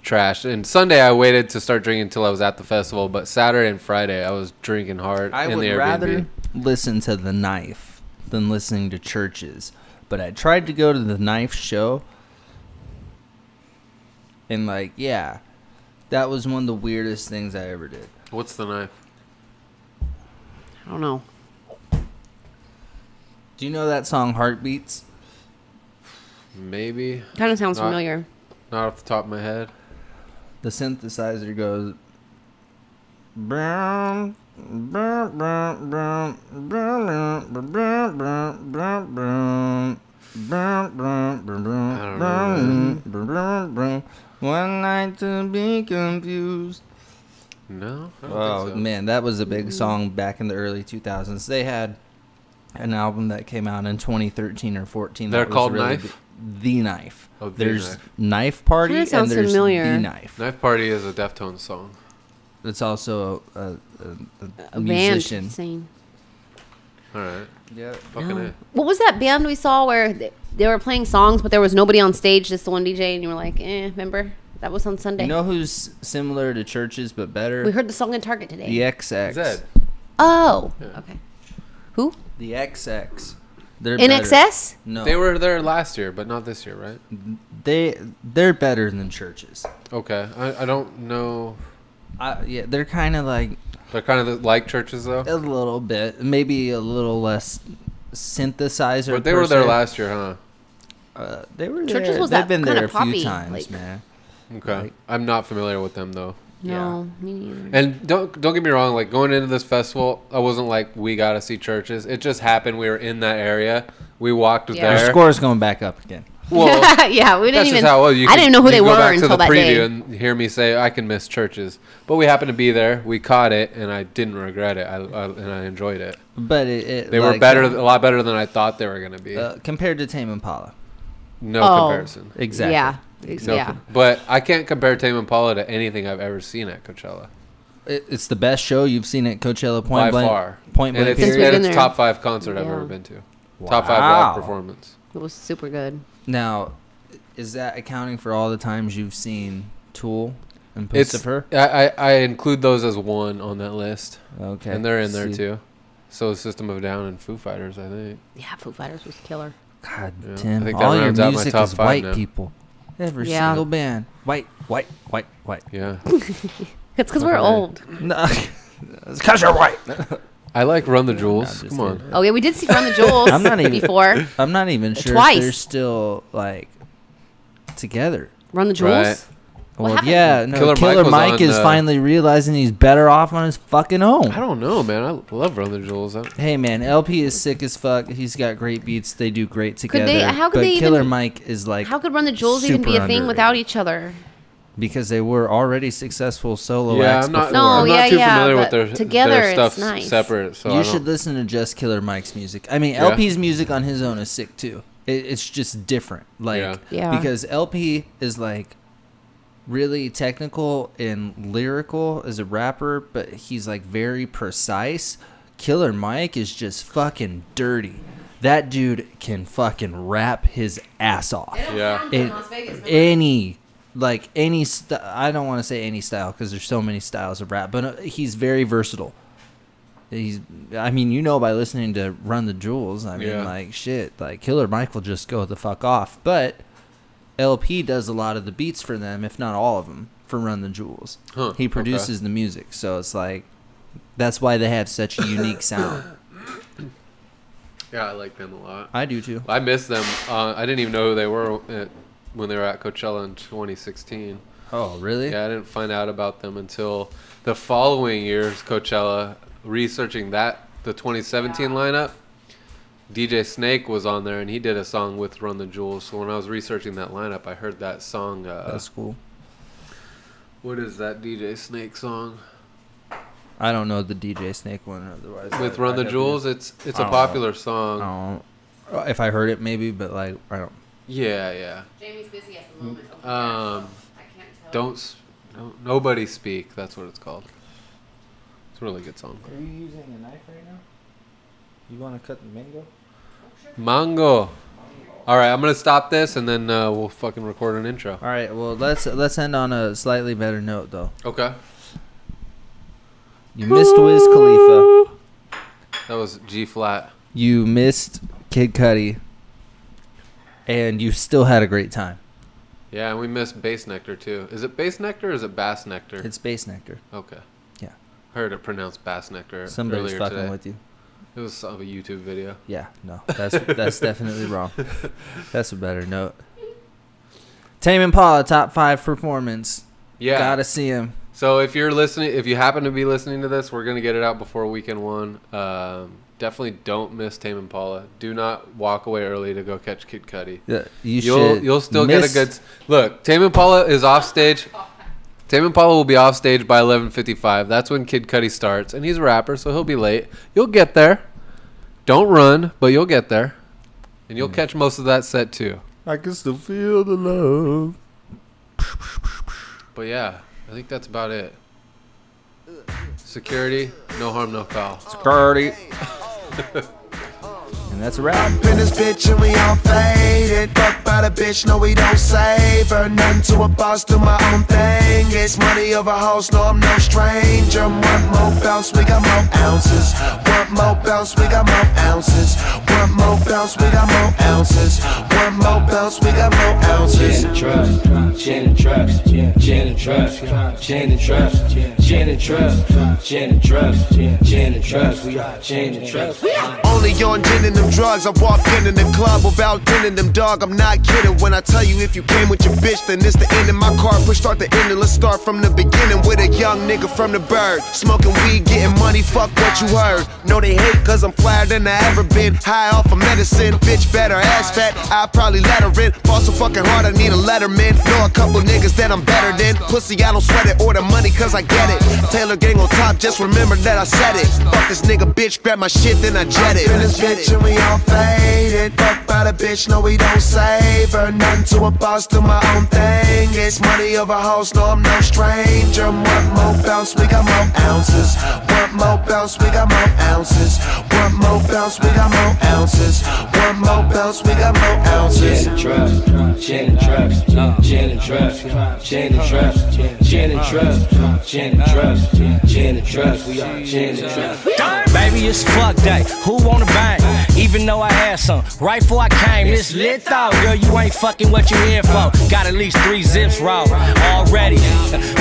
trashed. And Sunday I waited to start drinking until I was at the festival. But Saturday and Friday I was drinking hard I in would the Airbnb. rather listen to The Knife than listening to churches. But I tried to go to the Knife show. And, like, yeah, that was one of the weirdest things I ever did. What's the knife? I don't know. Do you know that song, Heartbeats? Maybe Kind of sounds Not- familiar. not off the top of my head. The synthesizer goes... Brown, brown, brown, brown, brown, brown, brown, brown, brown, brown, brown, brown, I don't know, brown, brown, brown. One night to be confused. No, I don't Oh think so. man, that was a big song back in the early 2000s. They had an album that came out in 2013 or 14. They're that was called really Knife? The Knife. Oh, The There's Knife. Knife Party Kinda and sounds there's familiar. The Knife. Knife Party is a Deftones song. It's also a A musician. band saying. All right, Yeah. fucking A. What was that band we saw where they were playing songs, but there was nobody on stage, just the one DJ, and you were like, remember? That was on Sunday. You know who's similar to churches but better? We heard the song in Target today. The XX. Zed. Oh, Yeah. okay. Who? The XX. They're In better. excess? No. They were there last year, but not this year, right? They're better than churches. Okay, I don't know. Yeah, they're kind of like They're kind of like churches though. a little bit, maybe a little less synthesizer. But they per were there se. last year, huh? They were Churches there. was They've that been kinda there a few poppy, times, like- man. Okay, Like- I'm not familiar with them though. No, me neither. And don't get me wrong, like going into this festival, I wasn't like we gotta see churches. It just happened we were in that area. We walked Yeah. Your there. score's going back up again. Well, yeah, we didn't that's even. just how it was. I didn't know who they you go were back to until the that preview day. and hear me say I can miss churches, but we happened to be there. We caught it, and I didn't regret it. And I enjoyed it. But it They were like, better, a lot better than I thought they were gonna be. compared to Tame Impala. No Oh. comparison. Exactly. Yeah, No yeah. But I can't compare Tame Impala to anything I've ever seen at Coachella. It's the best show you've seen at Coachella. By Point blank. far. Point And blank. it's, Since we've period. and been it's there. top 5 concert I've Yeah. ever been to. Top 5 Wow. live performance. It was super good. Now, is that accounting for all the times you've seen Tool and It's Pussifer? I include those as one on that list, Okay. and they're in there See- too. So is System of a Down and Foo Fighters, I think. Yeah, Foo Fighters was killer. God, Yeah, I Tim, think that all your rounds out my music top is 5 white now. people. Every Yeah. single band. White, white, white, white. Yeah, It's because we're Okay. old. No, it's because you're white. I like Run the I'm Jewels. just Come on, kidding. Oh yeah, we did see Run the Jewels I'm not even- before. I'm not even sure Twice. if they're still, like, together. Run the Jewels. Right. What Well, happened? yeah, no, Killer Killer, Mike was Mike on, is finally realizing he's better off on his fucking own. I don't know, man. I love Run the Jewels. Hey man, LP is sick as fuck. He's got great beats. They do great together. they- how could but they Killer even- Mike is like How could Run the Jewels even be a super thing underrated. without each other? because they were already successful solo Yeah, acts I'm not. before. No, I'm yeah, not too yeah, familiar with but their together their it's stuff nice. separate. So You I should don't- listen to just Killer Mike's music. I mean, Yeah? LP's music on his own is sick too. It's just different. Like, Yeah. Yeah. because LP is like really technical and lyrical as a rapper, but he's like very precise. Killer Mike is just fucking dirty. That dude can fucking rap his ass off. Yeah. Any I don't want to say any style because there's so many styles of rap, but he's very versatile. I mean, you know, by listening to Run the Jewels, I mean, Yeah. like, shit, like, Killer Mike will just go the fuck off. But LP does a lot of the beats for them, if not all of them, for Run the Jewels. Huh, He produces the music, so it's like, that's why they have such a unique sound. Yeah, I like them a lot. I do too. I miss them. I didn't even know who they were when they were at Coachella in 2016. Oh, really? Yeah, I didn't find out about them until the following year's Coachella. Researching the 2017 lineup, DJ Snake was on there and he did a song with Run the Jewels. So when I was researching that lineup, I heard that song. That's cool. What is that DJ Snake song? I don't know the DJ Snake one otherwise. With Run the Jewels, it's a popular song. If I heard it, maybe, but like, I don't. Yeah. Jamie's busy at the moment. I can't tell. Nobody Speak. That's what it's called. It's a really good song. Are you using a knife right now? You want to cut the mango? Mango. All right, I'm gonna stop this and then we'll fucking record an intro. All right. Well, let's end on a slightly better note, though. Okay. You missed Wiz Khalifa. That was G flat. You missed Kid Cudi, and you still had a great time. Yeah, and we missed Bass Nectar too. Is it Bass Nectar or is it Bass Nectar? It's Bass Nectar. Okay. Yeah. Heard it pronounced Bass Nectar Somebody's earlier fucking today. with you. It was a YouTube video. Yeah. No, that's definitely wrong. That's a better note. Tame Impala top 5 performance. Yeah. Gotta see him. So if you're listening, if you happen to be listening to this, we're gonna get it out before weekend one. Definitely don't miss Tame Impala. Do not walk away early to go catch Kid Cudi. Yeah, You'll still get a good look. Tame Impala is off stage. Tame Impala will be off stage by 11:55. That's when Kid Cudi starts, and he's a rapper, so he'll be late. You'll get there. Don't run, but you'll get there, and you'll catch most of that set too. I can still feel the love. But yeah, I think that's about it. Security, no harm, no foul. Security. And that's a wrap. Up in this bitch and we all faded. Fuck by the bitch, no we don't save her. Nothing to a boss, do my own thing. It's money over hoes, no I'm no stranger. One more bounce, we got more ounces. One more bounce, we got more ounces. One more bounce, we got more ounces. One more bounce, we got more ounces. Gin and trust, gin and trust, gin and trust, gin and trust, gin and trust, gin and trust, gin and trust, we got gin and trust. Only on gin and them drugs. I walk in the club without dinning them, dog. I'm not kidding when I tell you if you came with your bitch, then it's the end of my car. Push start the ending. Let's start from the beginning with a young nigga from the bird. Smoking weed, getting money, fuck what you heard. No, they hate cause I'm flyer than I ever been. High off of medicine, bitch better ass fat. I probably let her in. Fall so fucking hard, I need a letterman. Know a couple niggas that I'm better than. Pussy, I don't sweat it or the money cause I get it. Taylor gang on top, just remember that I said it. Fuck this nigga, bitch, grab my shit, then I jet it. In this bitch and we all faded. Fuck by the bitch, no we don't save her. Nothing to a boss, do my own thing. It's money over hoes, no I'm no stranger. One more bounce, we got more ounces. One more bounce, we got more ounces. One more bounce, we got more ounces. One more bounce, we got more ounces. Gin and trust, gin and trust, gin and trust, gin and trust, gin and trust, gin and trust, gin and trust, we got gin and trust. Baby, it's fuck day. Who wanna bang? Even though I had some right before I came, it's lit though. Girl, you ain't fucking what you here for. Got at least 3 zips raw already.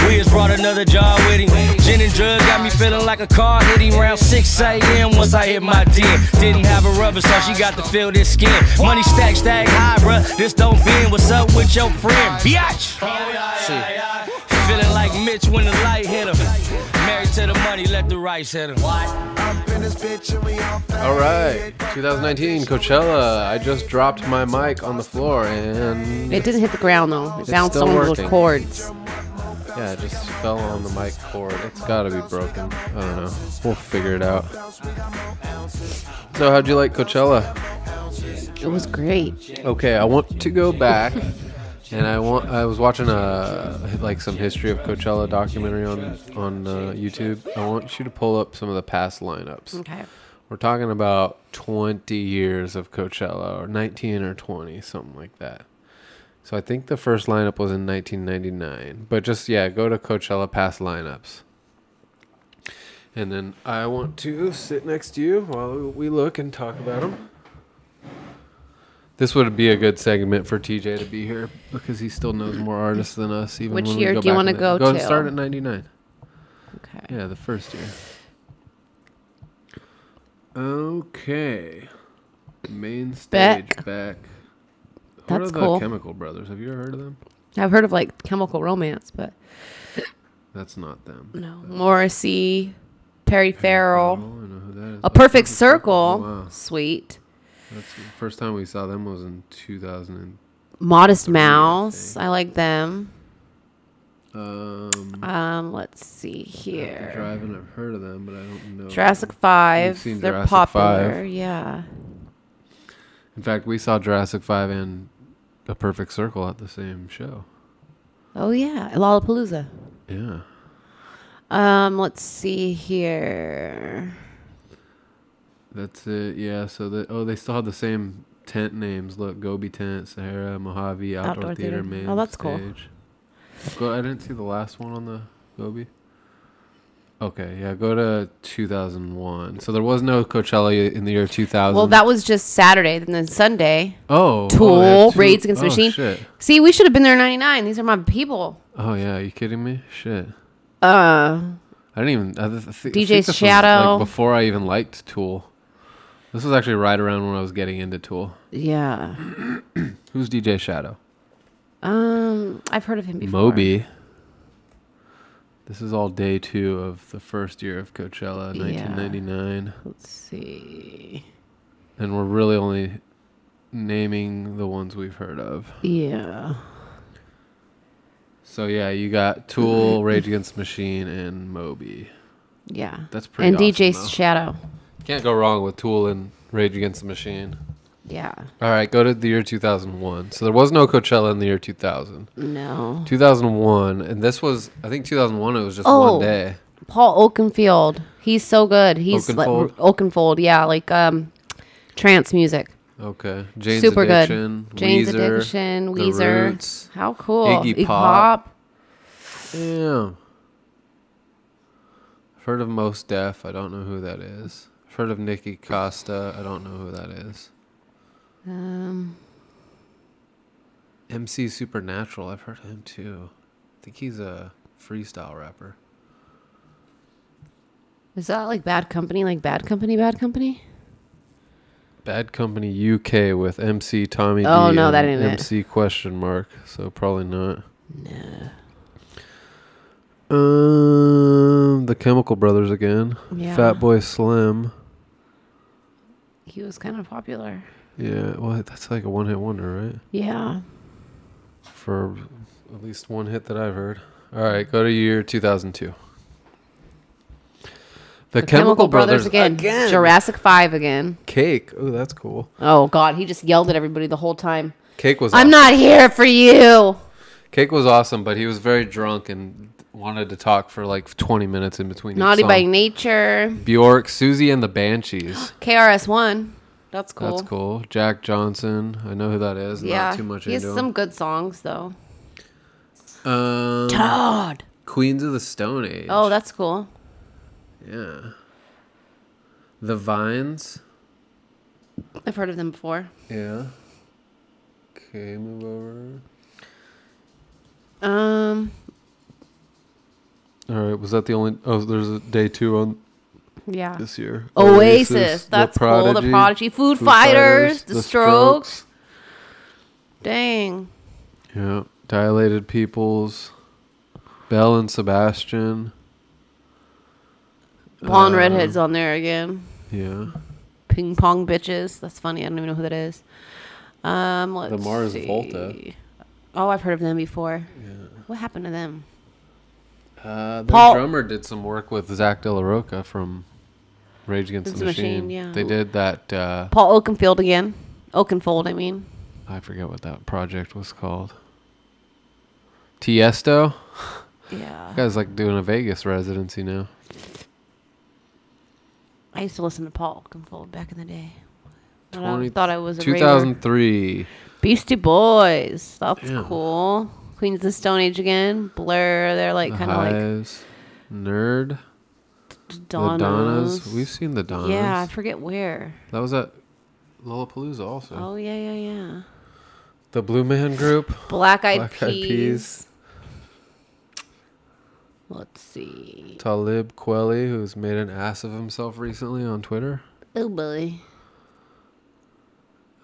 Wiz brought another jar with him. Gin and drugs got me feeling like a car hit him around 6 a.m. Once I hit my den, didn't have a rubber, so she got to feel this skin. Money stack high, bruh. This don't bend. What's up with your friend, biatch? Feeling like Mitch when the light hit him. Married to the money, let the rice hit him. All right, 2019 Coachella. I just dropped my mic on the floor and It didn't hit the ground though. It It's bounced still on working. little cords. Yeah, it just fell on the mic cord. It's gotta be broken. I don't know. We'll figure it out. So how'd you like Coachella? It was great. Okay, I want to go back, and I was watching some history of Coachella documentary on YouTube. I want you to pull up some of the past lineups. Okay. We're talking about 20 years of Coachella, or 19 or 20, something like that. So I think the first lineup was in 1999. But just, go to Coachella past lineups. And then I want to sit next to you while we look and talk about them. This would be a good segment for TJ to be here because he still knows more artists than us. Even Which when year we go do you back want to in go Go to? Start at 99. Okay. Yeah, the first year. Okay. Main stage back. What That's are the cool. Chemical Brothers? Have you ever heard of them? I've heard of like Chemical Romance, but That's not them. no. Morrissey, Perry Farrell, I know who that is. A Perfect Circle. Oh, wow. Sweet. That's the first time we saw them was in 2000. Modest I Mouse. think. I like them. Let's see After here. Driving, I've heard of them, but I don't know. Jurassic You've 5. seen They're Jurassic popular. 5. Yeah. In fact, we saw Jurassic 5 and A Perfect Circle at the same show. Oh yeah. Lollapalooza. Yeah. Let's see here. That's it. Yeah. So they still have the same tent names. Look, Gobi Tent, Sahara, Mojave, Outdoor Theater, Main Oh, that's cool. Stage. I didn't see the last one on the Gobi. Okay, yeah, go to 2001. So there was no Coachella in the year 2000. Well, that was just Saturday. Then Sunday. Tool, Tool, Rage Against the Machine. Shit. See, we should have been there in 99. These are my people. Oh yeah, are you kidding me? Shit. Uh, I didn't even. I DJ think this was, Shadow. before I even liked Tool. This was actually right around when I was getting into Tool. yeah. Who's DJ Shadow? I've heard of him before. Moby. This is all day 2 of the first year of Coachella, Yeah. 1999. Let's see. And we're really only naming the ones we've heard of. Yeah. So yeah, you got Tool, Rage Against the Machine, and Moby. Yeah. That's pretty And awesome, DJ though. Shadow. Can't go wrong with Tool and Rage Against the Machine. Yeah. All right, go to the year 2001. So there was no Coachella in the year 2000. No. 2001, and this was, I think 2001, it was just Oh. one day. Paul Oakenfold. He's so good. He's Oakenfold? Oakenfold. Yeah, like trance music. Okay. Jane's Super Addiction, good. Jane's Weezer, Addiction, The Weezer. Roots, How cool. Iggy Pop. Damn. I've heard of Mos Def. I don't know who that is. I've heard of Nikki Costa. I don't know who that is. MC Supernatural. I've heard of him too. I think he's a freestyle rapper. Is that like Bad Company? Like Bad Company, Bad Company? Bad Company UK with MC Tommy D. Oh, no, that and ain't it. MC question mark. So probably not. No. The Chemical Brothers again. Yeah. Fatboy Slim. He was kind of popular. Yeah, well, that's like a one-hit wonder, right? Yeah. For at least one hit that I've heard. All right, go to year 2002. The Chemical Brothers again. Jurassic 5 again. Cake. Oh, that's cool. Oh, God. He just yelled at everybody the whole time. Cake was I'm awesome. not here for you. Cake was awesome, but he was very drunk and wanted to talk for like 20 minutes in between. Naughty each by song. Nature. Bjork, Susie and the Banshees. KRS-One. That's cool. That's cool. Jack Johnson. I know who that is. Yeah. Not too much he has into some him. good songs, though. Todd. Queens of the Stone Age. Oh, that's cool. Yeah. The Vines. I've heard of them before. Yeah. Okay, move over. All right, was that the only... Oh, there's a day 2 on Yeah. this year. Oasis. That's cool. The Prodigy. Foo Fighters. The Strokes. Dang. Yeah. Dilated Peoples. Belle and Sebastian. Blonde Redhead's on there again. Yeah. Ping Pong Bitches. That's funny. I don't even know who that is. Let's The Mars see. Volta. Oh, I've heard of them before. Yeah. What happened to them? The Paul- drummer did some work with Zach De La Roca from Rage Against the Machine. Yeah. They did that. Paul Oakenfold again. Oakenfold, I mean. I forget what that project was called. Tiesto. Yeah. That guy's like doing a Vegas residency now. I used to listen to Paul Oakenfold back in the day. I 20 thought I was a 2003. Beastie Boys. That's Yeah. cool. Queens of the Stone Age again. Blur. They're like The kind of like Hives. Nerd. Donnas. The Donnas. We've seen the Donnas. Yeah, I forget where. That was at Lollapalooza also. Oh, yeah. The Blue Man Group. Black Eyed Black Eyed Peas. Peas. Let's see. Talib Kweli, who's made an ass of himself recently on Twitter. Oh, boy.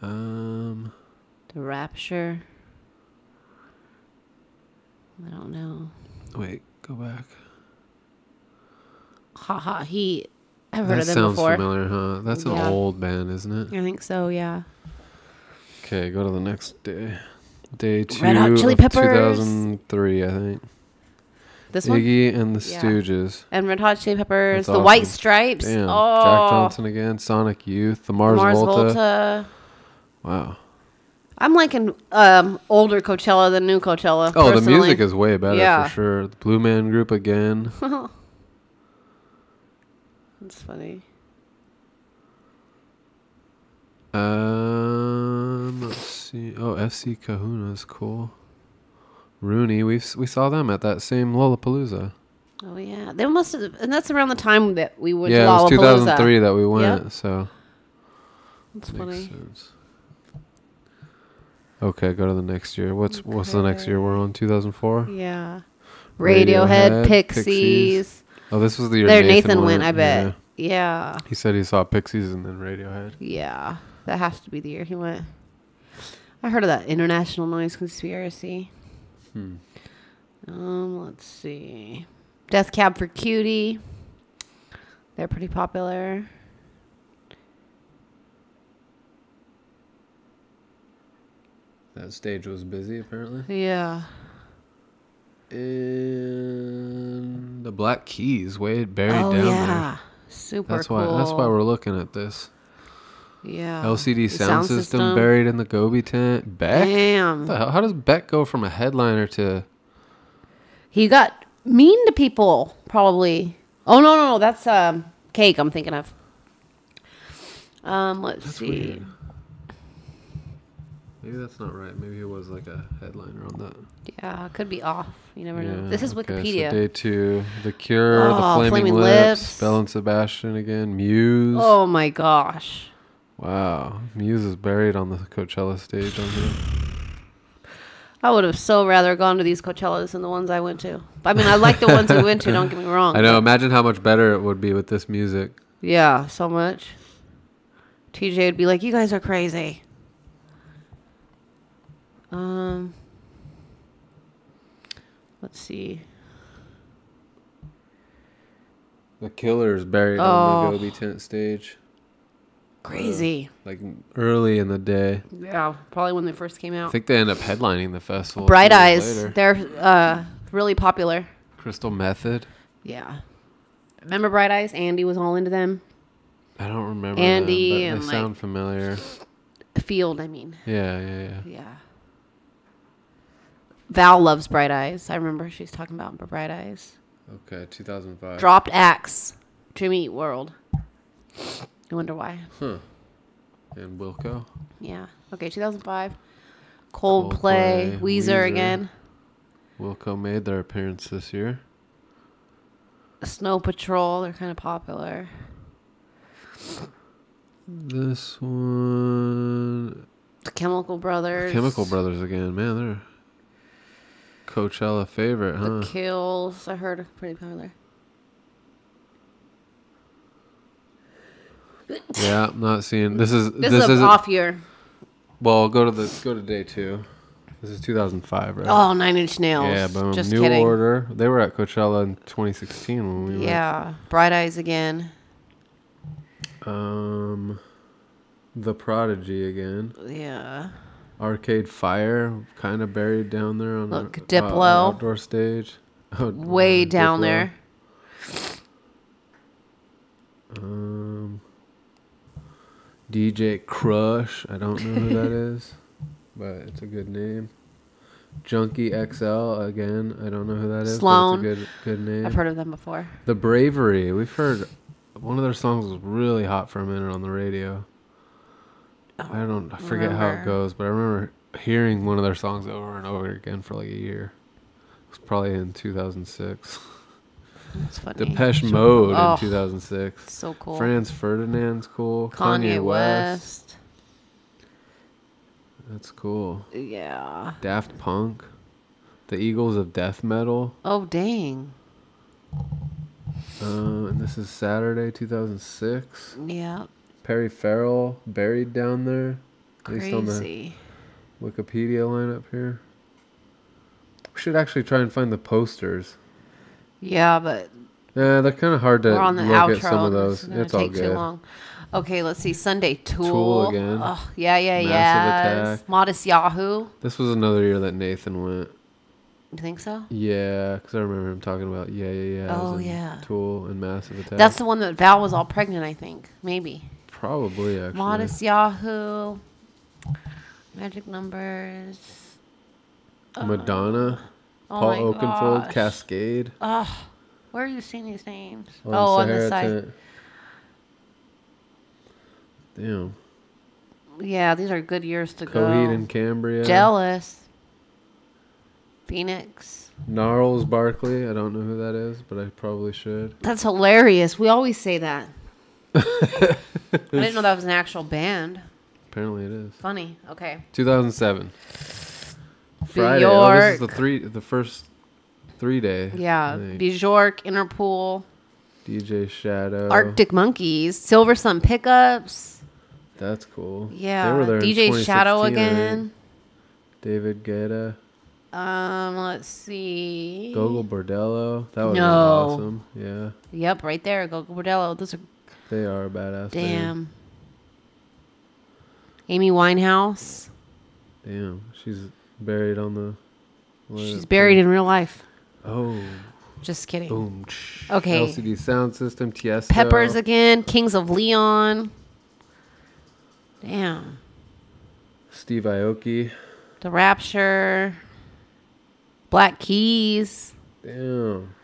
Um, The Rapture. I don't know. wait, go back. Haha, Heat. I've heard That of them sounds before. familiar, huh? That's an Yeah. old band, isn't it? I think so, yeah. Okay, go to the next day. Day 2 Red Hot Chili of Peppers. 2003, I think. This one? Iggy and the Yeah. Stooges. And Red Hot Chili Peppers. That's The White awesome. Stripes. Damn. Oh. Jack Johnson again. Sonic Youth. The Mars Volta. Wow. I'm liking older Coachella than new Coachella. Oh, the personally. music is way better Yeah. for sure. The Blue Man Group again. That's funny. Let's see. Oh, FC Kahuna's cool. Rooney, we saw them at that same Lollapalooza. Oh yeah, they must have, and that's around the time that we went Yeah, to it was Lollapalooza. 2003 that we went, Yep. so That's makes funny. sense. Okay, go to the next year. What's the next year we're on? 2004. Yeah. Radiohead, Pixies. Oh, this was the year There, Nathan went. I bet. Yeah. Yeah. He said he saw Pixies and then Radiohead. Yeah. That has to be the year he went. I heard of that International Noise Conspiracy. Let's see. Death Cab for Cutie. They're pretty popular. That stage was busy apparently. Yeah. And the Black Keys, way buried down yeah. there. Super That's cool. why we're looking at this. Yeah. LCD The sound system buried in the Gobi tent. Beck? Damn. What the hell? How does Beck go from a headliner to... He got mean to people, probably. Oh, no. That's Cake I'm thinking of. Let's see. Weird. Maybe that's not right. Maybe he was like a headliner on that. Yeah, could be off. You never know. Yeah, This is okay, Wikipedia. So day 2. The Cure, Oh, The Flaming Flaming Lips, Lips. Belle and Sebastian again, Muse. Oh, my gosh. Wow. Muse is buried on the Coachella stage on here. I would have so rather gone to these Coachellas than the ones I went to. I mean, I like the ones we went to, don't get me wrong. I know. but- Imagine how much better it would be with this music. Yeah, so much. TJ would be like, you guys are crazy. Let's see. The Killers buried Oh. on the Gobi tent stage. Crazy. Like early in the day. Yeah, probably when they first came I out. think they end up headlining the festival. a Bright few years Eyes. later. They're really popular. Crystal Method. Yeah. Remember Bright Eyes? Andy was all into them. I don't remember Andy them, and, but like- they sound familiar. Field, I mean. Yeah. Yeah. Val loves Bright Eyes. I remember she's talking about Bright Eyes. Okay, 2005. Dropped Axe. Jimmy Eat World. I wonder why. And Wilco. Yeah. Okay, 2005. Coldplay. Weezer again. Wilco made their appearance this year. Snow Patrol. They're kind of popular. This one... The Chemical Brothers. Chemical Brothers again. Man, they're Coachella favorite, huh? The Kills. I heard are pretty popular. Yeah, I'm not seeing... This is This is an off year. Well, go to day 2. This is 2005, right? Oh, Nine Inch Nails. Yeah, boom. Just New kidding. Order. They were at Coachella in 2016 when we went. Yeah. Bright Eyes again. The Prodigy again. Yeah. Arcade Fire, kind of buried down there on Look, the Diplo. outdoor stage. way down Diplo. there. DJ Crush. I don't know who that is, but it's a good name. Junkie XL again. I don't know who that is. Sloan. But it's a good name. I've heard of them before. The Bravery. We've heard one of their songs was really hot for a minute on the radio. I forget how it goes, but I remember hearing one of their songs over and over again for like a year. It was probably in 2006. That's funny. Depeche Mode Oh, in 2006. so cool. Franz Ferdinand's cool. Kanye West. That's cool. Yeah. Daft Punk. The Eagles of Death Metal. Oh, dang. And this is Saturday, 2006. Yeah. Perry Farrell buried down there. At least on the Crazy. Wikipedia lineup here. We should actually try and find the posters. Yeah, but Yeah, they're kind of hard to we're on the look outro. at some of those. It's gonna It's all take too good. long. Okay, let's see. Sunday, Tool. Tool again. Oh, yeah, Massive yeah. Attack. Modest Yahoo. This was another year that Nathan went. You think so? Yeah, because I remember him talking about Oh, and yeah. Tool and Massive Attack. That's the one that Val was all pregnant, I think. Maybe. Probably, actually. Modest Yahoo. Magic Numbers. Madonna. Oh Paul my Oakenfold. gosh. Cascade. Where are you seeing these names? On on the Sahara side. Tent. Damn. Yeah, these are good years to Coheed go. and Cambria. Jealous. Phoenix. Gnarls Barkley. I don't know who that is, but I probably should. That's hilarious. We always say that. I didn't know that was an actual band. Apparently it is. Funny. Okay. 2007. Friday. Oh, this is Bjork. the first 3 day. Yeah. I think. Bjork, Interpol, DJ Shadow. Arctic Monkeys, Silver Sun Pickups. That's cool. Yeah. They were there in DJ Shadow 2016, I think. again. David Guetta. Let's see. Gogo Bordello. That was No. awesome. Yeah. Yep, right there. Gogo Bordello. Those are They are a badass. damn. Amy Winehouse. Damn. She's buried on the. She's buried in real life. Oh. Just kidding. Boom. Okay. LCD Sound System. Tiesto. Peppers again. Kings of Leon. Damn. Steve Aoki. The Rapture. Black Keys. Damn.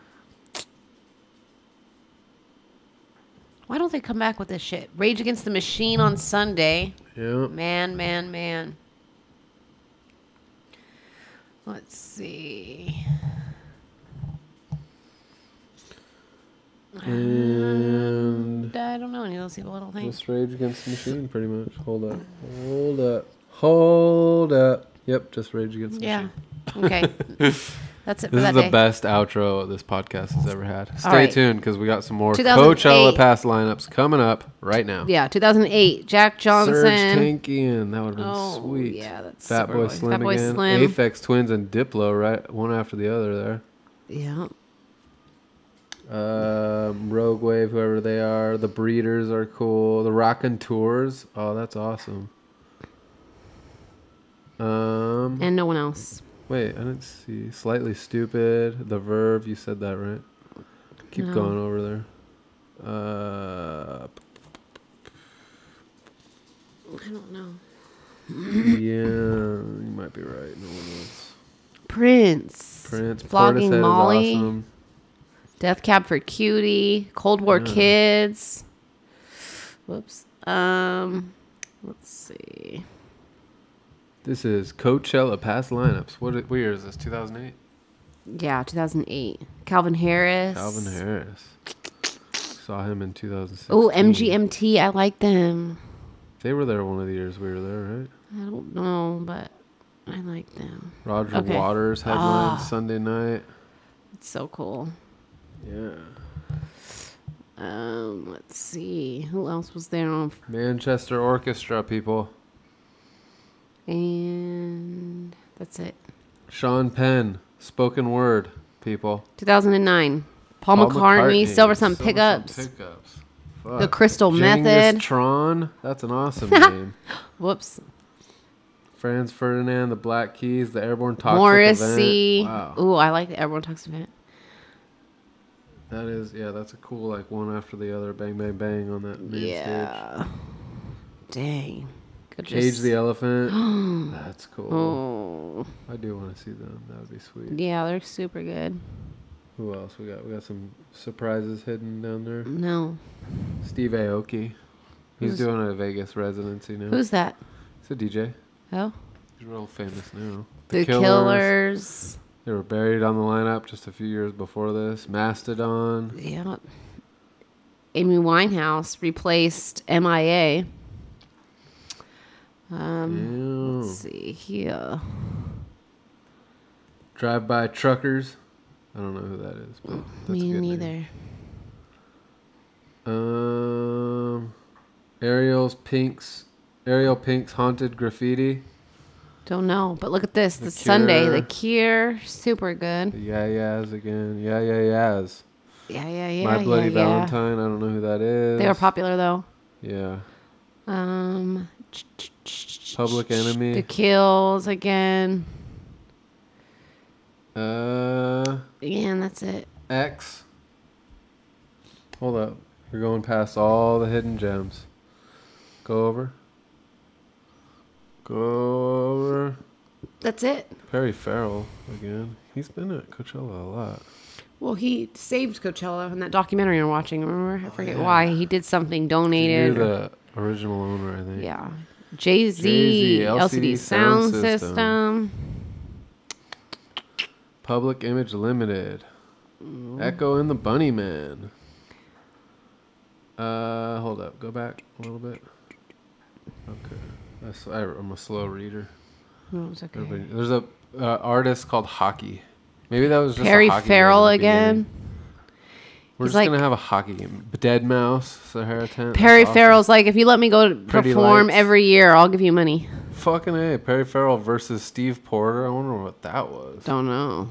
Why don't they come back with this shit? Rage Against the Machine on Sunday. Yep. Man. Let's see. And I don't know any of those people, I don't think. just Rage Against the Machine, pretty much. Hold up. Yep, just Rage Against the Yeah. Machine. Okay. That's it for This that is the day. best outro this podcast has ever had. Stay right. tuned because we got some more 2008. Coachella Pass lineups coming up right now. Yeah, 2008. Jack Johnson. Surge Tankian, that would have been Oh, sweet. yeah, that's Fat super Boy good. Slim Fat Boy again. Slim. Aphex Twins and Diplo, right, one after the other there. Yeah. Rogue Wave, whoever they are. The Breeders are cool. The Rockin' Tours. Oh, that's awesome. And no one else. Wait, I didn't see. Slightly Stupid. The Verve. You said that right. Keep No. going over there. I don't know. Yeah, you might be right. No one else. Prince. Flogging Portishead Molly. is awesome. Death Cab for Cutie. Cold War Kids. Whoops. Let's see. This is Coachella Past lineups. What year is this? 2008. Yeah, 2008. Calvin Harris. Calvin Harris. Saw him in 2016. Oh, MGMT. I like them. They were there one of the years we were there, right? I don't know, but I like them. Roger Okay. Waters headlined Sunday night. It's so cool. Yeah. Let's see. Who else was there on? Manchester Orchestra, people. And that's it. Sean Penn, spoken word, people. 2009. Paul McCartney, Silver Sun Pickups. Fuck. The Crystal Genghis Method. Tron. That's an awesome name. Whoops. Franz Ferdinand, the Black Keys, the Airborne Toxic Morrissey. Event. Wow. Ooh, I like the Airborne Toxic Event. That is, yeah, that's a cool, like, one after the other, bang, bang, bang on that main Yeah. Dang. Could stage. Cage just... the Elephant. That's cool. Oh. I do want to see them. That would be sweet. Yeah, they're super good. Who else we got? We got some surprises hidden down there. No. Steve Aoki. He's doing a Vegas residency now. Who's that? He's a DJ. Oh. He's real famous now. The Killers. They were buried on the lineup just a few years before this. Mastodon. Yeah. Amy Winehouse replaced MIA. Let's see here. Drive-by Truckers. I don't know who that is, but that's Me a good neither. Name. Ariel Pink's Haunted Graffiti. Don't know, but look at this. The The Sunday, Cure. The Cure, super good. The Yeah-Yeahs again. Yeah-Yeahs. Yeah. My Bloody yeah. Valentine. I don't know who that is. They were popular though. Yeah. Public Enemy. The Kills again. Yeah, and that's it. X. Hold up. We're going past all the hidden gems. Go over. That's it. Perry Farrell again. He's been at Coachella a lot. Well, he saved Coachella in that documentary you're watching. Remember? I forget why. He did something, donated. You're the original owner, I think. Yeah. Jay-Z, LCD Sound System. Public Image Limited. Echo and the Bunnyman. Hold up. Go back a little bit. Okay. I'm a slow reader. No, it's okay. There's a artist called Hockey. Maybe that was just Perry a hockey Farrell game in the again. beginning. We're He's just gonna have a hockey game. Dead Mouse, Sahara Tent. Perry That's awesome. Farrell's like, if you let me go to Pretty perform Lights. every year, I'll give you money. Fucking A. Perry Farrell versus Steve Porter. I wonder what that was. Don't know.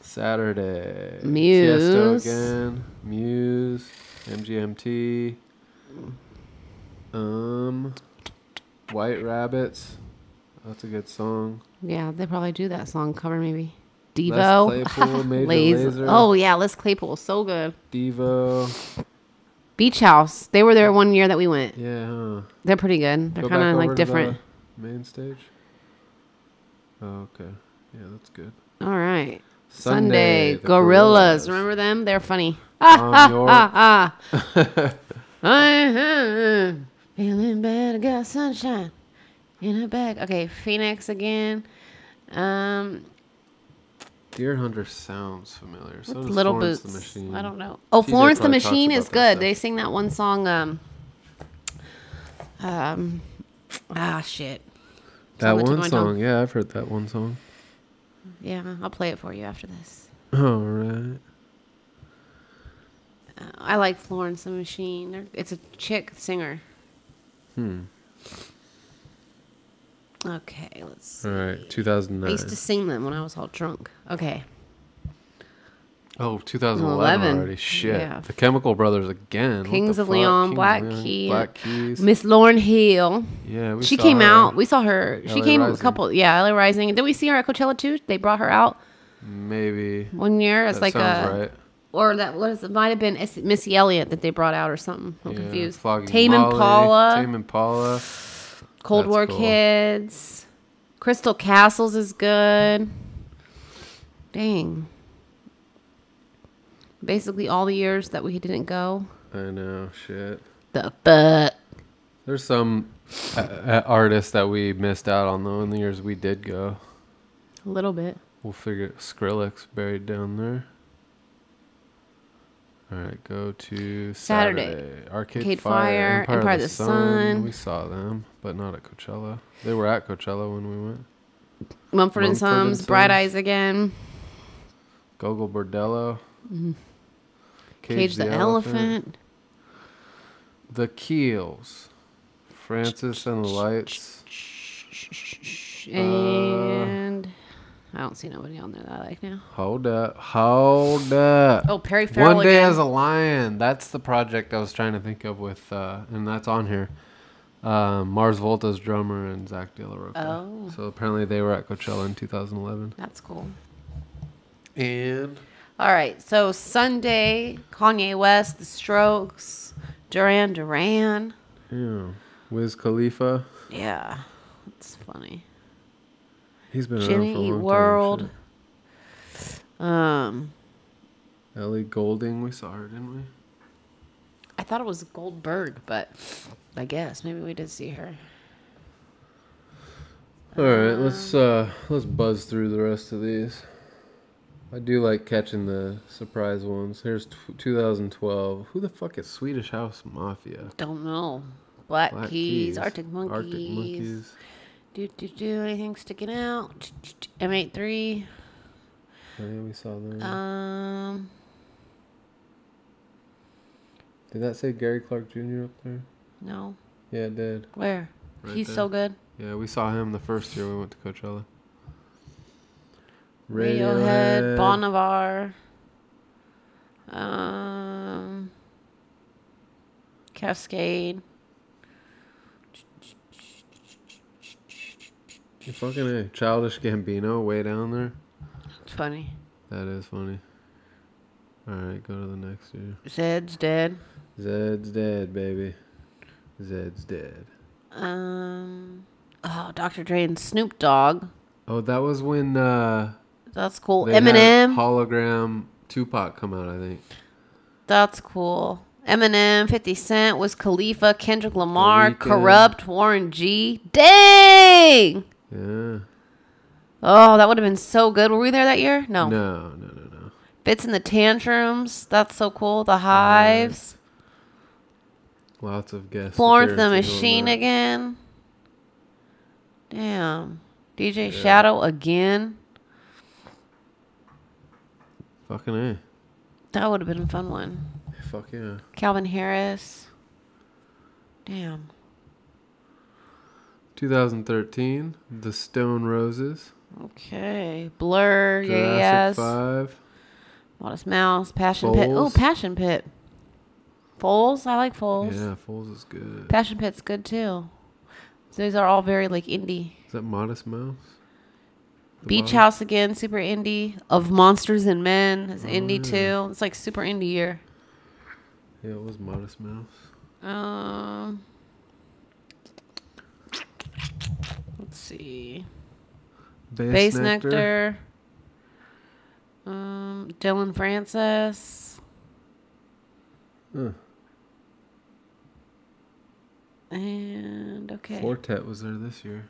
Saturday. Muse. Tiesto again. Muse. MGMT. White Rabbits. That's a good song. Yeah, they probably do that song cover maybe. Devo. Les Claypool, Major Lazer. Oh yeah, Les Claypool, so good. Devo. Beach House. They were there one year that we went. Yeah, huh? They're pretty good. They're Go kind back of over like to different. the main stage. Oh, okay. Yeah, that's good. All right. Sunday, Sunday. the Gorillas. Gorillaz. Remember them? They're funny. Feeling better, got sunshine in a bag. Okay, Phoenix again. Deer Hunter sounds familiar. So does Little Florence Boots. the Machine. I don't know. Oh, TJ Florence the probably talks Machine about is that good. stuff. They sing that one song. Shit. That Song one Going song. Home. Yeah, I've heard that one song. Yeah, I'll play it for you after this. All right. I like Florence the Machine. It's a chick singer. Okay, let's see. All right. 2009. I used to sing them when I was all drunk. Okay. Oh, 2011 already. Shit. Yeah. The Chemical Brothers again. What Kings the of fuck? Leon, Kings Black of Leon, Key, Black Keys. Miss Lauryn Hill. Yeah, She saw came her. out. We saw her. She LA came Rising. a couple. Yeah, LA Rising. Did we see her at Coachella too? They brought her out Maybe. one year as That like sounds a, right. or that was it might have been Missy Elliott that they brought out or something. I'm Yeah, confused. Flogging Tame Molly, Impala, Tame Impala. Cold That's War cool. Kids, Crystal Castles is good. Dang. Basically all the years that we didn't go. I know. Shit. The fuck. There's some artists that we missed out on though in the years we did go. A little bit. We'll figure Skrillex buried down there. All right, go to Saturday. Arcade Fire, Empire of the Sun. We saw them, but not at Coachella. They were at Coachella when we went. Mumford and Sons, and Bright Sons. Eyes Again, Gogol Bordello. Cage the Elephant. The Keels. Francis and the Lights. And I don't see nobody on there that I like now. Hold up. Oh, Perry Farrell One Day again. as a Lion. That's the project I was trying to think of with, and that's on here. Mars Volta's drummer and Zach De La Roca. Oh. So apparently they were at Coachella in 2011. That's cool. And All right. So Sunday, Kanye West, The Strokes, Duran Duran. Yeah. Wiz Khalifa. Yeah, it's funny. He's been around Jenny for a Eat long World. time. Shit. Ellie Goulding, we saw her, didn't we? I thought it was Goldberg, but I guess maybe we did see her. All right, let's buzz through the rest of these. I do like catching the surprise ones. Here's 2012. Who the fuck is Swedish House Mafia? Don't know. Black Keys, Keys, Arctic Monkeys. Do anything sticking out? M83. Oh, yeah, we saw them. Did that say Gary Clark Jr. up there? No. Yeah, it did. Where? Right He's there. so good. Yeah, we saw him the first year we went to Coachella. Radiohead, Bon Iver. Cascade. You fucking A. Childish Gambino way down there. It's funny. That is funny. Alright, go to the next year. Zed's dead. Zed's dead, baby. Zed's dead. Dr. Dre and Snoop Dogg. Oh, that was when That's cool. they had Eminem. hologram Tupac come out, I think. That's cool. Eminem, 50 Cent, Wiz Khalifa, Kendrick Lamar, The Weeknd. Corrupt, Warren G. Dang! Yeah. Oh, that would have been so good. Were we there that year? No. No. Fits in the Tantrums. That's so cool. The Hives. Lots of guests. Florence the appearances on Machine that. again. Damn. DJ Shadow again. Fucking A. That would have been a fun one. Fuck yeah. Calvin Harris. Damn. 2013, The Stone Roses. Okay. Blur. Jurassic Yes. 5. Modest Mouse. Passion Pit. Oh, Foles. Passion Pit. Foles. I like Foles. Yeah, Foles is good. Passion Pit's good too. These are all very like indie. Is that Modest Mouse? The Beach bottom? House again, super indie. Of Monsters and Men is indie yeah. too. It's like super indie year. Yeah, it was Modest Mouse. Let's see. Bass Bass Nectar. Dylan Francis. Huh. And okay. Quartet was there this year.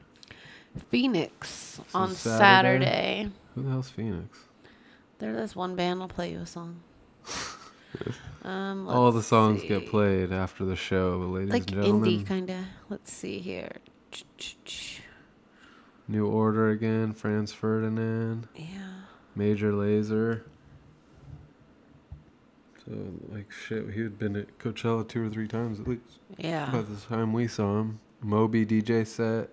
Phoenix on is Saturday. Saturday. Who the hell's Phoenix? They're this one band. I'll play you a song. All the let's songs see. get played after the show, ladies Like and gentlemen. indie kind of. Let's see here. New Order again, Franz Ferdinand, Yeah. Major Lazer. So, like, shit, he had been at Coachella 2 or 3 times at least Yeah. by the time we saw him. Moby DJ set.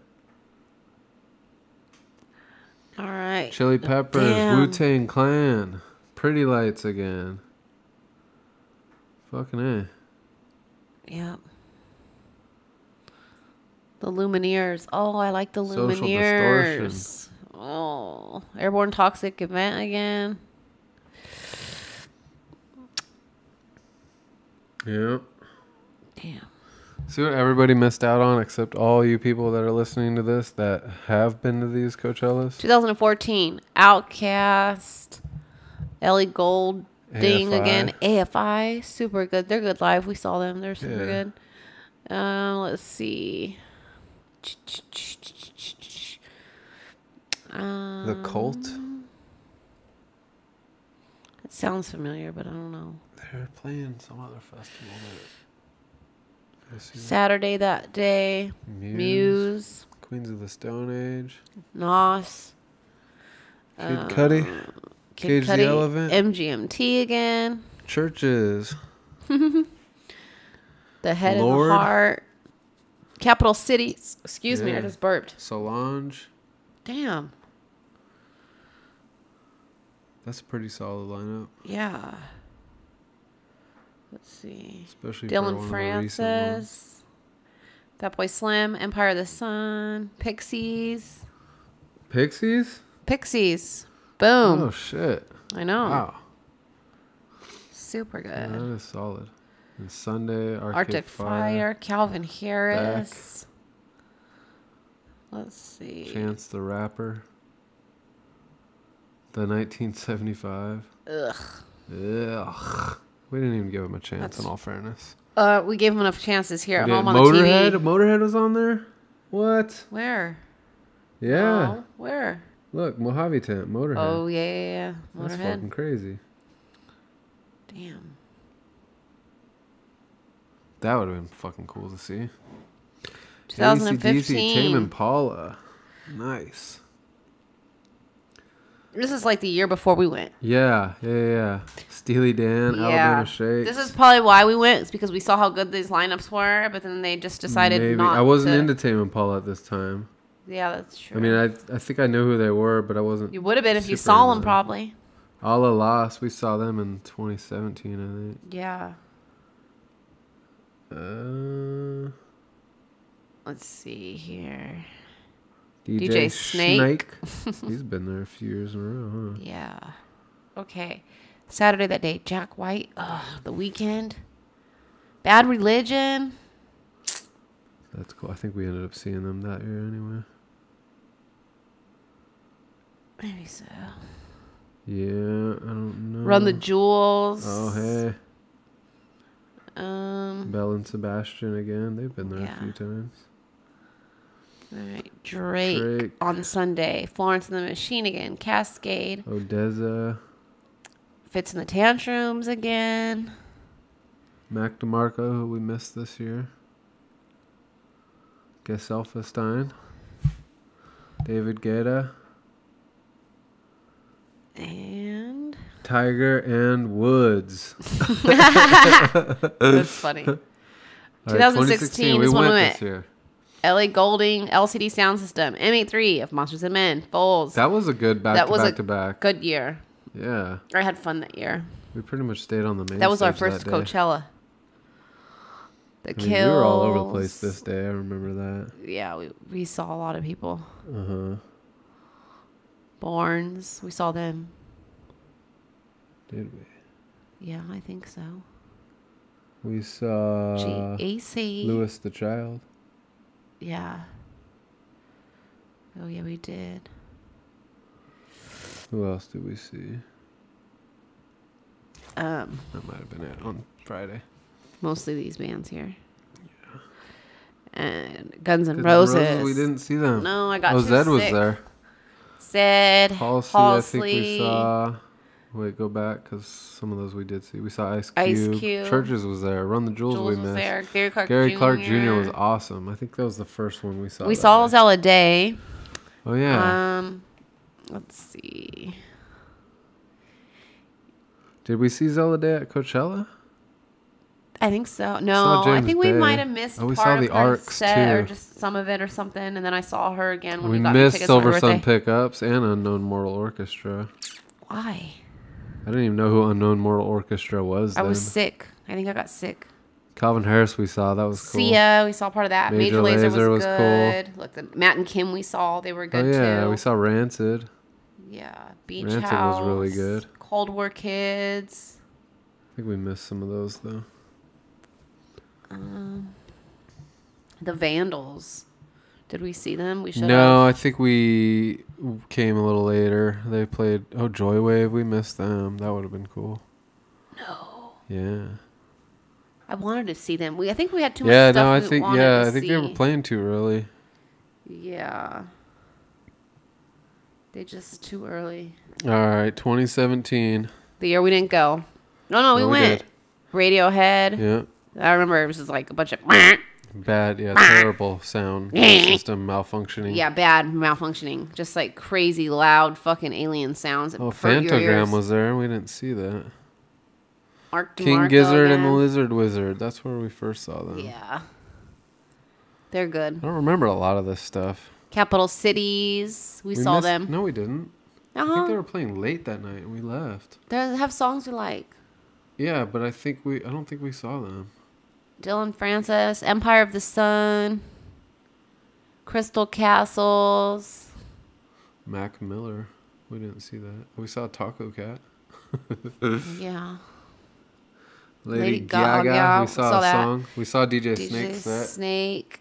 All right. Chili Peppers, Damn. Wu-Tang Clan, Pretty Lights again. Fucking A. Yep. The Lumineers. Oh, I like the Social Lumineers. Oh, Airborne Toxic Event again. Yep. Damn. See what everybody missed out on, except all you people that are listening to this that have been to these Coachellas? 2014. Outcast. Ellie Goulding AFI. again. AFI. Super good. They're good live. We saw them. They're super Yeah. good. Let's see. The Cult? It sounds familiar, but I don't know. They're playing some other festival. Saturday that day. Muse. Queens of the Stone Age. Nos. Kid Cudi. Cage the Elephant. MGMT again. Churches. The Head Lord. and the Heart. Capital Cities. Excuse me, I Yeah. just burped. Solange. Damn. That's a pretty solid lineup. Yeah. Let's see. Especially for Dylan one of the recent ones. Francis. Fatboy Slim. Empire of the Sun. Pixies. Pixies? Pixies. Boom. Oh, shit. I know. Wow. Super Yeah, good. that is solid. And Sunday, Arctic Fire, Calvin Harris. Let's see. Chance the Rapper. The 1975. Ugh. Ugh. We didn't even give him a chance, in all fairness. We gave him enough chances here at We home did. on the Motorhead? TV. Motorhead was on there? What? Where? Yeah. No, where? Look, Mojave Tent, Motorhead. Oh, yeah. That's Motorhead. fucking crazy. Damn. That would have been fucking cool to see. 2015. AC/DC, Tame Impala. Nice. This is like the year before we went. Yeah. Steely Dan, Alabama Shakes. This is probably why we went. It's because we saw how good these lineups were, but then they just decided Maybe. not I wasn't to. into Tame Impala at this time. Yeah, that's true. I mean, I think I knew who they were, but I wasn't. You would have been if you super saw into them, probably. Alla Las, we saw them in 2017, I think. Yeah. Uh, Let's see here. DJ Snake. He's been there a few years in a row, huh? Yeah. Okay. Saturday that day. Jack White. The Weekend. Bad Religion. That's cool. I think we ended up seeing them that year anyway. Maybe so. Yeah, I don't know. Run the Jewels. Oh, hey. Um. Belle and Sebastian again. They've been there Yeah. a few times. All right. Drake on Sunday. Florence and the Machine again. Cascade. Odessa. Fits in the Tantrums again. Mac DeMarco, who we missed this year. Gesellfestein. David Guetta. And Tiger and Woods. that's funny. All right, 2016 is when we went. this year. LA Golding, LCD Sound System, M83 of Monsters and Men, Foles. That was a good back-to-back. Good year. Yeah. I had fun that year. We pretty much stayed on the main That was our stage first that day. Coachella. The I Kills. mean, we were all over the place this day. I remember that. Yeah, we saw a lot of people. Uh-huh. Borns, we saw them. Did we? Yeah, I think so. We saw AC. Louis the Child. Yeah. Oh, yeah, we did. Who else did we see? Um, That might have been it on Friday. Mostly these bands here. Yeah. And Guns N' Guns N' Roses. We didn't see them. No, I got Oh, too Zed was sick. there. Zed, Halsey, I think we Halsey. saw. Wait, go back, because some of those we did see. We saw Ice Cube. Ice Cube. Churches was there. Run the Jewels, Jules we was missed. there. Gary Clark Gary Jr. Clark Jr. was awesome. I think that was the first one we saw. We that saw night. Zella Day. Oh, yeah. Let's see. Did we see Zella Day at Coachella? I think so. Saw No, I James think we Bay. might have missed Oh, we part saw of the her Arcs, set or too. just some of it or something, and then I saw her again when We we got me missed tickets for Silver her Sun birthday. Pickups and Unknown Mortal Orchestra. Why? I didn't even know who Unknown Mortal Orchestra was I then. was sick. I think I got sick. Calvin Harris we saw. That was cool. Sia, we saw part of that. Major Major Lazer Lazer was was good. Look, the Matt and Kim we saw. They were good Oh, yeah. too. We saw Rancid. Yeah. Beach Rancid House. was really good. Cold War Kids. I think we missed some of those, though. The Vandals. Did we see them? We should No, have. I think we came a little later. They played Joywave. We missed them. That would have been cool. No. Yeah. I wanted to see them. I think we had too much Yeah, stuff no, I we think wanted to I think they were see. playing too early. Yeah. They just too early. All right, 2017. The year we didn't go. No, we No, we went. did. Radiohead. Yeah. I remember it was just like a bunch of Bad, terrible sound system malfunctioning. yeah, bad malfunctioning. Just like crazy loud fucking alien sounds. that Oh, hurt your ears. Phantogram was there. We didn't see that. Mark King DeMarco Gizzard and the again. Lizard Wizard. That's where we first saw them. Yeah. They're good. I don't remember a lot of this stuff. Capital Cities. We saw missed- them. No, we didn't. I think they Uh-huh. were playing late that night and we left. They have songs we like. Yeah, but I don't think we saw them. Dylan Francis, Empire of the Sun, Crystal Castles. Mac Miller. We didn't see that. We saw Taco Cat. Yeah. Lady Gaga. We saw a that. song. We saw DJ DJ Snake's set. Snake.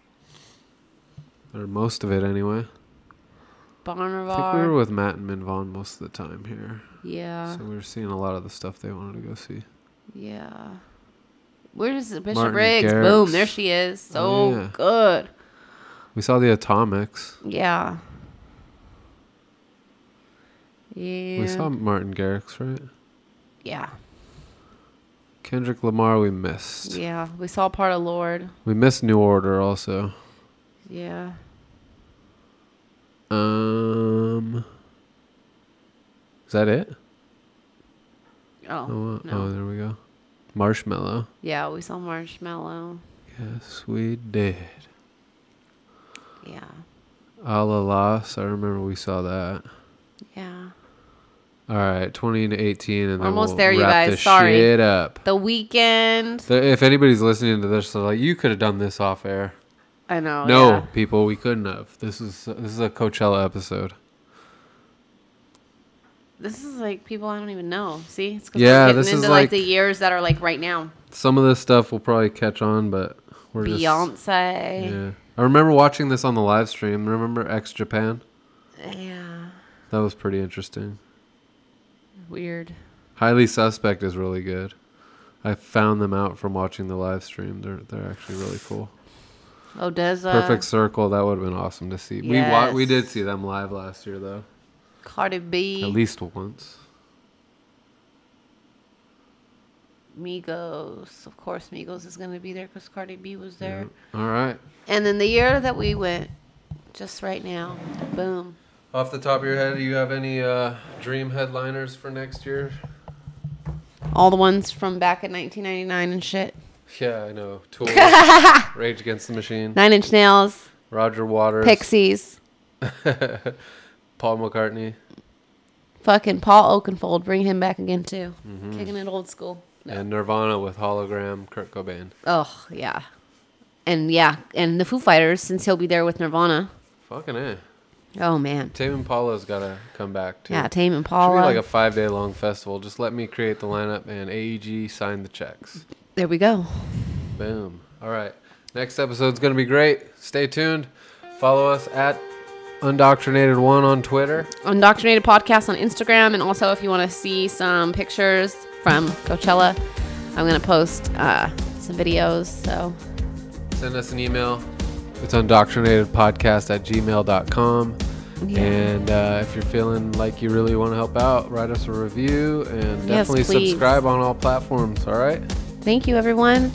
Or most of it anyway. I think we were Barnavar. with Matt and Min Vaughn most of the time here. Yeah. So we were seeing a lot of the stuff they wanted to go see. Yeah. Where's Bishop Martin Briggs? Garrix. Boom. There she is. So Oh, yeah. good. We saw the Atomics. Yeah. Yeah. We saw Martin Garrix, right? Yeah. Kendrick Lamar we missed. Yeah. We saw part of Lord. We missed New Order also. Yeah. Is that it? Oh. No. Oh, there we go. Marshmallow. Yeah, we saw Marshmallow. Yes, we did. Yeah. Alalas. I remember we saw that. Yeah. All right, 20 to 18, and We're then almost we'll there, you wrap guys. this Sorry. shit up. The Weekend. If anybody's listening to this, they're like, you could have done this off air. I know. No, Yeah. people, we couldn't have. This is a Coachella episode. This is like people I don't even know. See? It's 'cause Yeah, we're this getting is into like like- the years that are like right now. Some of this stuff will probably catch on, but we're just... Beyonce. Yeah. I remember watching this on the live stream. Remember X Japan? Yeah. That was pretty interesting. Weird. Highly Suspect is really good. I found them out from watching the live stream. They're actually really cool. Odessa. Perfect Circle, that would have been awesome to see. Yes. We did see them live last year though. Cardi B. At least once. Migos. Of course, Migos is going to be there because Cardi B was there. Yeah. All right. And then the year that we went, just right now, boom. Off the top of your head, do you have any dream headliners for next year? All the ones from back in 1999 and shit. Yeah, I know. Tool, Rage Against the Machine, 9 Inch Nails, Roger Waters, Pixies, Paul McCartney. fucking Paul Oakenfold. Bring him back again, too. Kicking it old school. No. And Nirvana with Hologram, Kurt Cobain. Oh, yeah. And the Foo Fighters, since he'll be there with Nirvana. Fucking A. Oh, man. Tame Impala's got to come back, too. Yeah, Tame Should Impala. be like a 5-day long festival. Just let me create the lineup and AEG sign the checks. There we go. Boom. All right. Next episode's going to be great. Stay tuned. Follow us at Undoctrinated1 on Twitter. Undoctrinated Podcast on Instagram. And also, if you want to see some pictures from Coachella, I'm going to post some videos. So Send us an email. It's undoctrinatedpodcast@gmail.com. Yeah. And if you're feeling like you really want to help out, write us a review and Yes, definitely please. subscribe on all platforms. All right. thank you, everyone.